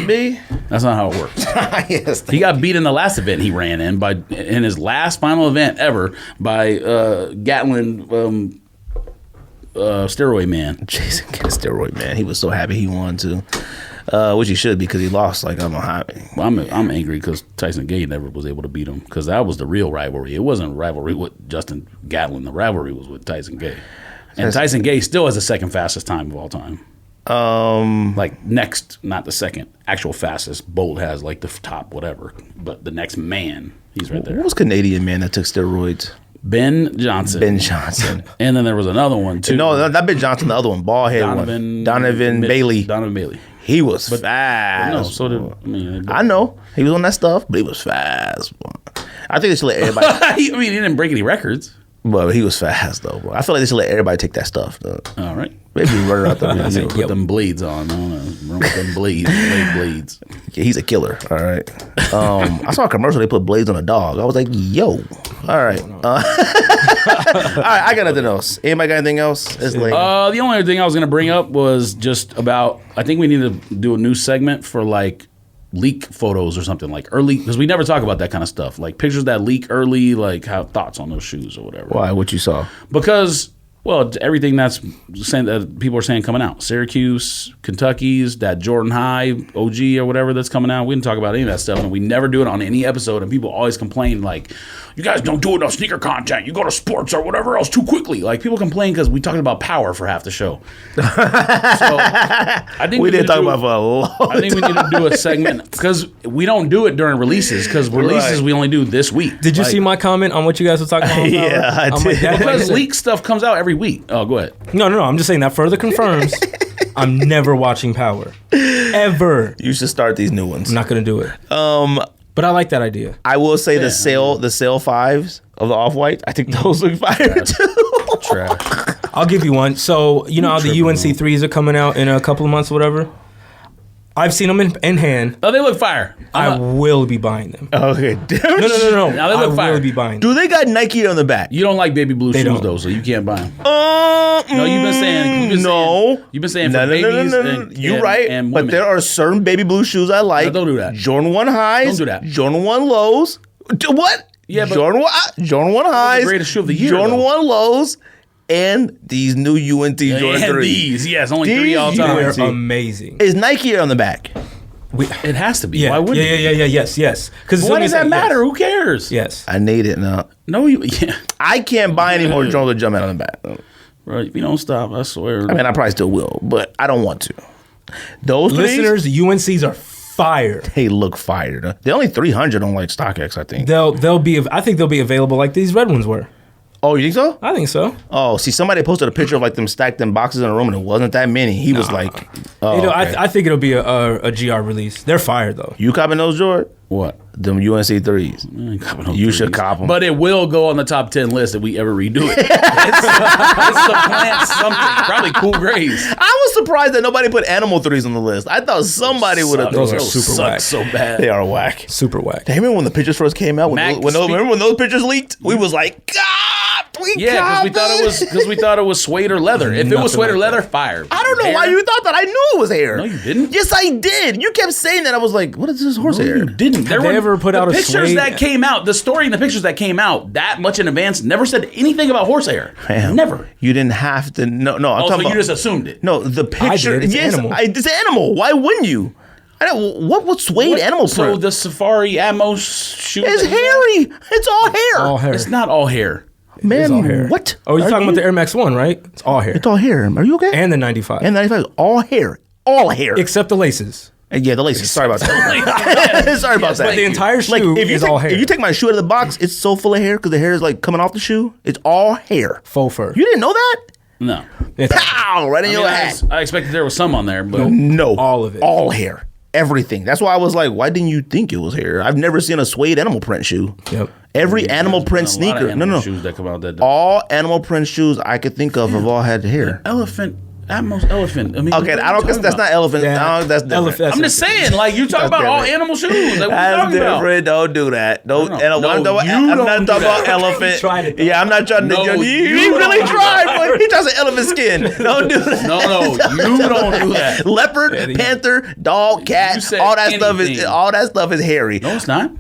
B. That's not how it works. Yes, he got beat in the last event he ran in his last final event ever by Gatlin Steroid Man. Jason Kidd, Steroid Man. He was so happy he won too. Which he should because he lost. Like, I'm happy. Well, I'm angry because Tyson Gay never was able to beat him because that was the real rivalry. It wasn't a rivalry with Justin Gatlin. The rivalry was with Tyson Gay. And Tyson Gay still has the second fastest time of all time. Like next, not the second, actual fastest. Bolt has like the top whatever. But the next man, he's right there. What was Canadian man that took steroids? Ben Johnson. And then there was another one too. No, not Ben Johnson, the other one. Bald head one. Donovan Bailey. He was fast. No, so did I know. He was on that stuff, but he was fast. I think they should let everybody. He didn't break any records. But he was fast, though, bro. I feel like they should let everybody take that stuff, though. All right. Maybe run out there. Put them blades on. I don't know. Run with them blades. Blades. Yeah, he's a killer. All right. I saw a commercial. They put blades on a dog. I was like, yo. All right. All right. I got nothing else. Anybody got anything else? It's late. The only other thing I was going to bring up was just about, I think we need to do a new segment for like leak photos or something like early, because we never talk about that kind of stuff, like pictures that leak early, like how thoughts on those shoes or whatever. Why? What you saw? Because, well, everything that's saying that people are saying coming out, Syracuse, Kentucky's, that Jordan High OG or whatever that's coming out. We didn't talk about any of that stuff, and we never do it on any episode. And people always complain like, you guys don't do enough sneaker content. You go to sports or whatever else too quickly. Like, people complain because we talking about power for half the show. So I think we didn't talk about for a long time. I think we need to do a segment because we don't do it during releases, because releases we only do this week. Did you see my comment on what you guys were talking about? Yeah, I did. Because leak stuff comes out every week. Oh, go ahead. No. I'm just saying that further confirms I'm never watching Power. Ever. You should start these new ones. I'm not going to do it. But I like that idea. I will say the sale 5s of the Off-White, I think those look fire too. Trash. I'll give you one. So, you know how the UNC 3s are coming out in a couple of months or whatever? I've seen them in hand. Oh, they look fire. I will be buying them. Okay. No. Now they look I fire. will be buying them. Do they got Nike on the back? You don't like baby blue shoes don't. though, so you can't buy them. No, you've been saying. You've been saying for babies. And, You're right, and but women. there are certain baby blue shoes I like. No, don't do that. Jordan 1 highs. Don't do that. Jordan 1 lows. What? Yeah, but Jordan 1 highs. greatest shoe of the year, Jordan though. 1 lows. And these new UNT Jordan and 3. these, yes, only These 3 all time. They're amazing. Is Nike on the back? It has to be. Yeah, Why wouldn't it? yes. Because Why does that matter? Who cares? Yes. I need it now. No, yeah. I can't buy any more Jordan Jumpman on the back. Bro, if you don't stop, I swear. I mean, I probably still will, but I don't want to. Those Listeners, UNCs are fire. they look fired. They're only 300 on like StockX, I think. I think they'll be available like these red ones were. Oh, you think so? I think so. Oh, see, somebody posted a picture of like them stacked in boxes in a room, and it wasn't that many. He was like, "Oh, You know, okay. I think it'll be a GR release. They're fire though. You copping those, George? What? Them UNC 3s. You should cop them. But it will go on the top 10 list if we ever redo it. It's supplant something. Probably Cool Grays. I was surprised that nobody put Animal 3s on the list. I thought somebody would have. Those are super suck whack. so bad. They are whack. Super whack. Hey, remember when the pictures first came out? Mac, Remember when those pictures leaked? We was like, God, Yeah, because we thought it was suede or leather. If it was Nothing suede or like leather, fire. I don't know why you thought that. I knew it was hair. No, you didn't. Yes, I did. You kept saying that. I was like, what is this horse hair? You didn't. Have they ever put out a pictures suede- that came out? The story in the pictures that came out that much in advance never said anything about horsehair. Damn. Never. You didn't have to. No, I'm Also, talking you about. just assumed it. No, the picture. did. It's yes, animal. It's animal. Why wouldn't you? I don't. What would suede animal So print? the Safari Atmos shoes. It's hairy. It's all hair. All hair. It's not all hair. Man, It's all hair. what? Oh, you're Are talking you- about the Air Max 1, right? It's all hair. It's all hair. Are you okay? And the 95. And 95 is all hair. All hair. Except the laces. Yeah, the laces. Sorry about that. Sorry about that. But the entire shoe if you is take, all hair. If you take my shoe out of the box, it's so full of hair because the hair is like coming off the shoe. It's all hair. Faux fur. You didn't know that? No. It's Pow! Right in I your mean, hat. I expected there was some on there, but No. All of it. All hair. Everything. That's why I was like, why didn't you think it was hair? I've never seen a suede animal print shoe. Yep. Every animal print there's been a lot of sneaker. animal No. shoes that come out that All animal print shoes I could think of have all had hair. elephant. Atmos elephant. I mean, Okay, I don't guess that's not elephant. Yeah. No, that's different. Elephant- I'm just saying, like you talk That's about all different. animal shoes. Like, what you That's talking about? different. Don't do that. Don't. No, And I'm no, not talking you about, I'm don't not do talking that. about elephant. He tried it, though. Yeah, I'm not trying to. No, he you really don't do tried, that. but he tries to elephant skin. Don't do that. No, you don't do that. Leopard, panther, dog, cat, said all that stuff is anything. hairy. No, it's not.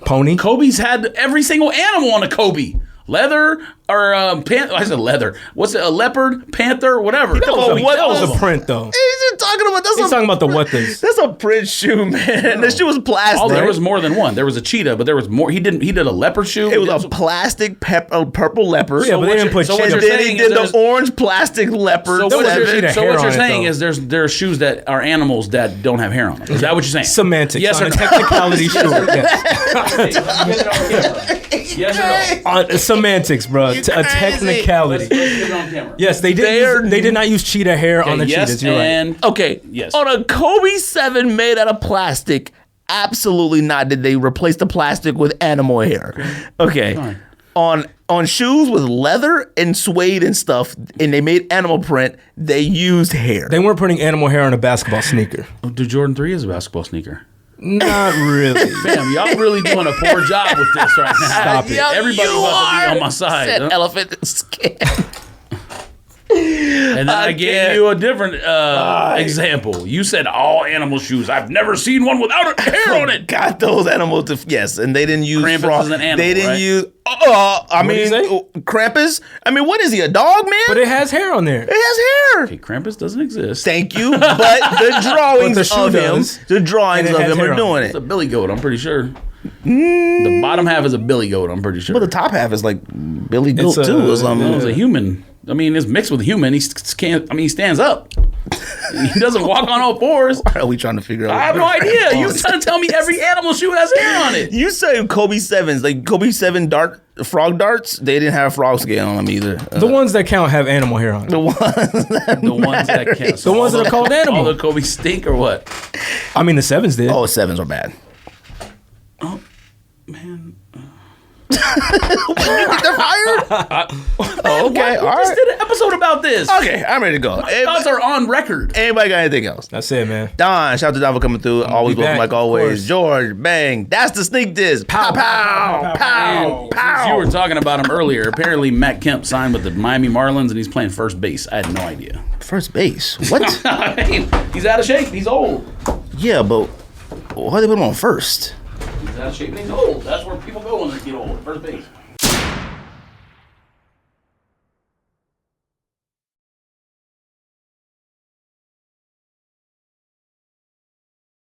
Pony. Kobe's had every single animal on a Kobe. Leather or I said leather. What's it? A leopard, panther, whatever. That was Kobe. what That was else? a print, though. He's just talking about He's talking about the what this. That's a print shoe, man. That shoe was plastic. Oh, there was more than one. There was a cheetah, but there was more. He did a leopard shoe. It was a plastic purple leopard. Yeah, but they didn't put so what cheetah. you're And then he saying did is the orange plastic leopard. So what cheetah you're hair on it, saying though. is there are shoes that are animals that don't have hair on them. Is that what you're saying? Semantics. Yes on or a no? technicality shoe. Yes. Yes or no? Semantics, bro. A technicality. Let's get it on camera. Yes, they did not use cheetah hair on the yes, cheetahs. You're right. and Okay. Yes. On a Kobe 7 made out of plastic, absolutely not did they replace the plastic with animal hair. Okay. Fine. On shoes with leather and suede and stuff, and they made animal print, they used hair. They weren't putting animal hair on a basketball sneaker. The Jordan 3 is a basketball sneaker. Not really. Fam, y'all really doing a poor job with this right now. Stop it. Everybody You about to be are on my side. said huh? elephant skin. And then I gave can't. you a different example. You said all animal shoes. I've never seen one without a hair on it. Got those animals to yes, and they didn't use Krampus frost. is an animal, They didn't right? use. did you say? Krampus. I mean, what is he? A dog, man? But it has hair on there. It has hair. Okay, Krampus doesn't exist. Thank you, but the drawings But the shoe of him, does. the drawings And it of has him hair are on doing It's a it. billy goat, I'm pretty sure. The bottom half is a billy goat, I'm pretty sure. But the top half is like Billy Goat It's a- too, or something. It's a human. I mean, it's mixed with human. He stands up. He doesn't walk on all fours. What are we trying to figure out? I have no idea. You trying to tell me every animal shoe has hair on it? You say Kobe 7s, like Kobe 7 frog darts, they didn't have frog skin on them either. The ones that count have animal hair on it. The ones that can't. The ones that are called animal. All the Kobe stink or what? I mean, the 7s did. Oh, 7s are bad. Oh, man. They're fired? Oh, okay, all We just right. did an episode about this. Okay, I'm ready to go. My thoughts are on record. Anybody got anything else? That's it, man. Don, shout out to Don for coming through. Always be welcome, back, like of always. course. George, bang. That's the sneak diss. Pow, pow, pow, And pow. since you were talking about him earlier, apparently Matt Kemp signed with the Miami Marlins and he's playing first base. I had no idea. First base. What? He's out of shape. He's old. Yeah, but why they put him on first? He's out of shape and he's old. That's where people go when they get old. First base.